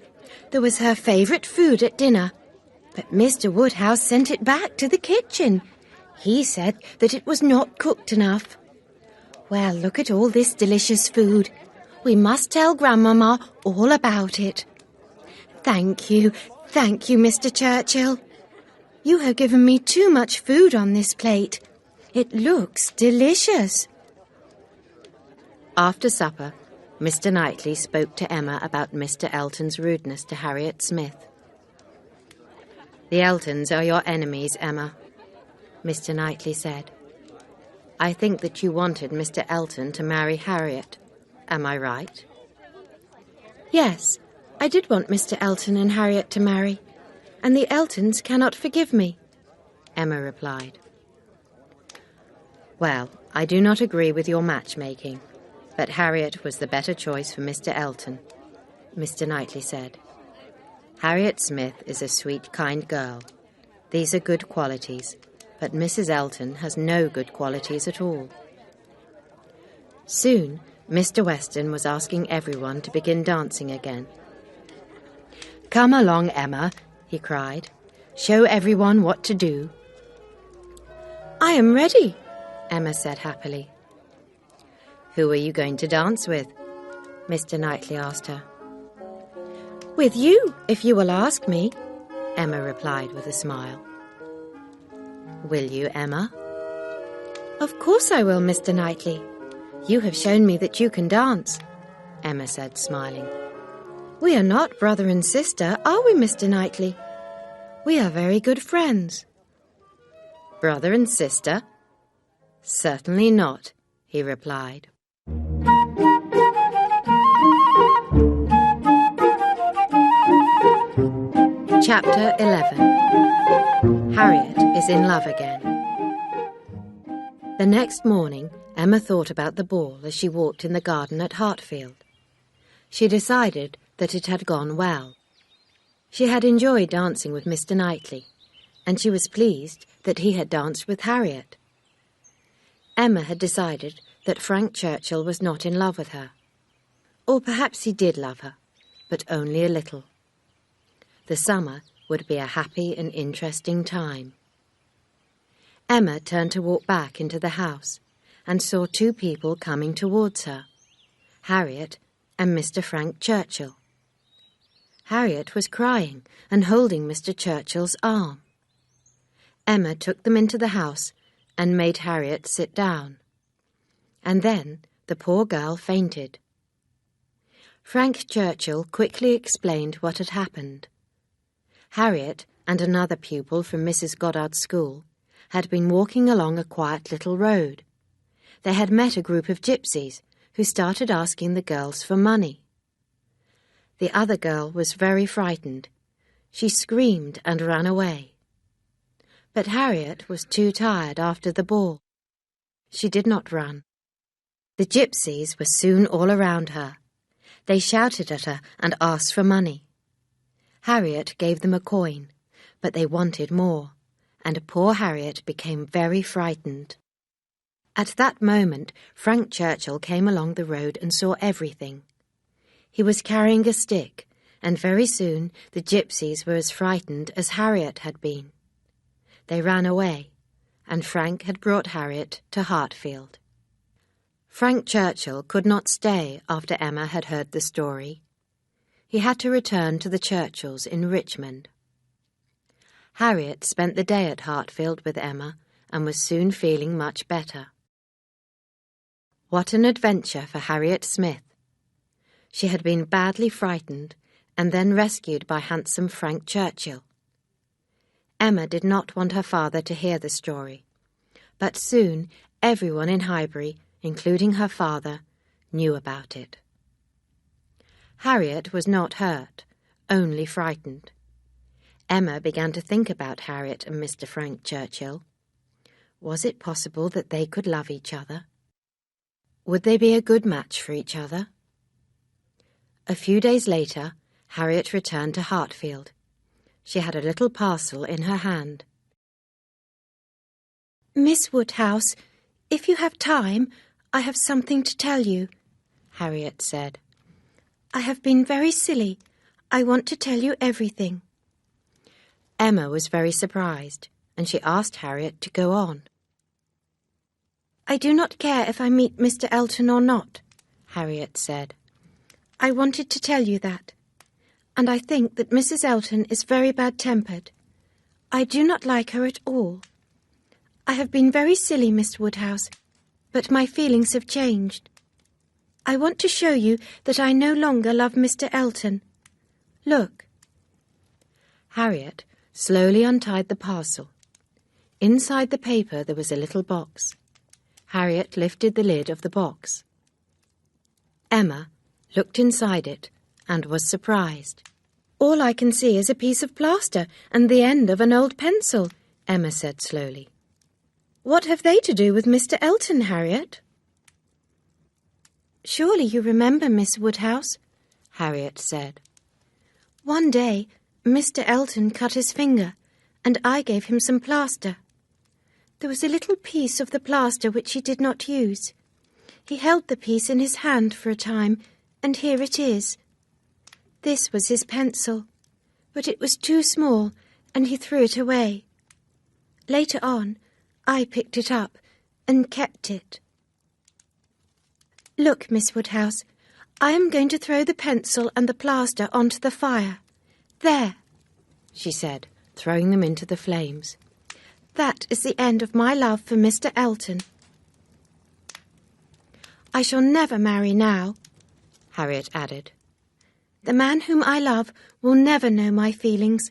There was her favourite food at dinner, but Mr. Woodhouse sent it back to the kitchen. He said that it was not cooked enough. Well, look at all this delicious food. We must tell Grandmamma all about it. Thank you, Mr. Churchill. You have given me too much food on this plate. It looks delicious. After supper, Mr. Knightley spoke to Emma about Mr. Elton's rudeness to Harriet Smith. "The Eltons are your enemies, Emma," Mr. Knightley said. "I think that you wanted Mr. Elton to marry Harriet. Am I right?" "Yes, I did want Mr. Elton and Harriet to marry, and the Eltons cannot forgive me," Emma replied. "Well, I do not agree with your matchmaking, but Harriet was the better choice for Mr. Elton," Mr. Knightley said. "Harriet Smith is a sweet, kind girl. These are good qualities, but Mrs. Elton has no good qualities at all." Soon, Mr. Weston was asking everyone to begin dancing again. "Come along, Emma," he cried. "Show everyone what to do." I am ready, Emma said happily. Who are you going to dance with? Mr. Knightley asked her. With you, if you will ask me, Emma replied with a smile. Will you, Emma? Of course I will, Mr. Knightley. You have shown me that you can dance, Emma said, smiling. We are not brother and sister, are we, Mr. Knightley? We are very good friends. Brother and sister? Certainly not, he replied. Chapter 11. Harriet is in love again. The next morning, Emma thought about the ball as she walked in the garden at Hartfield. She decided that it had gone well. She had enjoyed dancing with Mr. Knightley, and she was pleased that he had danced with Harriet. Emma had decided that Frank Churchill was not in love with her. Or perhaps he did love her, but only a little. The summer would be a happy and interesting time. Emma turned to walk back into the house and saw two people coming towards her, Harriet and Mr. Frank Churchill. Harriet was crying and holding Mr. Churchill's arm. Emma took them into the house and made Harriet sit down. And then the poor girl fainted. Frank Churchill quickly explained what had happened. Harriet and another pupil from Mrs. Goddard's school had been walking along a quiet little road. They had met a group of gypsies who started asking the girls for money. The other girl was very frightened. She screamed and ran away. But Harriet was too tired after the ball. She did not run. The gypsies were soon all around her. They shouted at her and asked for money. Harriet gave them a coin, but they wanted more, and poor Harriet became very frightened. At that moment, Frank Churchill came along the road and saw everything. He was carrying a stick, and very soon the gypsies were as frightened as Harriet had been. They ran away, and Frank had brought Harriet to Hartfield. Frank Churchill could not stay after Emma had heard the story. He had to return to the Churchills in Richmond. Harriet spent the day at Hartfield with Emma and was soon feeling much better. What an adventure for Harriet Smith! She had been badly frightened and then rescued by handsome Frank Churchill. Emma did not want her father to hear the story, but soon everyone in Highbury, including her father, knew about it. Harriet was not hurt, only frightened. Emma began to think about Harriet and Mr. Frank Churchill. Was it possible that they could love each other? Would they be a good match for each other? A few days later, Harriet returned to Hartfield. She had a little parcel in her hand. Miss Woodhouse, if you have time, I have something to tell you, Harriet said. I have been very silly. I want to tell you everything. Emma was very surprised, and she asked Harriet to go on. I do not care if I meet Mr. Elton or not, Harriet said. I wanted to tell you that, and I think that Mrs. Elton is very bad-tempered. I do not like her at all. I have been very silly, Miss Woodhouse, but my feelings have changed. I want to show you that I no longer love Mr. Elton. Look. Harriet slowly untied the parcel. Inside the paper there was a little box. Harriet lifted the lid of the box. Emma looked inside it and was surprised. All I can see is a piece of plaster and the end of an old pencil, Emma said slowly. What have they to do with Mr. Elton, Harriet? Surely you remember, Miss Woodhouse, Harriet said. One day, Mr. Elton cut his finger, and I gave him some plaster. There was a little piece of the plaster which he did not use. He held the piece in his hand for a time, and here it is. This was his pencil, but it was too small, and he threw it away. Later on, I picked it up and kept it. Look, Miss Woodhouse, I am going to throw the pencil and the plaster onto the fire. There, she said, throwing them into the flames. That is the end of my love for Mr. Elton. I shall never marry now, Harriet added. The man whom I love will never know my feelings.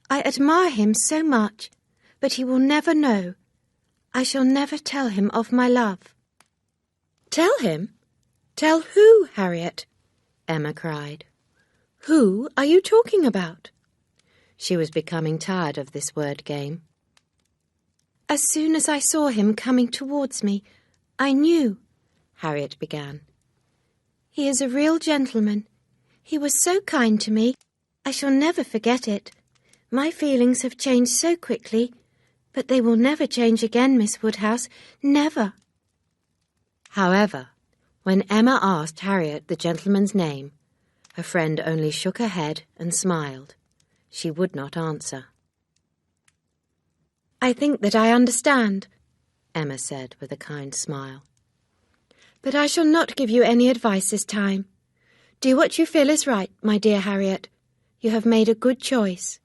I admire him so much, but he will never know. I shall never tell him of my love. Tell him? Tell who, Harriet? Emma cried. Who are you talking about? She was becoming tired of this word game. As soon as I saw him coming towards me, I knew, Harriet began. He is a real gentleman. He was so kind to me. I shall never forget it. My feelings have changed so quickly, but they will never change again, Miss Woodhouse, never. However, when Emma asked Harriet the gentleman's name, her friend only shook her head and smiled. She would not answer. I think that I understand, Emma said with a kind smile. But I shall not give you any advice this time. Do what you feel is right, my dear Harriet. You have made a good choice.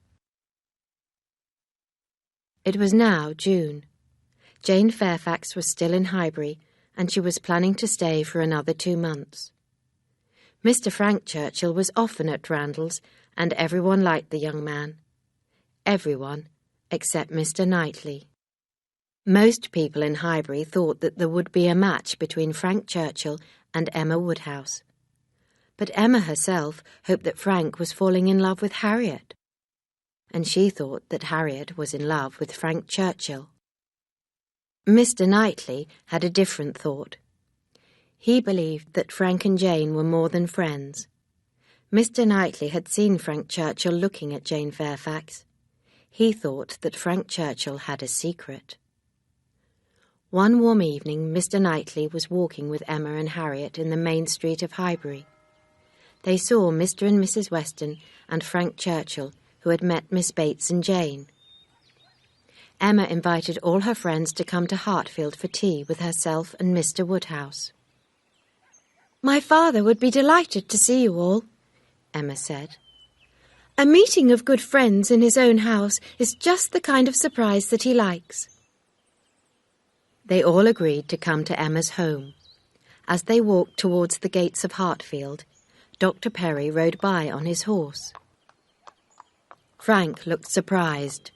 It was now June. Jane Fairfax was still in Highbury, and she was planning to stay for another 2 months. Mr. Frank Churchill was often at Randalls, and everyone liked the young man. Everyone, except Mr. Knightley. Most people in Highbury thought that there would be a match between Frank Churchill and Emma Woodhouse. But Emma herself hoped that Frank was falling in love with Harriet, and she thought that Harriet was in love with Frank Churchill. Mr. Knightley had a different thought. He believed that Frank and Jane were more than friends. Mr. Knightley had seen Frank Churchill looking at Jane Fairfax. He thought that Frank Churchill had a secret. One warm evening, Mr. Knightley was walking with Emma and Harriet in the main street of Highbury. They saw Mr. and Mrs. Weston and Frank Churchill, who had met Miss Bates and Jane. Emma invited all her friends to come to Hartfield for tea with herself and Mr. Woodhouse. My father would be delighted to see you all, Emma said. A meeting of good friends in his own house is just the kind of surprise that he likes. They all agreed to come to Emma's home. As they walked towards the gates of Hartfield, Dr. Perry rode by on his horse. Frank looked surprised.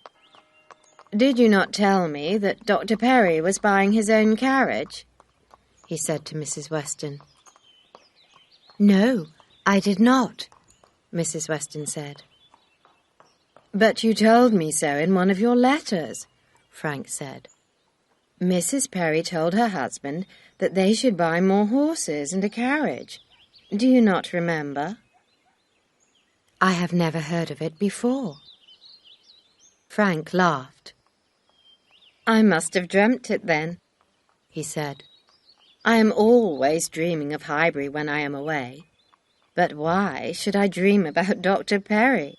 Did you not tell me that Dr. Perry was buying his own carriage? He said to Mrs. Weston. No, I did not, Mrs. Weston said. But you told me so in one of your letters, Frank said. Mrs. Perry told her husband that they should buy more horses and a carriage. Do you not remember? I have never heard of it before. Frank laughed. I must have dreamt it then, he said. I am always dreaming of Highbury when I am away. But why should I dream about Dr. Perry?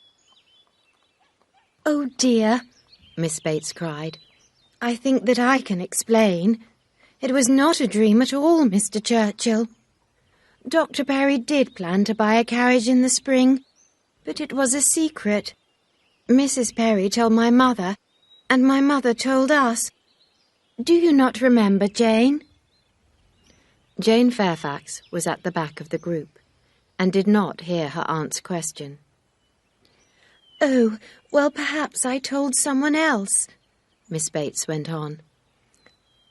Oh dear, Miss Bates cried. I think that I can explain. It was not a dream at all, Mr. Churchill. Dr. Perry did plan to buy a carriage in the spring, but it was a secret. Mrs. Perry told my mother, and my mother told us. Do you not remember, Jane? Jane Fairfax was at the back of the group, and did not hear her aunt's question. Oh, well, perhaps I told someone else, Miss Bates went on.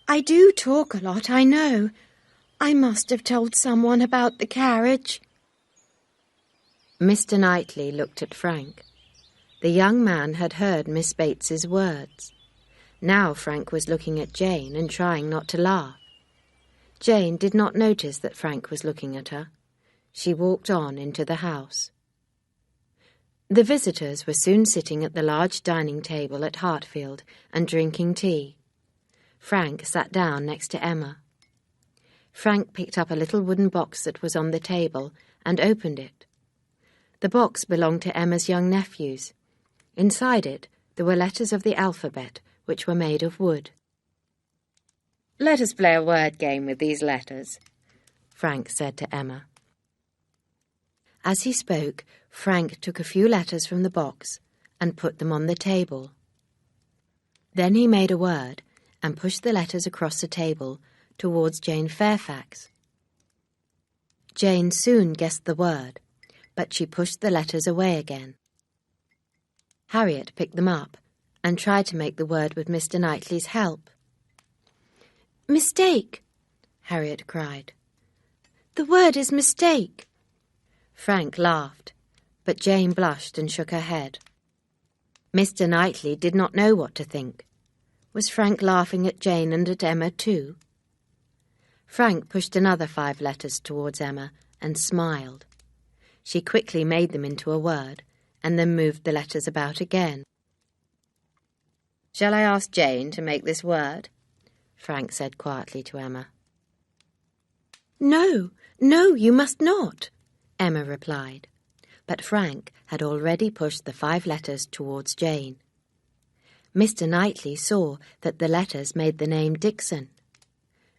I do talk a lot, I know. I must have told someone about the carriage. Mr. Knightley looked at Frank. The young man had heard Miss Bates's words. Now Frank was looking at Jane and trying not to laugh. Jane did not notice that Frank was looking at her. She walked on into the house. The visitors were soon sitting at the large dining table at Hartfield and drinking tea. Frank sat down next to Emma. Frank picked up a little wooden box that was on the table and opened it. The box belonged to Emma's young nephews. Inside it there were letters of the alphabet, which were made of wood. let us play a word game with these letters," Frank said to Emma. As he spoke, Frank took a few letters from the box and put them on the table. Then he made a word and pushed the letters across the table towards Jane Fairfax. Jane soon guessed the word, but she pushed the letters away again. Harriet picked them up and tried to make the word with Mr. Knightley's help. "Mistake," Harriet cried. "The word is mistake." Frank laughed, but Jane blushed and shook her head. Mr. Knightley did not know what to think. Was Frank laughing at Jane and at Emma too? Frank pushed another 5 letters towards Emma and smiled. She quickly made them into a word and then moved the letters about again. "Shall I ask Jane to make this word?" Frank said quietly to Emma. "No, you must not," Emma replied, but Frank had already pushed the 5 letters towards Jane. Mr. Knightley saw that the letters made the name Dixon.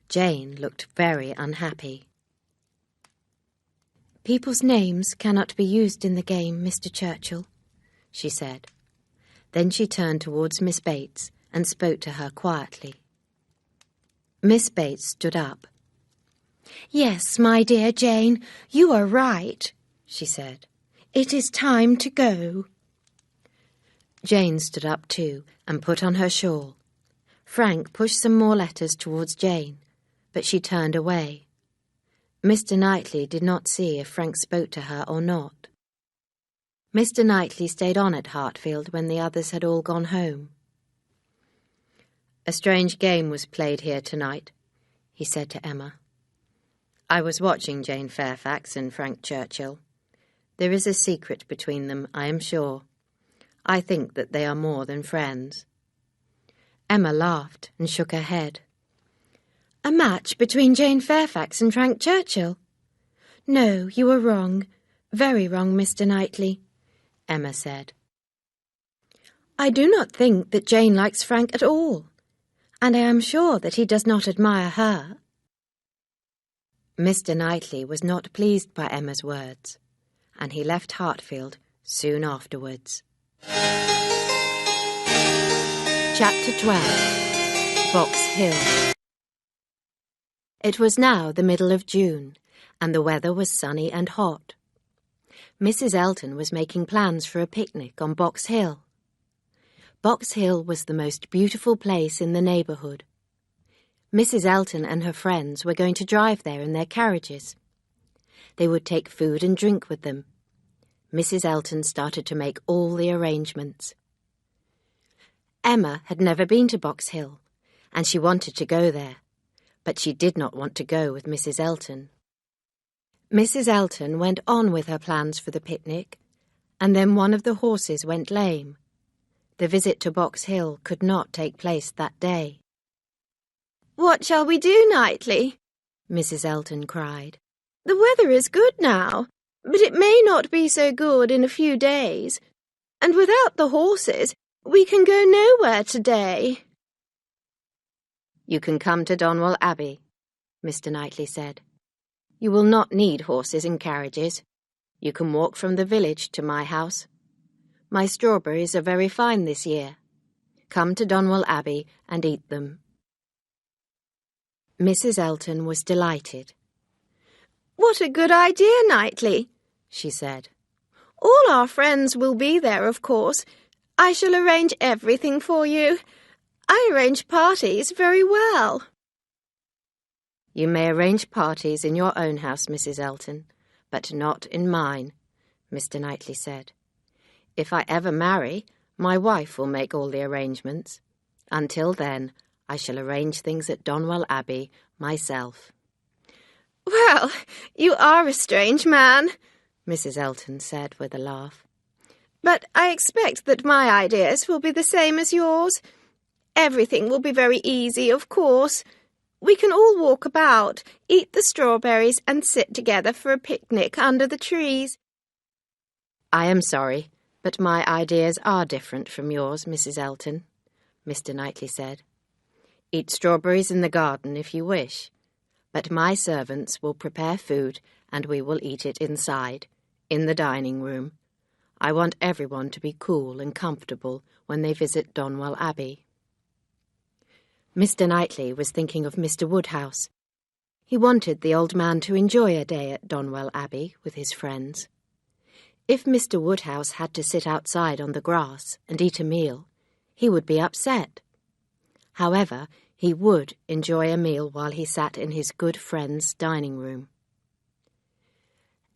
Jane looked very unhappy. "People's names cannot be used in the game, Mr. Churchill," she said. Then she turned towards Miss Bates and spoke to her quietly. Miss Bates stood up. "Yes, my dear Jane, you are right," she said. "It is time to go." Jane stood up too and put on her shawl. Frank pushed some more letters towards Jane, but she turned away. Mr. Knightley did not see if Frank spoke to her or not. Mr. Knightley stayed on at Hartfield when the others had all gone home. "A strange game was played here tonight," he said to Emma. "I was watching Jane Fairfax and Frank Churchill. There is a secret between them, I am sure. I think that they are more than friends." Emma laughed and shook her head. "A match between Jane Fairfax and Frank Churchill? No, you are wrong, very wrong, Mr. Knightley," Emma said. "I do not think that Jane likes Frank at all, and I am sure that he does not admire her." Mr. Knightley was not pleased by Emma's words, and he left Hartfield soon afterwards. Chapter 12. Box Hill. It was now the middle of June, and the weather was sunny and hot. Mrs. Elton was making plans for a picnic on Box Hill. Box Hill was the most beautiful place in the neighbourhood. Mrs. Elton and her friends were going to drive there in their carriages. They would take food and drink with them. Mrs. Elton started to make all the arrangements. Emma had never been to Box Hill, and she wanted to go there, but she did not want to go with Mrs. Elton. Mrs. Elton went on with her plans for the picnic, and then one of the horses went lame. The visit to Box Hill could not take place that day. "What shall we do, Knightley?" Mrs. Elton cried. "The weather is good now, but it may not be so good in a few days, and without the horses we can go nowhere today." "You can come to Donwell Abbey," Mr. Knightley said. "You will not need horses and carriages. You can walk from the village to my house. My strawberries are very fine this year. Come to Donwell Abbey and eat them." Mrs. Elton was delighted. "What a good idea, Knightley," she said. "All our friends will be there, of course. I shall arrange everything for you. I arrange parties very well." "You may arrange parties in your own house, Mrs. Elton, but not in mine," Mr. Knightley said. "If I ever marry, my wife will make all the arrangements. Until then, I shall arrange things at Donwell Abbey myself." "Well, you are a strange man," Mrs. Elton said with a laugh. "But I expect that my ideas will be the same as yours. Everything will be very easy, of course. We can all walk about, eat the strawberries, and sit together for a picnic under the trees." "I am sorry, but my ideas are different from yours, Mrs. Elton," Mr. Knightley said. Eat strawberries in the garden if you wish, but my servants will prepare food and we will eat it inside, in the dining room. I want everyone to be cool and comfortable when they visit Donwell Abbey." Mr. Knightley was thinking of Mr. Woodhouse. He wanted the old man to enjoy a day at Donwell Abbey with his friends. If Mr. Woodhouse had to sit outside on the grass and eat a meal, he would be upset. However, he would enjoy a meal while he sat in his good friend's dining room.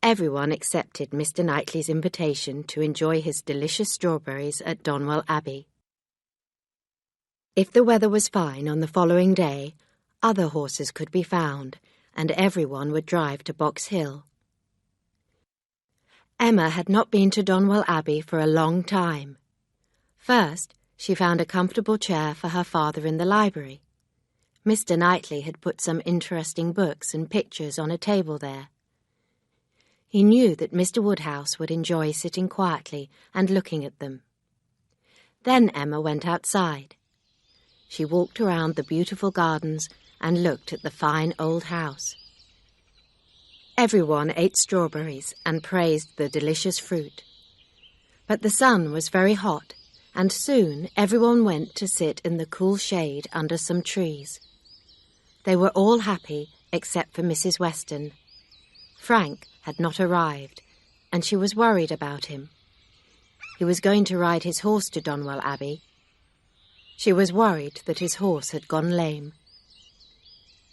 Everyone accepted Mr. Knightley's invitation to enjoy his delicious strawberries at Donwell Abbey. If the weather was fine on the following day, other horses could be found, and everyone would drive to Box Hill. Emma had not been to Donwell Abbey for a long time. First, she found a comfortable chair for her father in the library. Mr. Knightley had put some interesting books and pictures on a table there. He knew that Mr. Woodhouse would enjoy sitting quietly and looking at them. Then Emma went outside. She walked around the beautiful gardens and looked at the fine old house. Everyone ate strawberries and praised the delicious fruit. But the sun was very hot, and soon everyone went to sit in the cool shade under some trees. They were all happy except for Mrs. Weston. Frank had not arrived, and she was worried about him. He was going to ride his horse to Donwell Abbey. She was worried that his horse had gone lame.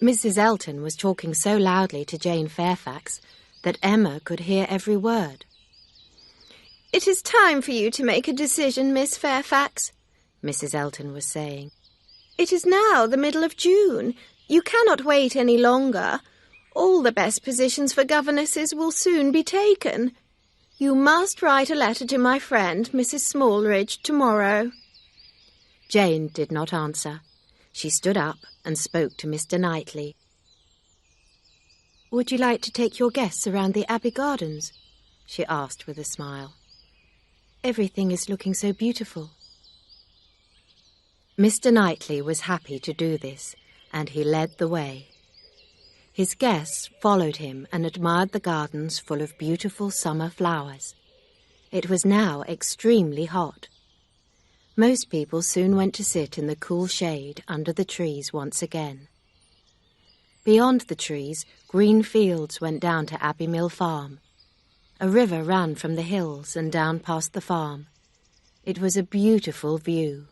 Mrs. Elton was talking so loudly to Jane Fairfax that Emma could hear every word. "It is time for you to make a decision, Miss Fairfax," Mrs. Elton was saying. "It is now the middle of June. You cannot wait any longer. All the best positions for governesses will soon be taken. You must write a letter to my friend, Mrs. Smallridge, tomorrow." Jane did not answer. She stood up and spoke to Mr. Knightley. "Would you like to take your guests around the Abbey Gardens?" she asked with a smile. "Everything is looking so beautiful." Mr. Knightley was happy to do this, and he led the way. His guests followed him and admired the gardens full of beautiful summer flowers. It was now extremely hot. Most people soon went to sit in the cool shade under the trees once again. Beyond the trees, green fields went down to Abbey Mill Farm. A river ran from the hills and down past the farm. It was a beautiful view.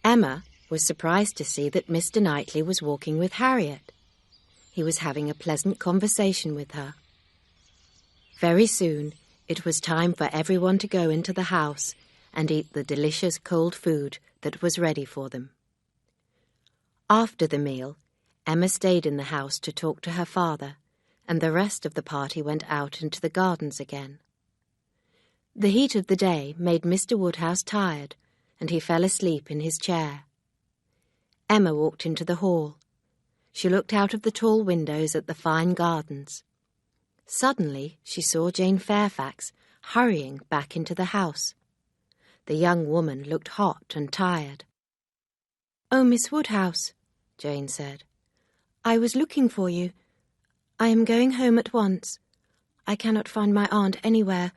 Emma was surprised to see that Mr. Knightley was walking with Harriet. He was having a pleasant conversation with her. Very soon, it was time for everyone to go into the house and eat the delicious cold food that was ready for them. After the meal, Emma stayed in the house to talk to her father, and the rest of the party went out into the gardens again. The heat of the day made Mr. Woodhouse tired, and he fell asleep in his chair. Emma walked into the hall. She looked out of the tall windows at the fine gardens. Suddenly she saw Jane Fairfax hurrying back into the house. The young woman looked hot and tired. "Oh, Miss Woodhouse," Jane said. "I was looking for you. I am going home at once. I cannot find my aunt anywhere.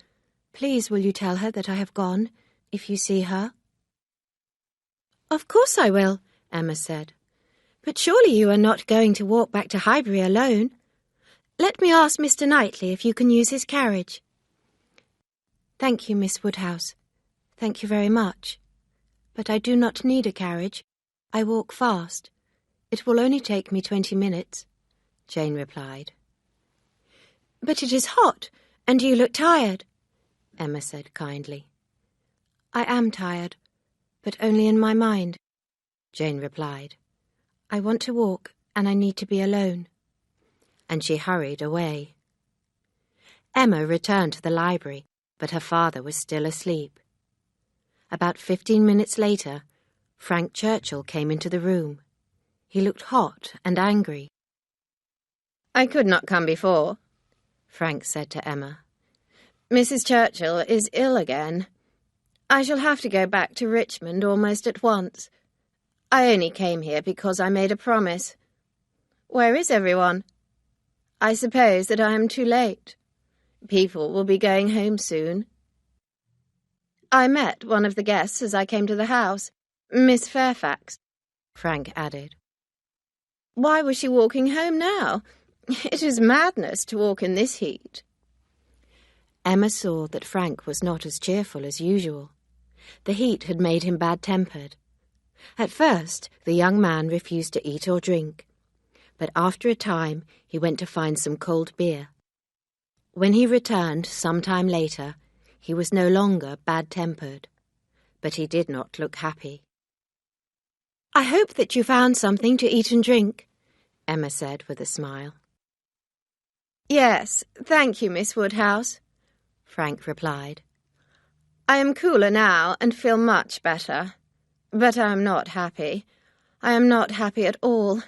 Please will you tell her that I have gone, if you see her?" "Of course I will," Emma said. "But surely you are not going to walk back to Highbury alone? Let me ask Mr. Knightley if you can use his carriage." "Thank you, Miss Woodhouse. Thank you very much. But I do not need a carriage. I walk fast. It will only take me 20 minutes, Jane replied. "But it is hot, and you look tired," Emma said kindly. "I am tired, but only in my mind," Jane replied. "I want to walk, and I need to be alone." And she hurried away. Emma returned to the library, but her father was still asleep. About 15 minutes later, Frank Churchill came into the room. He looked hot and angry. "I could not come before," Frank said to Emma. "Mrs. Churchill is ill again. I shall have to go back to Richmond almost at once. I only came here because I made a promise. Where is everyone? I suppose that I am too late. People will be going home soon. I met one of the guests as I came to the house, Miss Fairfax, Frank added. Why was she walking home now? It is madness to walk in this heat. Emma saw that Frank was not as cheerful as usual. The heat had made him bad-tempered. At first, the young man refused to eat or drink, but after a time he went to find some cold beer. When he returned some time later, he was no longer bad-tempered, but he did not look happy. I hope that you found something to eat and drink, Emma said with a smile. Yes, thank you, Miss Woodhouse, Frank replied. I am cooler now and feel much better, but I am not happy. I am not happy at all.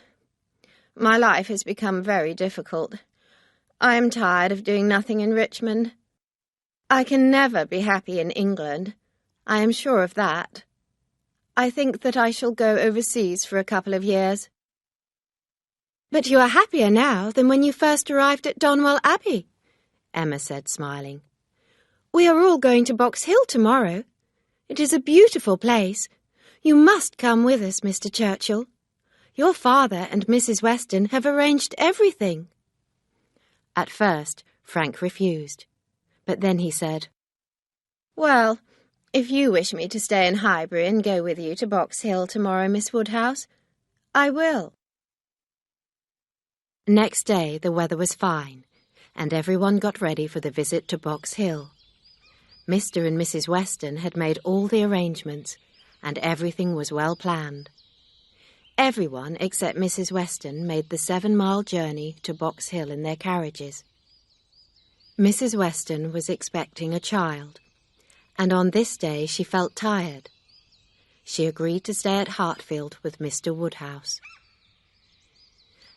My life has become very difficult. I am tired of doing nothing in Richmond. I can never be happy in England. I am sure of that. I think that I shall go overseas for a couple of years. But you are happier now than when you first arrived at Donwell Abbey, Emma said, smiling. We are all going to Box Hill tomorrow. It is a beautiful place. You must come with us, Mr. Churchill. Your father and Mrs. Weston have arranged everything. At first, Frank refused, but then he said, Well, if you wish me to stay in Highbury and go with you to Box Hill tomorrow, Miss Woodhouse, I will. Next day the weather was fine, and everyone got ready for the visit to Box Hill. Mr. and Mrs. Weston had made all the arrangements, and everything was well planned. Everyone except Mrs. Weston made the 7-mile journey to Box Hill in their carriages. Mrs. Weston was expecting a child, and on this day she felt tired. She agreed to stay at Hartfield with Mr. Woodhouse.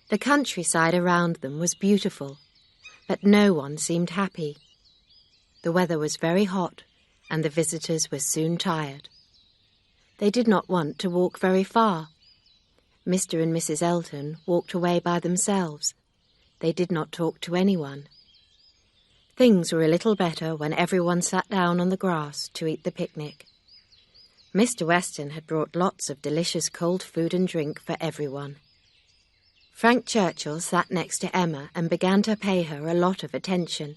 The countryside around them was beautiful, but no one seemed happy. The weather was very hot, and the visitors were soon tired. They did not want to walk very far. Mr. and Mrs. Elton walked away by themselves. They did not talk to anyone. Things were a little better when everyone sat down on the grass to eat the picnic. Mr. Weston had brought lots of delicious cold food and drink for everyone. Frank Churchill sat next to Emma and began to pay her a lot of attention.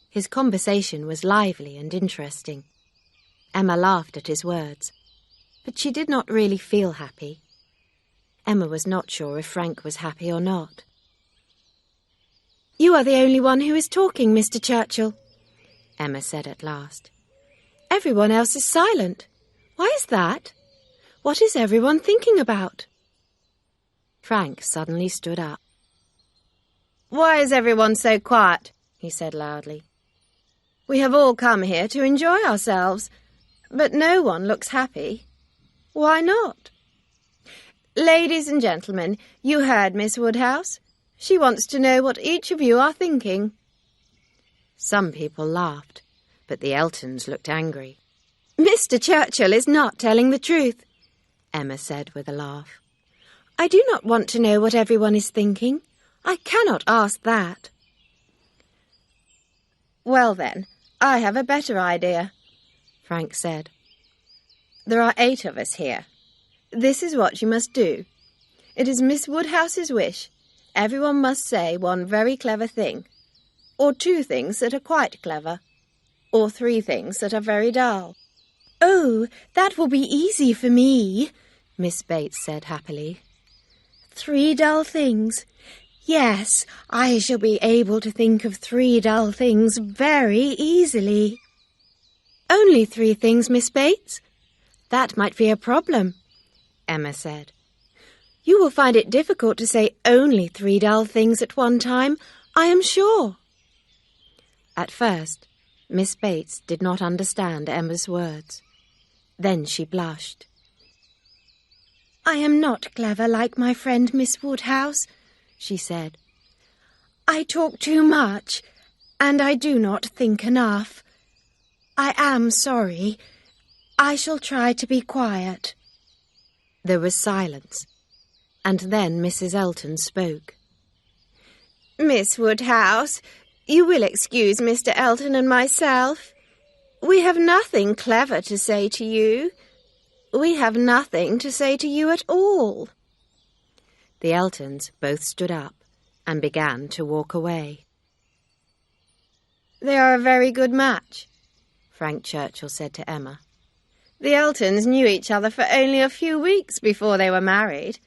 His conversation was lively and interesting. Emma laughed at his words, but she did not really feel happy. Emma was not sure if Frank was happy or not. You are the only one who is talking, Mr. Churchill, Emma said at last. Everyone else is silent. Why is that? What is everyone thinking about? Frank suddenly stood up. Why is everyone so quiet? He said loudly. We have all come here to enjoy ourselves, but no one looks happy. Why not? Ladies and gentlemen, you heard Miss Woodhouse. She wants to know what each of you are thinking. Some people laughed, but the Eltons looked angry. Mr. Churchill is not telling the truth, Emma said with a laugh. I do not want to know what everyone is thinking. I cannot ask that. Well then, I have a better idea, Frank said. There are 8 of us here. This is what you must do. It is Miss Woodhouse's wish. Everyone must say one very clever thing, or 2 things that are quite clever, or 3 things that are very dull. Oh, that will be easy for me, Miss Bates said happily. 3 dull things. Yes, I shall be able to think of 3 dull things very easily. Only 3 things, Miss Bates? That might be a problem, Emma said. You will find it difficult to say only 3 dull things at one time, I am sure. At first, Miss Bates did not understand Emma's words. Then she blushed. I am not clever like my friend Miss Woodhouse, she said. I talk too much, and I do not think enough. I am sorry. I shall try to be quiet. There was silence, and then Mrs. Elton spoke. Miss Woodhouse, you will excuse Mr. Elton and myself. We have nothing clever to say to you. We have nothing to say to you at all. The Eltons both stood up and began to walk away. They are a very good match, Frank Churchill said to Emma. The Eltons knew each other for only a few weeks before they were married.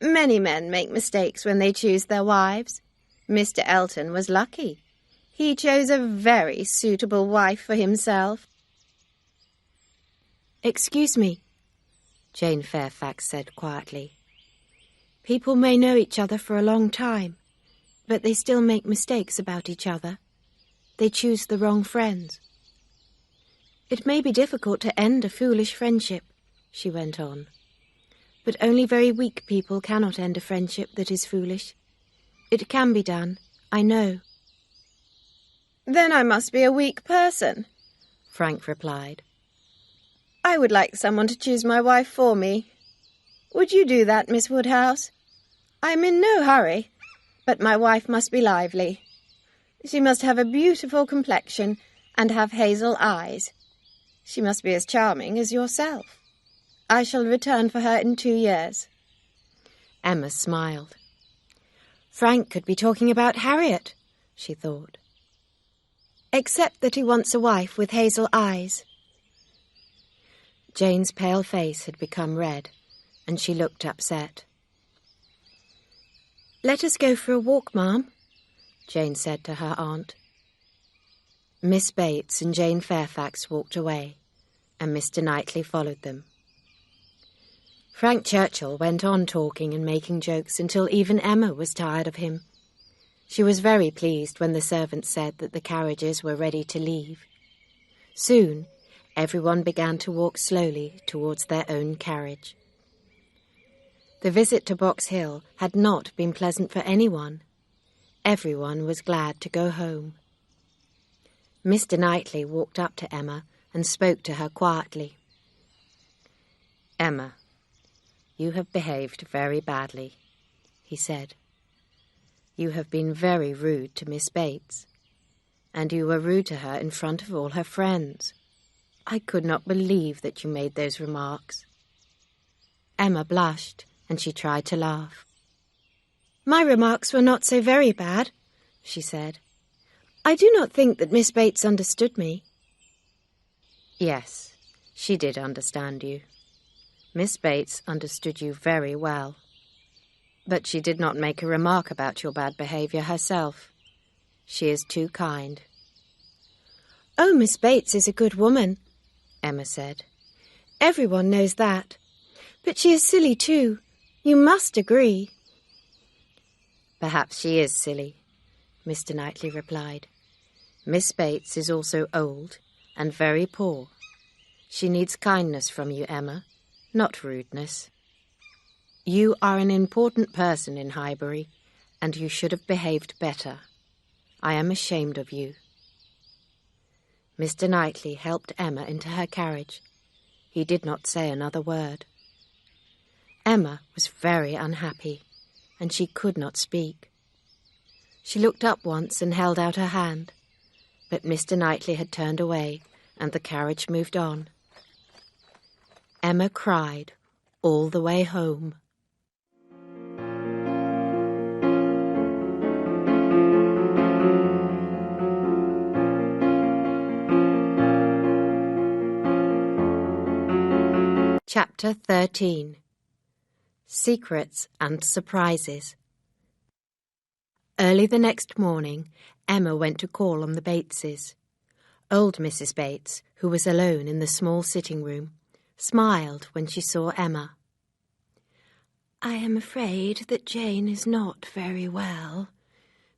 Many men make mistakes when they choose their wives. Mr. Elton was lucky. He chose a very suitable wife for himself. Excuse me, Jane Fairfax said quietly. People may know each other for a long time, but they still make mistakes about each other. They choose the wrong friends. It may be difficult to end a foolish friendship, she went on, but only very weak people cannot end a friendship that is foolish. It can be done, I know. Then I must be a weak person, Frank replied. I would like someone to choose my wife for me. Would you do that, Miss Woodhouse? I am in no hurry, but my wife must be lively. She must have a beautiful complexion and have hazel eyes. She must be as charming as yourself. I shall return for her in 2 years. Emma smiled. Frank could be talking about Harriet, she thought. Except that he wants a wife with hazel eyes. Jane's pale face had become red, and she looked upset. Let us go for a walk, Ma'am, Jane said to her aunt. Miss Bates and Jane Fairfax walked away, and Mr. Knightley followed them. Frank Churchill went on talking and making jokes until even Emma was tired of him. She was very pleased when the servants said that the carriages were ready to leave. Soon, everyone began to walk slowly towards their own carriage. The visit to Box Hill had not been pleasant for anyone. Everyone was glad to go home. Mr. Knightley walked up to Emma and spoke to her quietly. Emma, you have behaved very badly, he said. You have been very rude to Miss Bates, and you were rude to her in front of all her friends. I could not believe that you made those remarks. Emma blushed, and she tried to laugh. My remarks were not so very bad, she said. I do not think that Miss Bates understood me. Yes, she did understand you. Miss Bates understood you very well. But she did not make a remark about your bad behaviour herself. She is too kind. Oh, Miss Bates is a good woman, Emma said. Everyone knows that. But she is silly too. You must agree. Perhaps she is silly, Mr. Knightley replied. Miss Bates is also old and very poor. She needs kindness from you, Emma, not rudeness. You are an important person in Highbury, and you should have behaved better. I am ashamed of you. Mr. Knightley helped Emma into her carriage. He did not say another word. Emma was very unhappy, and she could not speak. She looked up once and held out her hand, but Mr. Knightley had turned away, and the carriage moved on. Emma cried all the way home. Chapter 13. Secrets and Surprises. Early the next morning, Emma went to call on the Bateses. Old Mrs. Bates, who was alone in the small sitting-room, smiled when she saw Emma. I am afraid that Jane is not very well,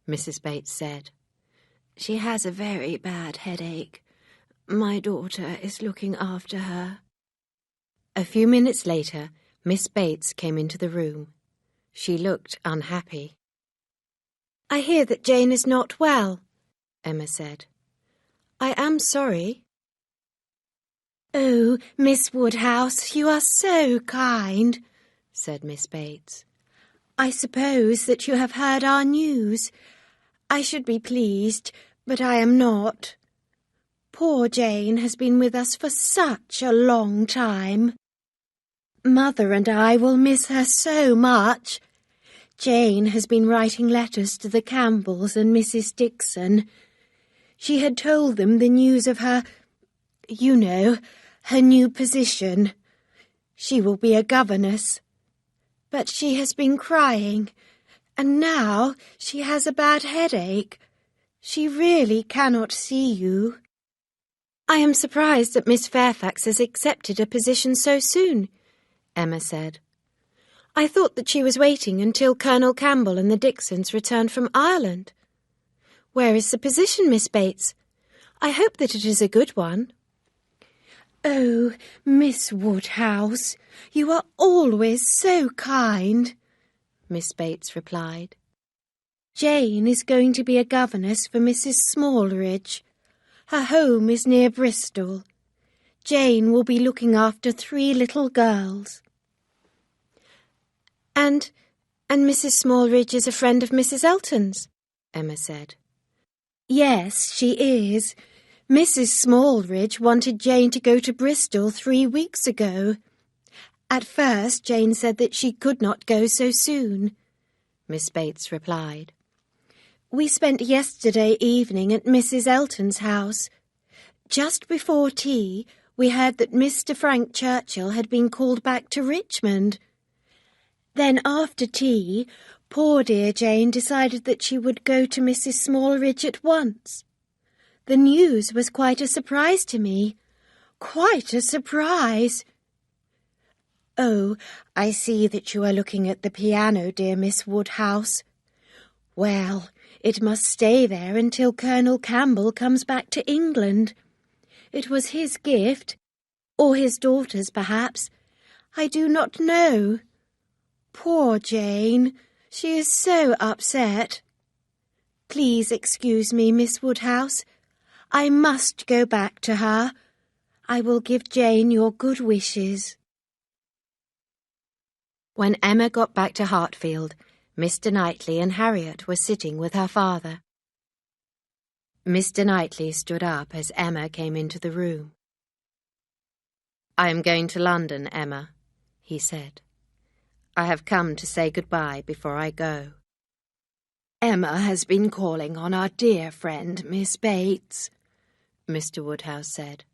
Mrs. Bates said. She has a very bad headache. My daughter is looking after her. A few minutes later, Miss Bates came into the room. She looked unhappy. I hear that Jane is not well, Emma said. I am sorry. Oh, Miss Woodhouse, you are so kind, said Miss Bates. "I suppose that you have heard our news. I should be pleased, but I am not. Poor Jane has been with us for such a long time. Mother and I will miss her so much. Jane has been writing letters to the Campbells and Mrs. Dixon. She had told them the news of her, you know, her new position. She will be a governess. But she has been crying, and now she has a bad headache. She really cannot see you." "I am surprised that Miss Fairfax has accepted a position so soon," Emma said. "I thought that she was waiting until Colonel Campbell and the Dixons returned from Ireland. Where is the position, Miss Bates? I hope that it is a good one." "Oh, Miss Woodhouse, you are always so kind," Miss Bates replied. "Jane is going to be a governess for Mrs. Smallridge. Her home is near Bristol. Jane will be looking after 3 little girls." And Mrs. Smallridge is a friend of Mrs. Elton's," Emma said. "Yes, she is. Mrs. Smallridge wanted Jane to go to Bristol 3 weeks ago. At first Jane said that she could not go so soon," Miss Bates replied. "We spent yesterday evening at Mrs. Elton's house. Just before tea we heard that Mr. Frank Churchill had been called back to Richmond. Then after tea, poor dear Jane decided that she would go to Mrs. Smallridge at once. The news was quite a surprise to me. Quite a surprise. Oh, I see that you are looking at the piano, dear Miss Woodhouse. Well, it must stay there until Colonel Campbell comes back to England. It was his gift, or his daughter's perhaps. I do not know. Poor Jane, she is so upset. Please excuse me, Miss Woodhouse. I must go back to her. I will give Jane your good wishes." When Emma got back to Hartfield, Mr. Knightley and Harriet were sitting with her father. Mr. Knightley stood up as Emma came into the room. "I am going to London, Emma," he said. "I have come to say goodbye before I go." "Emma has been calling on our dear friend, Miss Bates," Mr. Woodhouse said.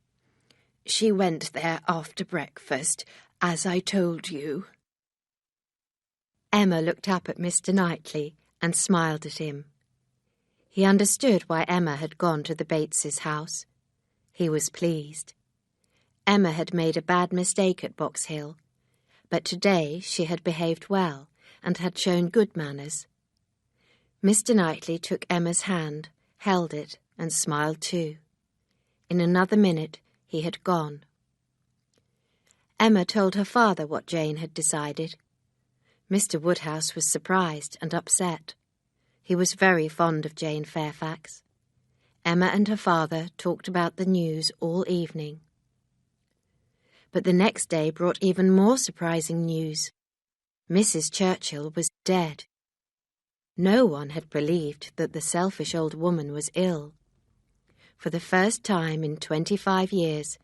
"She went there after breakfast, as I told you." Emma looked up at Mr. Knightley and smiled at him. He understood why Emma had gone to the Bateses' house. He was pleased. Emma had made a bad mistake at Box Hill, but today she had behaved well and had shown good manners. Mr. Knightley took Emma's hand, held it, and smiled too. In another minute he had gone. Emma told her father what Jane had decided. Mr. Woodhouse was surprised and upset. He was very fond of Jane Fairfax. Emma and her father talked about the news all evening. But the next day brought even more surprising news. Mrs. Churchill was dead. No one had believed that the selfish old woman was ill. For the first time in 25 years,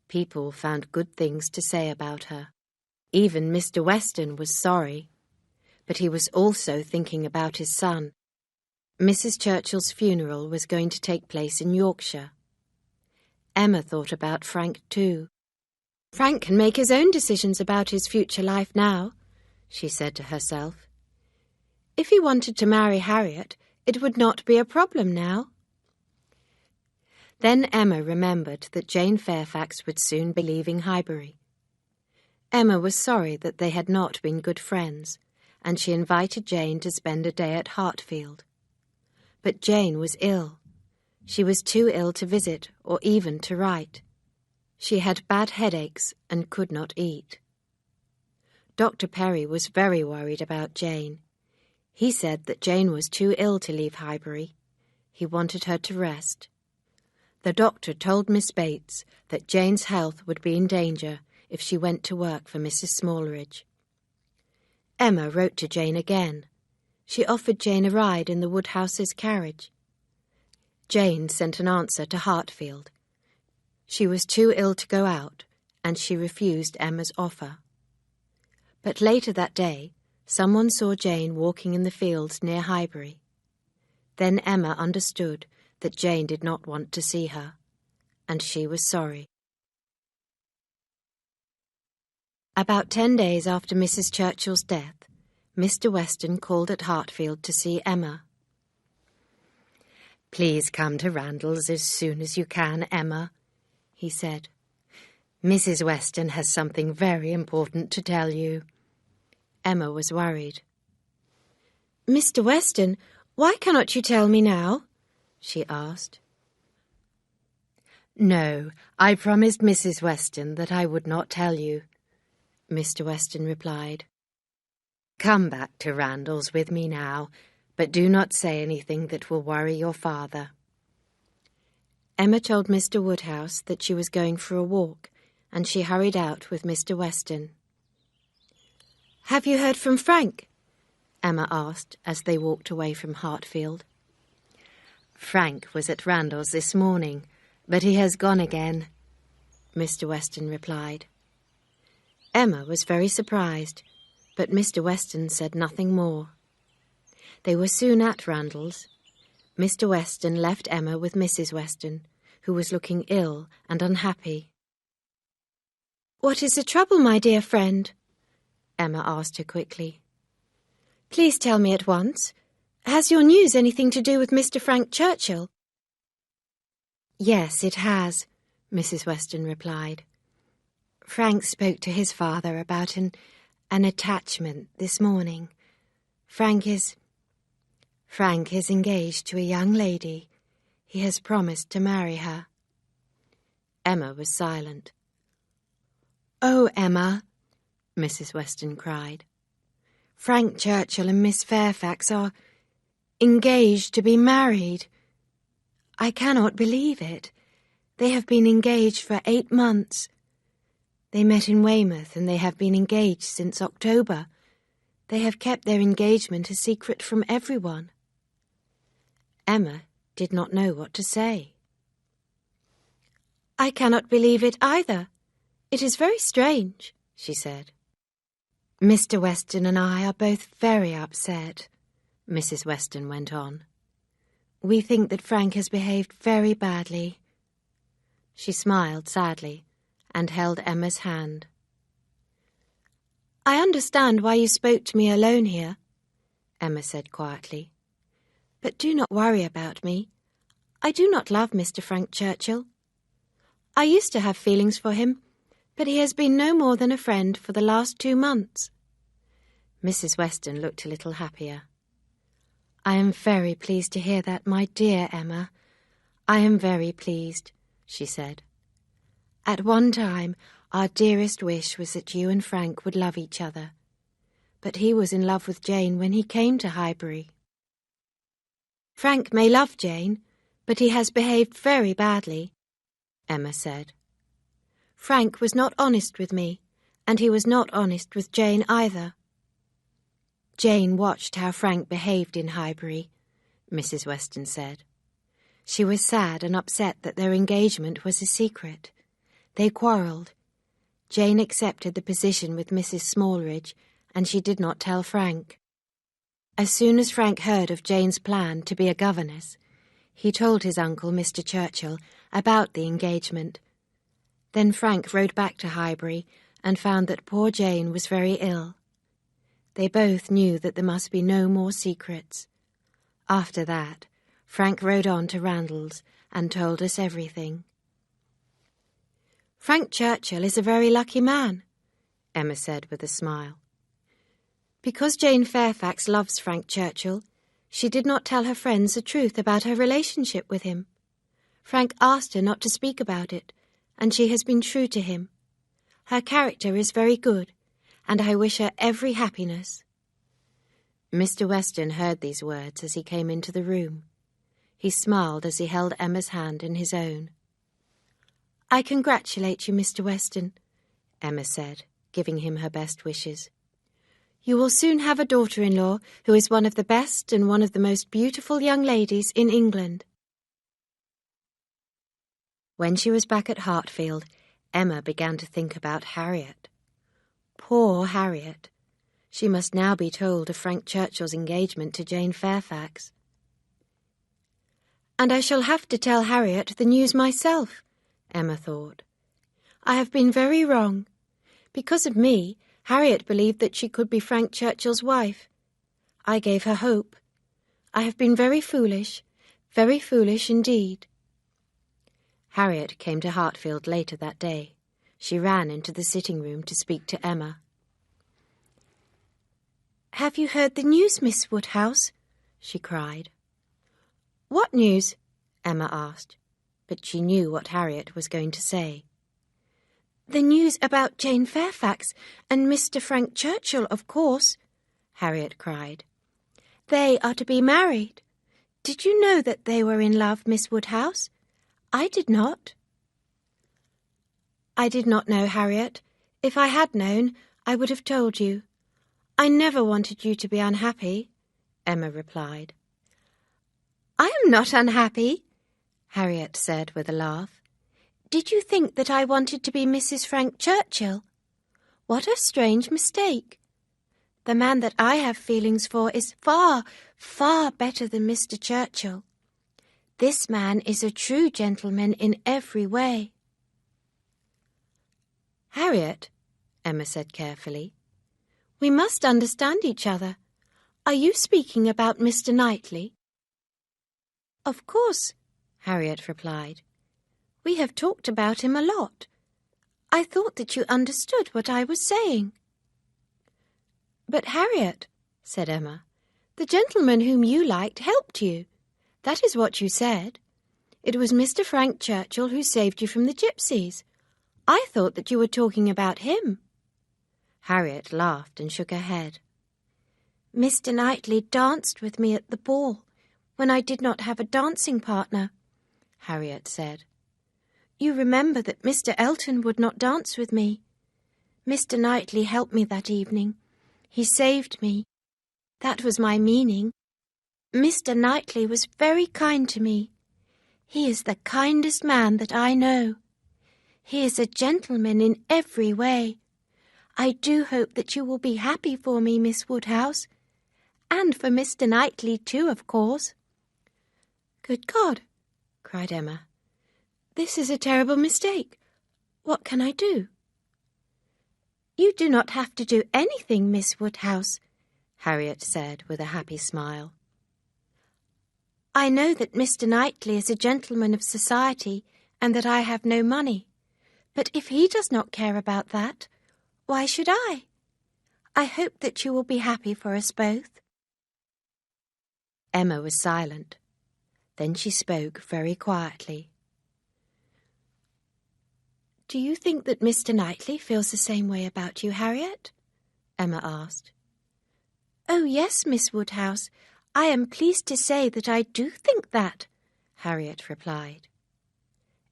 people found good things to say about her. Even Mr. Weston was sorry, but he was also thinking about his son. Mrs. Churchill's funeral was going to take place in Yorkshire. Emma thought about Frank too. "Frank can make his own decisions about his future life now," she said to herself. "If he wanted to marry Harriet, it would not be a problem now." Then Emma remembered that Jane Fairfax would soon be leaving Highbury. Emma was sorry that they had not been good friends, and she invited Jane to spend a day at Hartfield. But Jane was ill. She was too ill to visit or even to write. She had bad headaches and could not eat. Dr. Perry was very worried about Jane. He said that Jane was too ill to leave Highbury. He wanted her to rest. The doctor told Miss Bates that Jane's health would be in danger if she went to work for Mrs. Smallridge. Emma wrote to Jane again. She offered Jane a ride in the Woodhouses' carriage. Jane sent an answer to Hartfield. She was too ill to go out, and she refused Emma's offer. But later that day, someone saw Jane walking in the fields near Highbury. Then Emma understood that Jane did not want to see her, and she was sorry. About 10 days after Mrs. Churchill's death, Mr. Weston called at Hartfield to see Emma. "Please come to Randalls as soon as you can, Emma," he said. "Mrs. Weston has something very important to tell you." Emma was worried. "Mr. Weston, why cannot you tell me now?" she asked. "No, I promised Mrs. Weston that I would not tell you," Mr. Weston replied. "Come back to Randalls with me now, but do not say anything that will worry your father." Emma told Mr. Woodhouse that she was going for a walk, and she hurried out with Mr. Weston. "Have you heard from Frank?" Emma asked as they walked away from Hartfield. "Frank was at Randalls this morning, but he has gone again," Mr. Weston replied. Emma was very surprised, but Mr. Weston said nothing more. They were soon at Randalls. Mr. Weston left Emma with Mrs. Weston, who was looking ill and unhappy. "What is the trouble, my dear friend?" Emma asked her quickly. "Please tell me at once. Has your news anything to do with Mr. Frank Churchill?" "Yes, it has," Mrs. Weston replied. "Frank spoke to his father about an attachment this morning. Frank is engaged to a young lady. He has promised to marry her." Emma was silent. "Oh, Emma," Mrs. Weston cried. "Frank Churchill and Miss Fairfax are engaged to be married. I cannot believe it. They have been engaged for 8 months. They met in Weymouth, and they have been engaged since October. They have kept their engagement a secret from everyone." Emma did not know what to say. "I cannot believe it either. It is very strange," she said. "Mr. Weston and I are both very upset," Mrs. Weston went on. "We think that Frank has behaved very badly." She smiled sadly and held Emma's hand. "I understand why you spoke to me alone here," Emma said quietly. "But do not worry about me. I do not love Mr. Frank Churchill. I used to have feelings for him, but he has been no more than a friend for the last 2 months. Mrs. Weston looked a little happier. "I am very pleased to hear that, my dear Emma. I am very pleased," she said. "At one time, our dearest wish was that you and Frank would love each other. But he was in love with Jane when he came to Highbury." "Frank may love Jane, but he has behaved very badly," Emma said. "Frank was not honest with me, and he was not honest with Jane either." "Jane watched how Frank behaved in Highbury," Mrs. Weston said. "She was sad and upset that their engagement was a secret. They quarrelled. Jane accepted the position with Mrs. Smallridge, and she did not tell Frank. As soon as Frank heard of Jane's plan to be a governess, he told his uncle, Mr. Churchill, about the engagement. Then Frank rode back to Highbury and found that poor Jane was very ill. They both knew that there must be no more secrets. After that, Frank rode on to Randalls and told us everything." "Frank Churchill is a very lucky man," Emma said with a smile. "Because Jane Fairfax loves Frank Churchill, she did not tell her friends the truth about her relationship with him. Frank asked her not to speak about it, and she has been true to him. Her character is very good, and I wish her every happiness." Mr. Weston heard these words as he came into the room. He smiled as he held Emma's hand in his own. "I congratulate you, Mr. Weston," Emma said, giving him her best wishes. You will soon have a daughter-in-law who is one of the best and one of the most beautiful young ladies in England." When she was back at Hartfield, Emma began to think about Harriet. Poor Harriet! She must now be told of Frank Churchill's engagement to Jane Fairfax. "And I shall have to tell Harriet the news myself," Emma thought. "I have been very wrong. Because of me, Harriet believed that she could be Frank Churchill's wife. I gave her hope. I have been very foolish indeed." Harriet came to Hartfield later that day. She ran into the sitting-room to speak to Emma. "Have you heard the news, Miss Woodhouse?" she cried. "What news?" Emma asked, but she knew what Harriet was going to say. "The news about Jane Fairfax and Mr. Frank Churchill, of course," Harriet cried. "They are to be married. Did you know that they were in love, Miss Woodhouse? I did not." "I did not know, Harriet. If I had known, I would have told you. I never wanted you to be unhappy," Emma replied. "I am not unhappy," Harriet said with a laugh. "Did you think that I wanted to be Mrs. Frank Churchill? What a strange mistake. The man that I have feelings for is far, far better than Mr. Churchill. This man is a true gentleman in every way." "Harriet," Emma said carefully, "we must understand each other. Are you speaking about Mr. Knightley?" "Of course," Harriet replied. "We have talked about him a lot. I thought that you understood what I was saying." "But, Harriet," said Emma, "the gentleman whom you liked helped you. That is what you said. It was Mr. Frank Churchill who saved you from the gypsies. I thought that you were talking about him." Harriet laughed and shook her head. "Mr. Knightley danced with me at the ball, when I did not have a dancing partner," Harriet said. "You remember that Mr. Elton would not dance with me. Mr. Knightley helped me that evening. He saved me. That was my meaning. Mr. Knightley was very kind to me. He is the kindest man that I know. He is a gentleman in every way. I do hope that you will be happy for me, Miss Woodhouse, and for Mr. Knightley too, of course." "Good God!" cried Emma. "This is a terrible mistake. What can I do?" "You do not have to do anything, Miss Woodhouse," Harriet said with a happy smile. "I know that Mr. Knightley is a gentleman of society and that I have no money. But if he does not care about that, why should I? I hope that you will be happy for us both." Emma was silent. Then she spoke very quietly. "Do you think that Mr. Knightley feels the same way about you, Harriet?" Emma asked. "Oh, yes, Miss Woodhouse. I am pleased to say that I do think that," Harriet replied.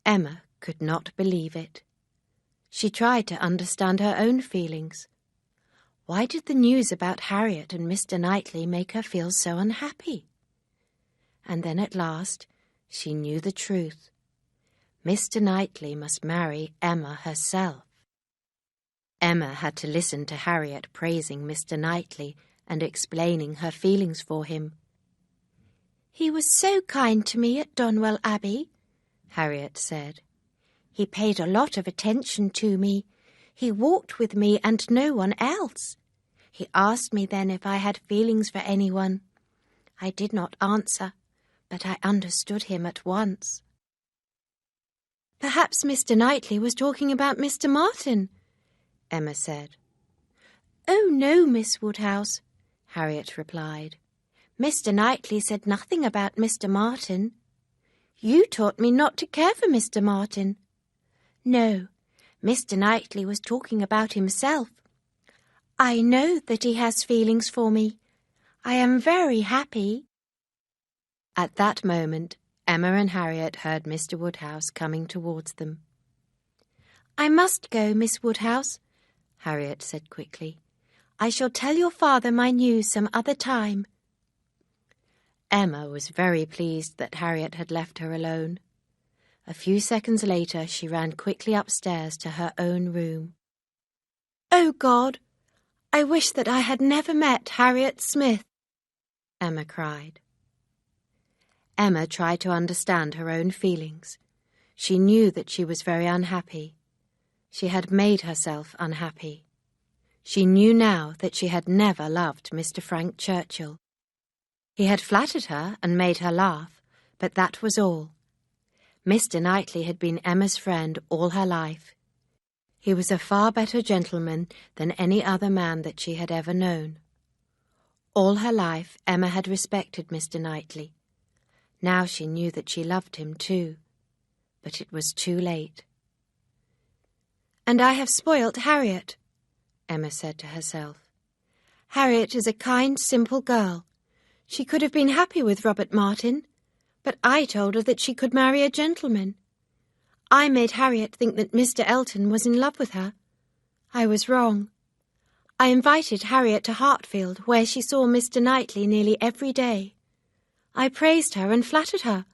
Emma could not believe it. She tried to understand her own feelings. Why did the news about Harriet and Mr. Knightley make her feel so unhappy? And then at last she knew the truth. Mr. Knightley must marry Emma herself. Emma had to listen to Harriet praising Mr. Knightley and explaining her feelings for him. "He was so kind to me at Donwell Abbey," Harriet said. "He paid a lot of attention to me. He walked with me and no one else. He asked me then if I had feelings for anyone. I did not answer, but I understood him at once." "Perhaps Mr. Knightley was talking about Mr. Martin," Emma said. "Oh, no, Miss Woodhouse," Harriet replied. "Mr. Knightley said nothing about Mr. Martin. You taught me not to care for Mr. Martin. No, Mr. Knightley was talking about himself. I know that he has feelings for me. I am very happy." At that moment, Emma and Harriet heard Mr. Woodhouse coming towards them. "I must go, Miss Woodhouse," Harriet said quickly. I shall tell your father my news some other time." Emma was very pleased that Harriet had left her alone. A few seconds later, she ran quickly upstairs to her own room. "Oh, God, I wish that I had never met Harriet Smith," Emma cried. Emma tried to understand her own feelings. She knew that she was very unhappy. She had made herself unhappy. She knew now that she had never loved Mr. Frank Churchill. He had flattered her and made her laugh, but that was all. Mr. Knightley had been Emma's friend all her life. He was a far better gentleman than any other man that she had ever known. All her life Emma had respected Mr. Knightley. Now she knew that she loved him too, but it was too late. "And I have spoilt Harriet," Emma said to herself. "Harriet is a kind, simple girl. She could have been happy with Robert Martin, but I told her that she could marry a gentleman. I made Harriet think that Mr. Elton was in love with her. I was wrong. I invited Harriet to Hartfield, where she saw Mr. Knightley nearly every day. I praised her and flattered her.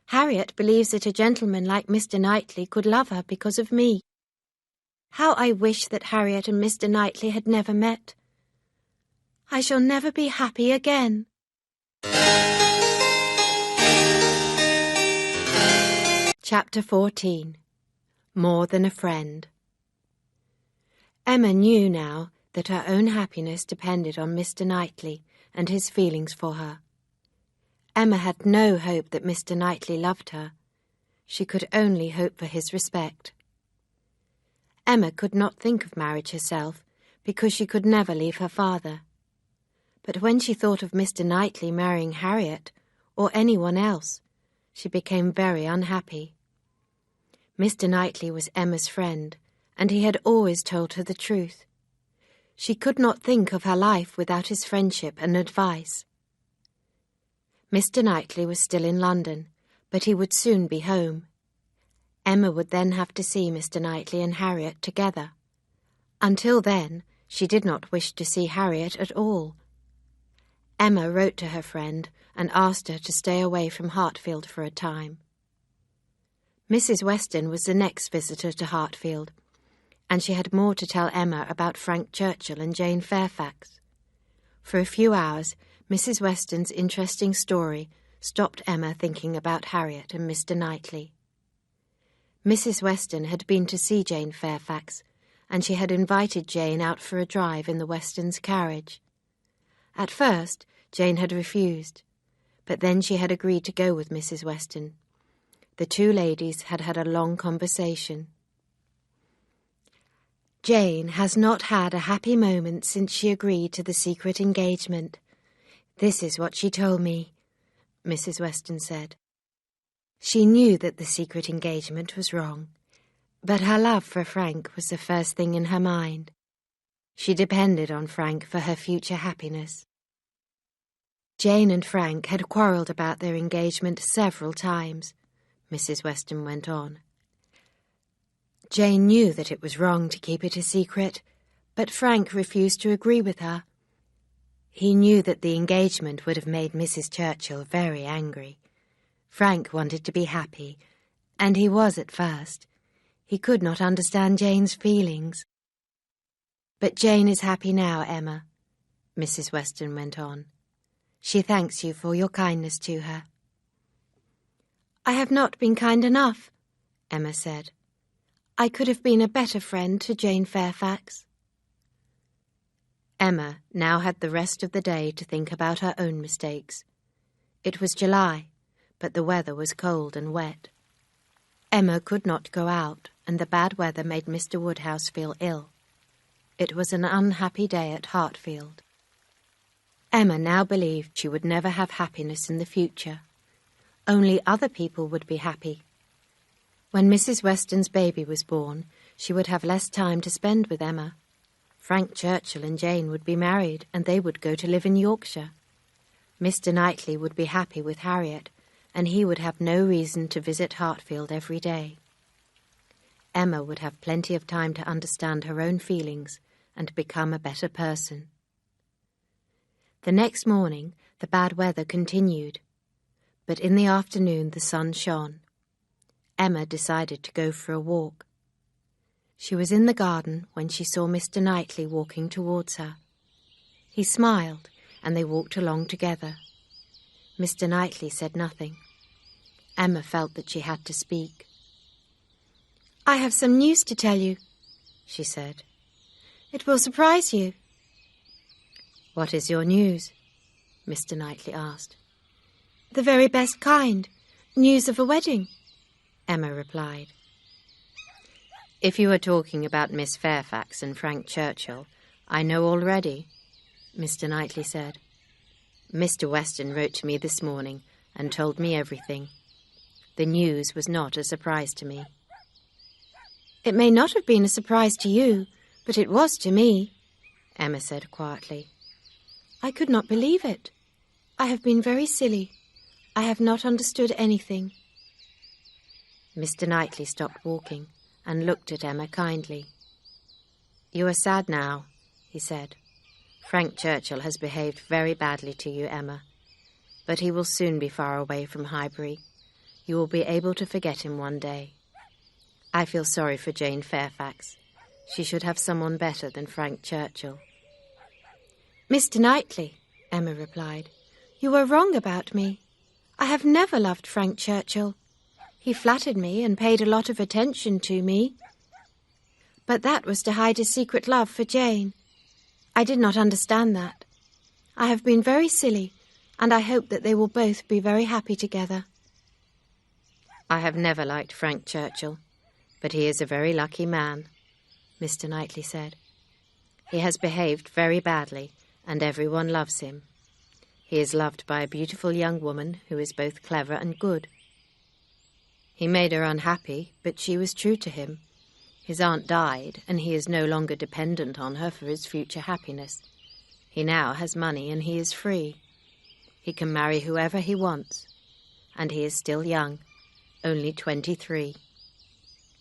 Harriet believes that a gentleman like Mr. Knightley could love her because of me. How I wish that Harriet and Mr. Knightley had never met. I shall never be happy again." Chapter 14. More Than a Friend. Emma knew now that her own happiness depended on Mr. Knightley and his feelings for her. Emma had no hope that Mr. Knightley loved her. She could only hope for his respect. Emma could not think of marriage herself because she could never leave her father. But when she thought of Mr. Knightley marrying Harriet or anyone else, she became very unhappy. Mr. Knightley was Emma's friend, and he had always told her the truth. She could not think of her life without his friendship and advice. Mr. Knightley was still in London, but he would soon be home. Emma would then have to see Mr. Knightley and Harriet together. Until then, she did not wish to see Harriet at all. Emma wrote to her friend and asked her to stay away from Hartfield for a time. Mrs. Weston was the next visitor to Hartfield, and she had more to tell Emma about Frank Churchill and Jane Fairfax. For a few hours, Mrs. Weston's interesting story stopped Emma thinking about Harriet and Mr. Knightley. Mrs. Weston had been to see Jane Fairfax, and she had invited Jane out for a drive in the Westons' carriage. At first, Jane had refused, but then she had agreed to go with Mrs. Weston. The two ladies had had a long conversation. "Jane has not had a happy moment since she agreed to the secret engagement. This is what she told me," Mrs. Weston said. She knew that the secret engagement was wrong, but her love for Frank was the first thing in her mind. She depended on Frank for her future happiness. Jane and Frank had quarrelled about their engagement several times, Mrs. Weston went on. Jane knew that it was wrong to keep it a secret, but Frank refused to agree with her. He knew that the engagement would have made Mrs. Churchill very angry. Frank wanted to be happy, and he was at first. He could not understand Jane's feelings. "But Jane is happy now, Emma," Mrs. Weston went on. "She thanks you for your kindness to her." "I have not been kind enough," Emma said. "I could have been a better friend to Jane Fairfax." Emma now had the rest of the day to think about her own mistakes. It was July, but the weather was cold and wet. Emma could not go out, and the bad weather made Mr. Woodhouse feel ill. It was an unhappy day at Hartfield. Emma now believed she would never have happiness in the future. Only other people would be happy. When Mrs. Weston's baby was born, she would have less time to spend with Emma. Frank Churchill and Jane would be married, and they would go to live in Yorkshire. Mr. Knightley would be happy with Harriet, and he would have no reason to visit Hartfield every day. Emma would have plenty of time to understand her own feelings and become a better person. The next morning, the bad weather continued, but in the afternoon the sun shone. Emma decided to go for a walk. She was in the garden when she saw Mr. Knightley walking towards her. He smiled, and they walked along together. Mr. Knightley said nothing. Emma felt that she had to speak. "I have some news to tell you," she said. "It will surprise you." "What is your news?" Mr. Knightley asked. "The very best kind. News of a wedding," Emma replied. "If you are talking about Miss Fairfax and Frank Churchill, I know already," Mr. Knightley said. "Mr. Weston wrote to me this morning and told me everything. The news was not a surprise to me." "It may not have been a surprise to you, but it was to me," Emma said quietly. "I could not believe it. I have been very silly. I have not understood anything." Mr. Knightley stopped walking and looked at Emma kindly. "You are sad now," he said. "Frank Churchill has behaved very badly to you, Emma. But he will soon be far away from Highbury. You will be able to forget him one day. I feel sorry for Jane Fairfax. She should have someone better than Frank Churchill." "Mr. Knightley," Emma replied, "you are wrong about me. I have never loved Frank Churchill. He flattered me and paid a lot of attention to me. But that was to hide his secret love for Jane. I did not understand that. I have been very silly, and I hope that they will both be very happy together." "I have never liked Frank Churchill, but he is a very lucky man," Mr. Knightley said. "He has behaved very badly, and everyone loves him. He is loved by a beautiful young woman who is both clever and good. He made her unhappy, but she was true to him. His aunt died, and he is no longer dependent on her for his future happiness. He now has money, and he is free. He can marry whoever he wants, and he is still young, only 23.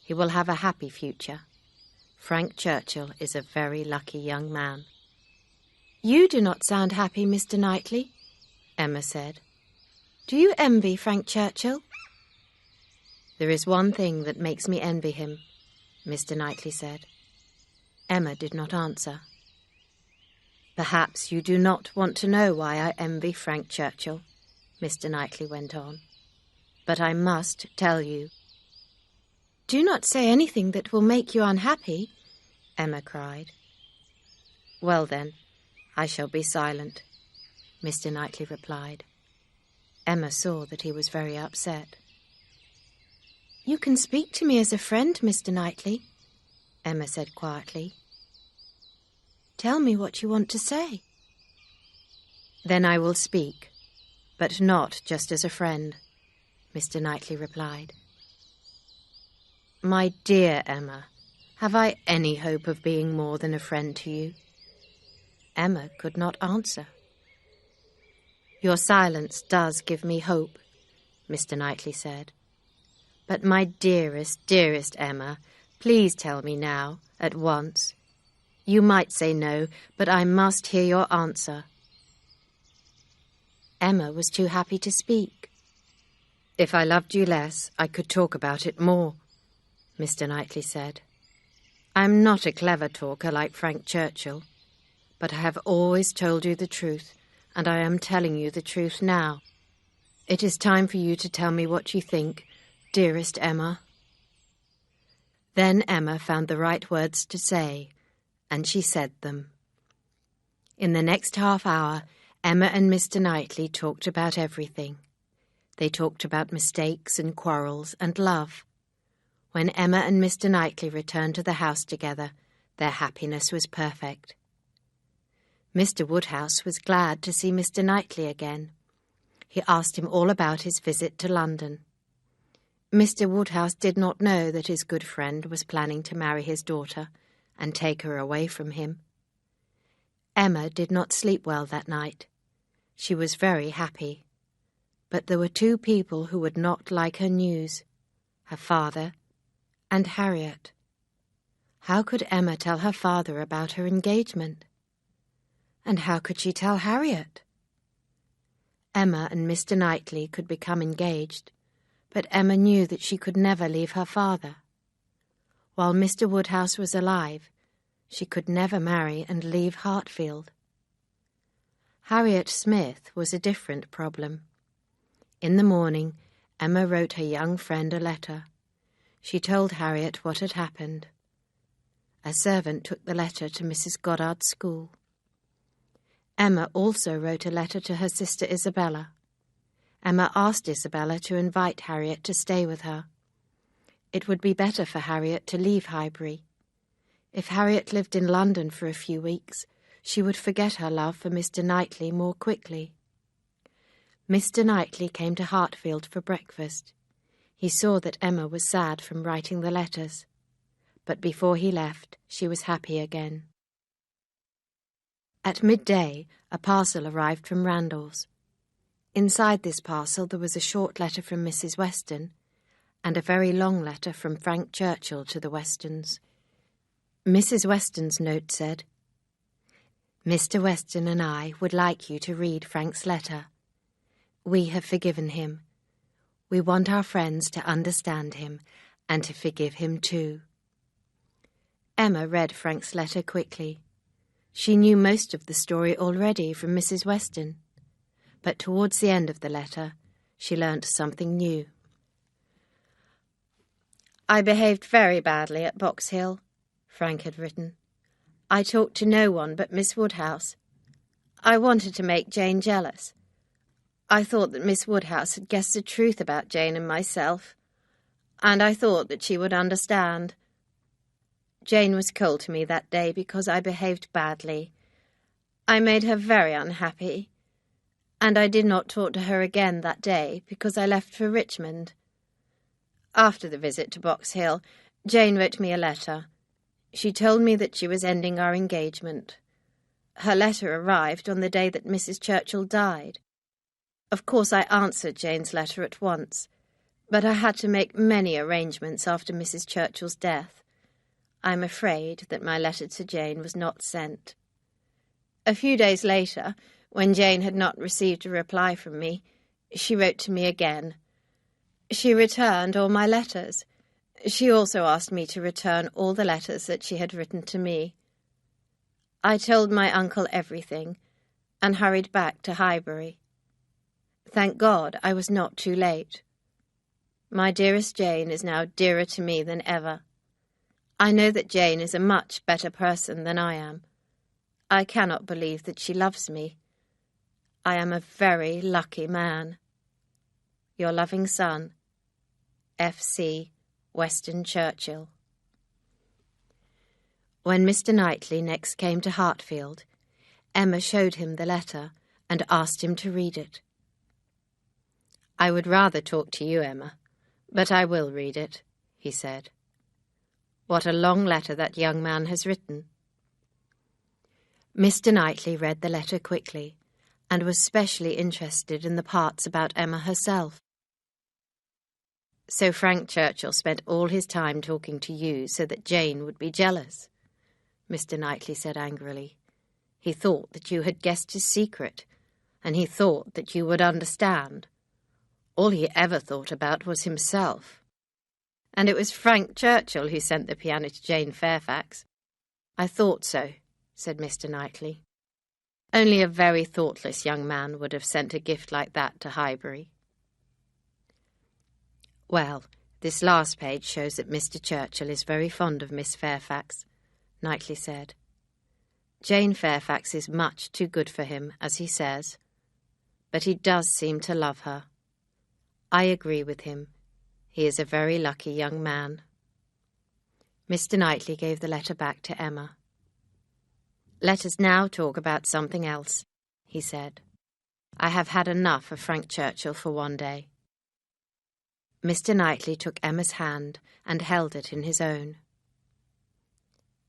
He will have a happy future. Frank Churchill is a very lucky young man." "You do not sound happy, Mr. Knightley," Emma said. "Do you envy Frank Churchill?" "There is one thing that makes me envy him," Mr. Knightley said. Emma did not answer. "Perhaps you do not want to know why I envy Frank Churchill," Mr. Knightley went on. "But I must tell you." "Do not say anything that will make you unhappy," Emma cried. "Well then, I shall be silent," Mr. Knightley replied. Emma saw that he was very upset. "You can speak to me as a friend, Mr. Knightley," Emma said quietly. "Tell me what you want to say." "Then I will speak, but not just as a friend," Mr. Knightley replied. "My dear Emma, have I any hope of being more than a friend to you?" Emma could not answer. "Your silence does give me hope," Mr. Knightley said. "But my dearest, dearest Emma, please tell me now, at once. You might say no, but I must hear your answer." Emma was too happy to speak. "If I loved you less, I could talk about it more," Mr. Knightley said. "I am not a clever talker like Frank Churchill, but I have always told you the truth, and I am telling you the truth now. It is time for you to tell me what you think, dearest Emma." Then Emma found the right words to say, and she said them. In the next half hour, Emma and Mr. Knightley talked about everything. They talked about mistakes and quarrels and love. When Emma and Mr. Knightley returned to the house together, their happiness was perfect. Mr. Woodhouse was glad to see Mr. Knightley again. He asked him all about his visit to London. Mr. Woodhouse did not know that his good friend was planning to marry his daughter and take her away from him. Emma did not sleep well that night. She was very happy. But there were two people who would not like her news, her father and Harriet. How could Emma tell her father about her engagement? And how could she tell Harriet? Emma and Mr. Knightley could become engaged, but Emma knew that she could never leave her father. While Mr. Woodhouse was alive, she could never marry and leave Hartfield. Harriet Smith was a different problem. In the morning, Emma wrote her young friend a letter. She told Harriet what had happened. A servant took the letter to Mrs. Goddard's school. Emma also wrote a letter to her sister Isabella. Emma asked Isabella to invite Harriet to stay with her. It would be better for Harriet to leave Highbury. If Harriet lived in London for a few weeks, she would forget her love for Mr. Knightley more quickly. Mr. Knightley came to Hartfield for breakfast. He saw that Emma was sad from writing the letters, but before he left, she was happy again. At midday, a parcel arrived from Randalls. Inside this parcel there was a short letter from Mrs. Weston and a very long letter from Frank Churchill to the Westons. Mrs. Weston's note said, "Mr. Weston and I would like you to read Frank's letter. We have forgiven him. We want our friends to understand him and to forgive him too." Emma read Frank's letter quickly. She knew most of the story already from Mrs. Weston, but towards the end of the letter, she learnt something new. "I behaved very badly at Box Hill," Frank had written. "I talked to no one but Miss Woodhouse. I wanted to make Jane jealous. I thought that Miss Woodhouse had guessed the truth about Jane and myself, and I thought that she would understand. Jane was cold to me that day because I behaved badly. I made her very unhappy, and I did not talk to her again that day because I left for Richmond. After the visit to Box Hill, Jane wrote me a letter. She told me that she was ending our engagement. Her letter arrived on the day that Mrs. Churchill died. Of course, I answered Jane's letter at once, but I had to make many arrangements after Mrs. Churchill's death. I'm afraid that my letter to Jane was not sent. A few days later, when Jane had not received a reply from me, she wrote to me again. She returned all my letters. She also asked me to return all the letters that she had written to me. I told my uncle everything, and hurried back to Highbury. Thank God I was not too late. My dearest Jane is now dearer to me than ever. I know that Jane is a much better person than I am. I cannot believe that she loves me. I am a very lucky man. Your loving son, F.C. Weston Churchill. When Mr. Knightley next came to Hartfield, Emma showed him the letter and asked him to read it. "I would rather talk to you, Emma, but I will read it," he said. "What a long letter that young man has written." Mr. Knightley read the letter quickly and was specially interested in the parts about Emma herself. "So Frank Churchill spent all his time talking to you so that Jane would be jealous," Mr. Knightley said angrily. "He thought that you had guessed his secret, and he thought that you would understand. All he ever thought about was himself. And it was Frank Churchill who sent the piano to Jane Fairfax." "I thought so," said Mr. Knightley. "Only a very thoughtless young man would have sent a gift like that to Highbury." "Well, this last page shows that Mr. Churchill is very fond of Miss Fairfax," Knightley said. "Jane Fairfax is much too good for him, as he says, but he does seem to love her. I agree with him. He is a very lucky young man." Mr. Knightley gave the letter back to Emma. "Let us now talk about something else," he said. "I have had enough of Frank Churchill for one day." Mr. Knightley took Emma's hand and held it in his own.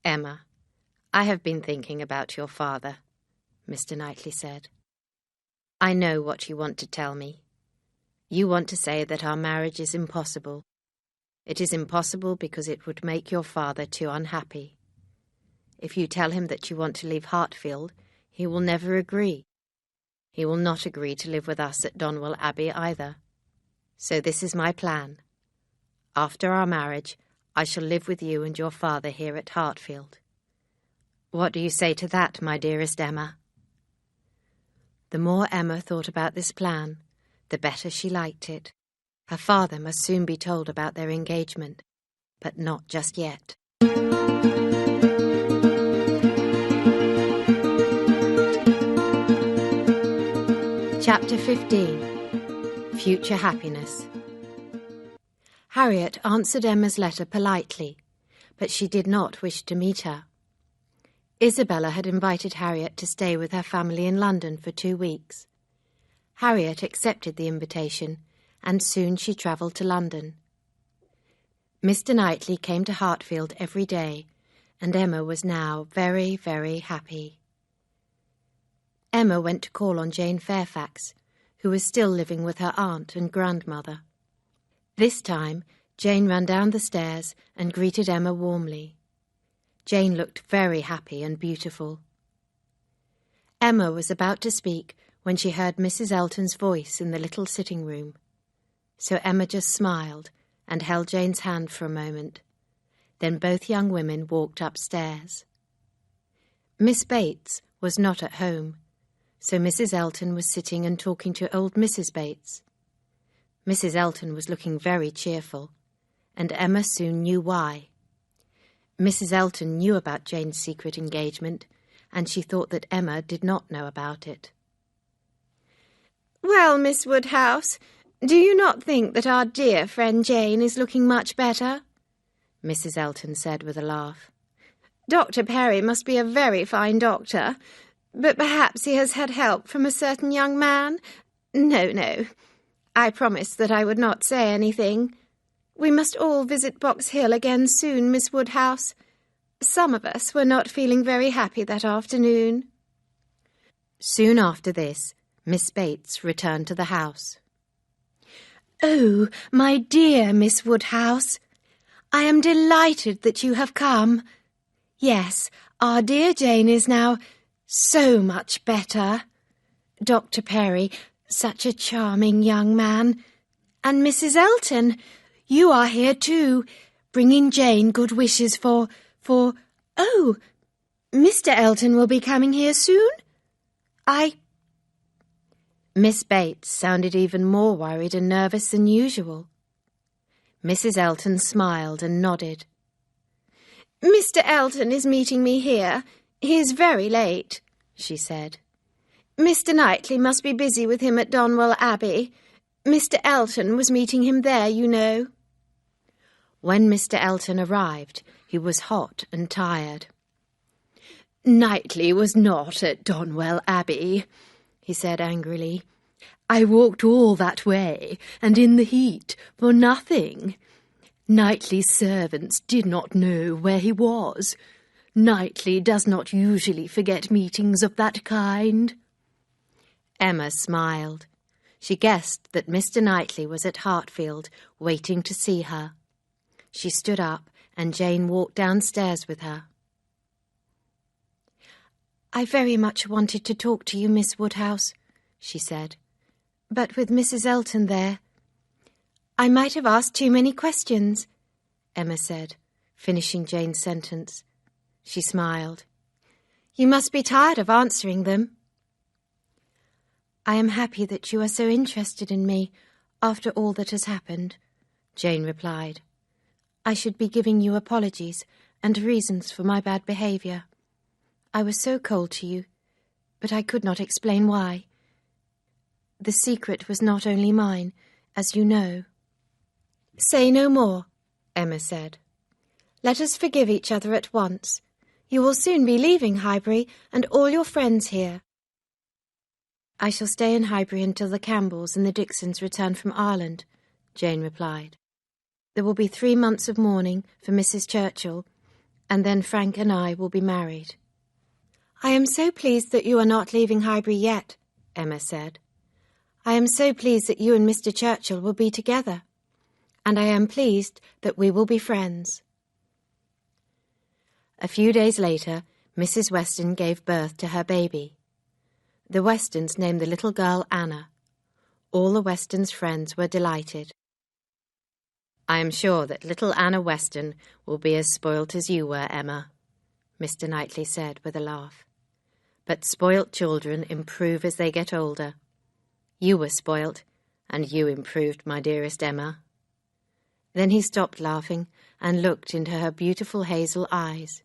"Emma, I have been thinking about your father," Mr. Knightley said. "I know what you want to tell me. You want to say that our marriage is impossible. It is impossible because it would make your father too unhappy. If you tell him that you want to leave Hartfield, he will never agree. He will not agree to live with us at Donwell Abbey either. So this is my plan. After our marriage, I shall live with you and your father here at Hartfield. What do you say to that, my dearest Emma?" The more Emma thought about this plan, the better she liked it. Her father must soon be told about their engagement, but not just yet. Chapter 15. Future Happiness. Harriet answered Emma's letter politely, but she did not wish to meet her. Isabella had invited Harriet to stay with her family in London for 2 weeks. Harriet accepted the invitation, and soon she travelled to London. Mr. Knightley came to Hartfield every day, and Emma was now very, very happy. Emma went to call on Jane Fairfax, who was still living with her aunt and grandmother. This time, Jane ran down the stairs and greeted Emma warmly. Jane looked very happy and beautiful. Emma was about to speak when she heard Mrs. Elton's voice in the little sitting room. So Emma just smiled and held Jane's hand for a moment. Then both young women walked upstairs. Miss Bates was not at home, so Mrs. Elton was sitting and talking to old Mrs. Bates. Mrs. Elton was looking very cheerful, and Emma soon knew why. Mrs. Elton knew about Jane's secret engagement, and she thought that Emma did not know about it. "Well, Miss Woodhouse, do you not think that our dear friend Jane is looking much better?" Mrs. Elton said with a laugh. "Dr. Perry must be a very fine doctor, but perhaps he has had help from a certain young man. No, I promised that I would not say anything. We must all visit Box Hill again soon, Miss Woodhouse. Some of us were not feeling very happy that afternoon." Soon after this, Miss Bates returned to the house. "Oh, my dear Miss Woodhouse, I am delighted that you have come. Yes, our dear Jane is now so much better. Dr. Perry, such a charming young man. And Mrs. Elton, you are here too, bringing Jane good wishes for... Oh, Mr. Elton will be coming here soon? Miss Bates sounded even more worried and nervous than usual. Mrs. Elton smiled and nodded. "Mr. Elton is meeting me here. He is very late," she said. "Mr. Knightley must be busy with him at Donwell Abbey. Mr. Elton was meeting him there, you know." When Mr. Elton arrived, he was hot and tired. "Knightley was not at Donwell Abbey," he said angrily. "I walked all that way, and in the heat, for nothing. Knightley's servants did not know where he was. Knightley does not usually forget meetings of that kind." Emma smiled. She guessed that Mr. Knightley was at Hartfield, waiting to see her. She stood up, and Jane walked downstairs with her. "I very much wanted to talk to you, Miss Woodhouse," she said. "But with Mrs. Elton there—" "I might have asked too many questions," Emma said, finishing Jane's sentence. She smiled. "You must be tired of answering them." "I am happy that you are so interested in me after all that has happened," Jane replied. "I should be giving you apologies and reasons for my bad behaviour. I was so cold to you, but I could not explain why. The secret was not only mine, as you know." "Say no more," Emma said. "Let us forgive each other at once. You will soon be leaving Highbury and all your friends here." "I shall stay in Highbury until the Campbells and the Dixons return from Ireland," Jane replied. "There will be 3 months of mourning for Mrs. Churchill, and then Frank and I will be married." "I am so pleased that you are not leaving Highbury yet," Emma said. "I am so pleased that you and Mr. Churchill will be together. and I am pleased that we will be friends." A few days later, Mrs. Weston gave birth to her baby. The Westons named the little girl Anna. All the Westons' friends were delighted. "I am sure that little Anna Weston will be as spoilt as you were, Emma," Mr. Knightley said with a laugh. "But spoilt children improve as they get older. You were spoilt, and you improved, my dearest Emma." Then he stopped laughing and looked into her beautiful hazel eyes.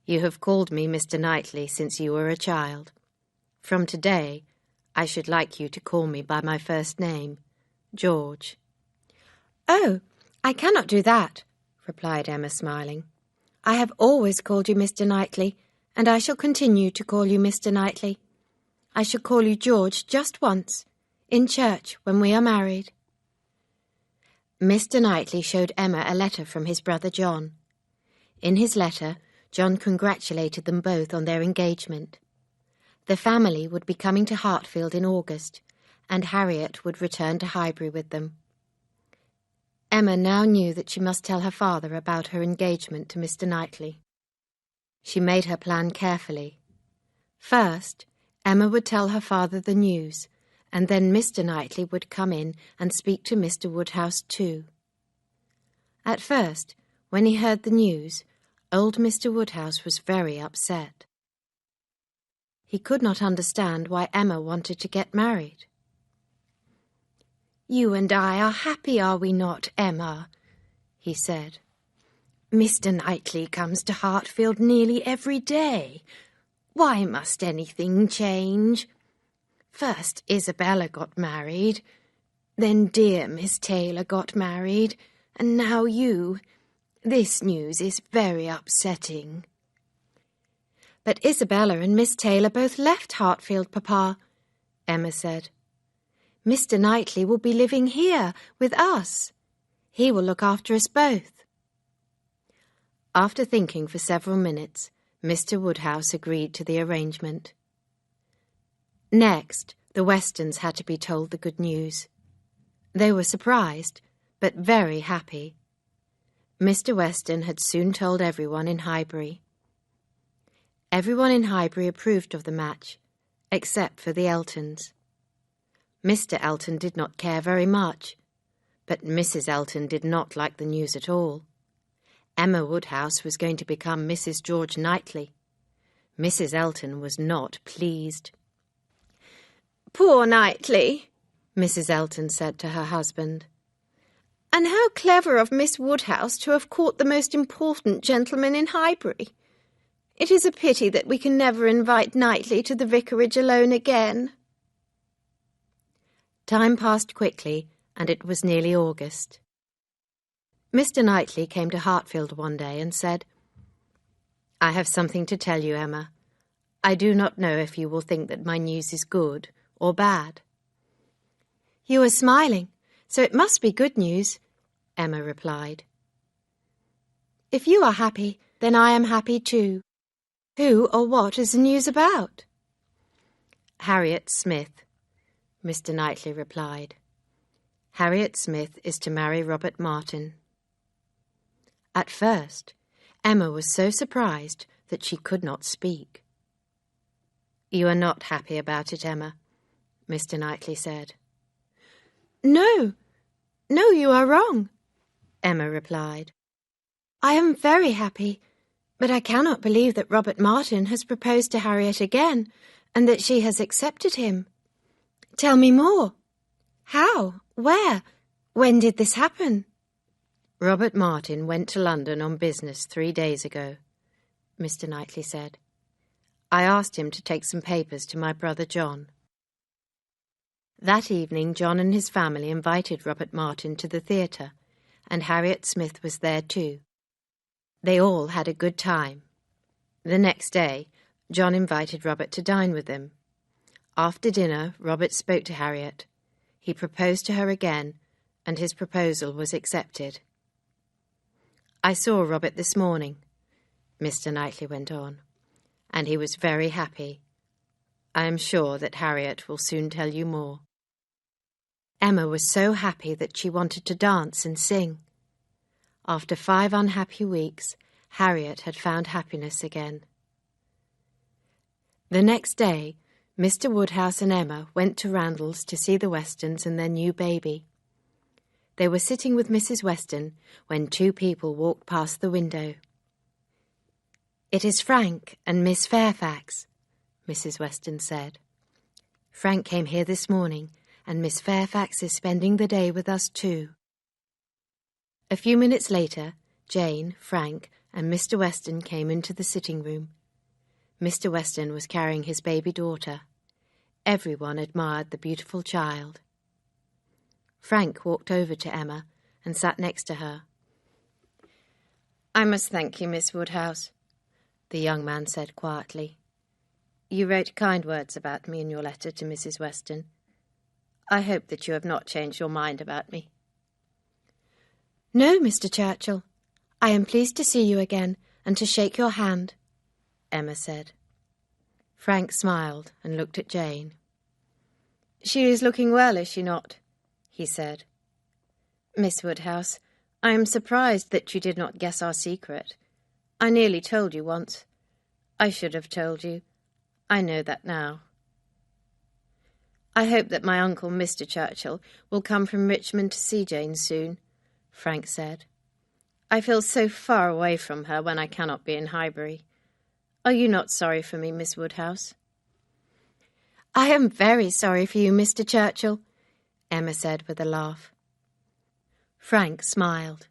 "You have called me Mr. Knightley since you were a child. From today, I should like you to call me by my first name, George." "Oh, I cannot do that," replied Emma, smiling. "I have always called you Mr. Knightley, and I shall continue to call you Mr. Knightley. I shall call you George just once, in church when we are married." Mr. Knightley showed Emma a letter from his brother John. In his letter, John congratulated them both on their engagement. The family would be coming to Hartfield in August, and Harriet would return to Highbury with them. Emma now knew that she must tell her father about her engagement to Mr. Knightley. She made her plan carefully. First, Emma would tell her father the news, and then Mr. Knightley would come in and speak to Mr. Woodhouse too. At first, when he heard the news, old Mr. Woodhouse was very upset. He could not understand why Emma wanted to get married. "You and I are happy, are we not, Emma?" he said. "Mr. Knightley comes to Hartfield nearly every day. Why must anything change? First Isabella got married, then dear Miss Taylor got married, and now you. This news is very upsetting." "But Isabella and Miss Taylor both left Hartfield, Papa," Emma said. "Mr. Knightley will be living here with us. He will look after us both." After thinking for several minutes, Mr. Woodhouse agreed to the arrangement. Next, the Westons had to be told the good news. They were surprised, but very happy. Mr. Weston had soon told everyone in Highbury. Everyone in Highbury approved of the match, except for the Eltons. Mr. Elton did not care very much, but Mrs. Elton did not like the news at all. Emma Woodhouse was going to become Mrs. George Knightley. Mrs. Elton was not pleased. "Poor Knightley," Mrs. Elton said to her husband. "And how clever of Miss Woodhouse to have caught the most important gentleman in Highbury. It is a pity that we can never invite Knightley to the vicarage alone again." Time passed quickly, and it was nearly August. Mr. Knightley came to Hartfield one day and said, "I have something to tell you, Emma. I do not know if you will think that my news is good or bad." "You are smiling, so it must be good news," Emma replied. "If you are happy, then I am happy too. Who or what is the news about?" "Harriet Smith," Mr. Knightley replied. "Harriet Smith is to marry Robert Martin." At first, Emma was so surprised that she could not speak. "You are not happy about it, Emma," Mr. Knightley said. No, you are wrong," Emma replied. "I am very happy, but I cannot believe that Robert Martin has proposed to Harriet again, and that she has accepted him. Tell me more. How? Where? When did this happen?" "Robert Martin went to London on business 3 days ago," Mr. Knightley said. "I asked him to take some papers to my brother John." That evening John and his family invited Robert Martin to the theatre, and Harriet Smith was there too. They all had a good time. The next day, John invited Robert to dine with them. After dinner, Robert spoke to Harriet. He proposed to her again, and his proposal was accepted. "I saw Robert this morning," Mr. Knightley went on, "and he was very happy. I am sure that Harriet will soon tell you more." Emma was so happy that she wanted to dance and sing. After 5 unhappy weeks, Harriet had found happiness again. The next day, Mr. Woodhouse and Emma went to Randall's to see the Westons and their new baby. They were sitting with Mrs. Weston when 2 people walked past the window. "It is Frank and Miss Fairfax," Mrs. Weston said. "Frank came here this morning, and Miss Fairfax is spending the day with us too." A few minutes later, Jane, Frank, and Mr. Weston came into the sitting room. Mr. Weston was carrying his baby daughter. Everyone admired the beautiful child. Frank walked over to Emma and sat next to her. "I must thank you, Miss Woodhouse," the young man said quietly. "You wrote kind words about me in your letter to Mrs. Weston. I hope that you have not changed your mind about me." "No, Mr. Churchill. I am pleased to see you again and to shake your hand," Emma said. Frank smiled and looked at Jane. "She is looking well, is she not?" he said. "Miss Woodhouse, I am surprised that you did not guess our secret. I nearly told you once. I should have told you. I know that now." "I hope that my uncle, Mr. Churchill, will come from Richmond to see Jane soon," Frank said. "I feel so far away from her when I cannot be in Highbury. Are you not sorry for me, Miss Woodhouse?" "I am very sorry for you, Mr. Churchill," Emma said with a laugh. Frank smiled.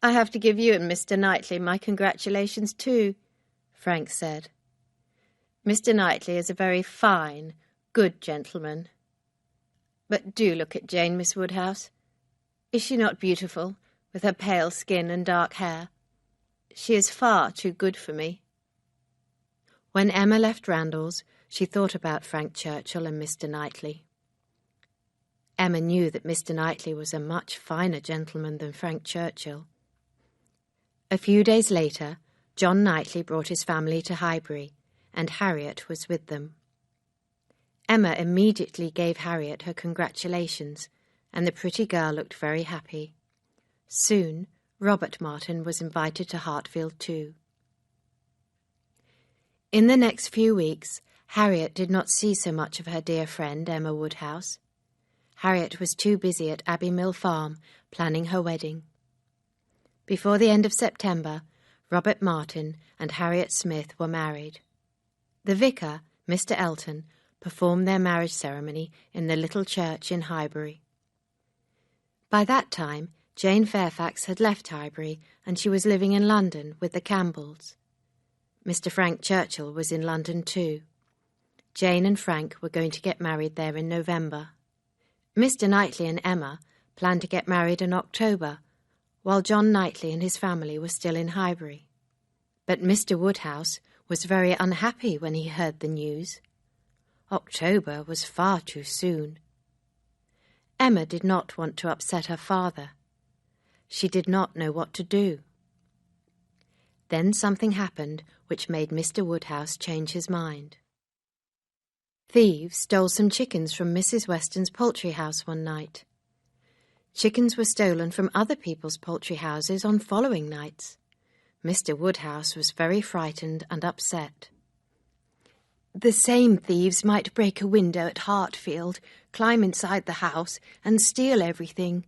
"I have to give you and Mr. Knightley my congratulations too," Frank said. "Mr. Knightley is a very fine, good gentleman. But do look at Jane, Miss Woodhouse. Is she not beautiful, with her pale skin and dark hair? She is far too good for me." When Emma left Randall's, she thought about Frank Churchill and Mr. Knightley. Emma knew that Mr. Knightley was a much finer gentleman than Frank Churchill. A few days later, John Knightley brought his family to Highbury, and Harriet was with them. Emma immediately gave Harriet her congratulations, and the pretty girl looked very happy. Soon, Robert Martin was invited to Hartfield too. In the next few weeks, Harriet did not see so much of her dear friend Emma Woodhouse. Harriet was too busy at Abbey Mill Farm planning her wedding. Before the end of September, Robert Martin and Harriet Smith were married. The vicar, Mr. Elton, performed their marriage ceremony in the little church in Highbury. By that time, Jane Fairfax had left Highbury, and she was living in London with the Campbells. Mr. Frank Churchill was in London too. Jane and Frank were going to get married there in November. Mr. Knightley and Emma planned to get married in October, while John Knightley and his family were still in Highbury. But Mr. Woodhouse was very unhappy when he heard the news. October was far too soon. Emma did not want to upset her father. She did not know what to do. Then something happened which made Mr. Woodhouse change his mind. Thieves stole some chickens from Mrs. Weston's poultry house one night. Chickens were stolen from other people's poultry houses on following nights. Mr. Woodhouse was very frightened and upset. "The same thieves might break a window at Hartfield, climb inside the house, and steal everything,"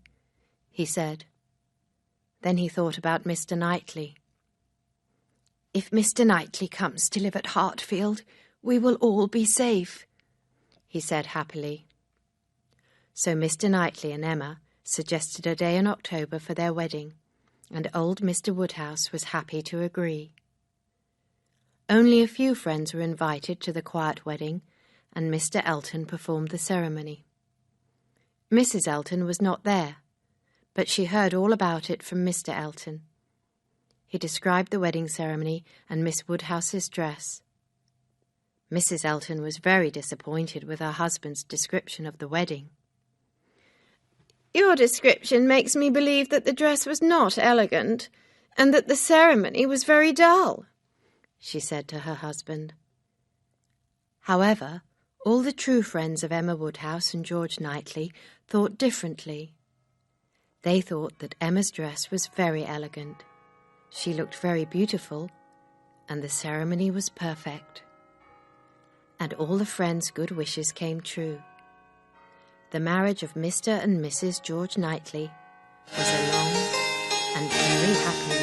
he said. Then he thought about Mr. Knightley. "If Mr. Knightley comes to live at Hartfield, we will all be safe," he said happily. So Mr. Knightley and Emma suggested a day in October for their wedding, and old Mr. Woodhouse was happy to agree. Only a few friends were invited to the quiet wedding, and Mr. Elton performed the ceremony. Mrs. Elton was not there, but she heard all about it from Mr. Elton. He described the wedding ceremony and Miss Woodhouse's dress. Mrs. Elton was very disappointed with her husband's description of the wedding. "Your description makes me believe that the dress was not elegant, and that the ceremony was very dull," she said to her husband. However, All the true friends of Emma Woodhouse and George Knightley thought differently. They thought that Emma's dress was very elegant. She looked very beautiful, and the ceremony was perfect. And all the friends' good wishes came true. The marriage of Mr. and Mrs. George Knightley was a long and very happy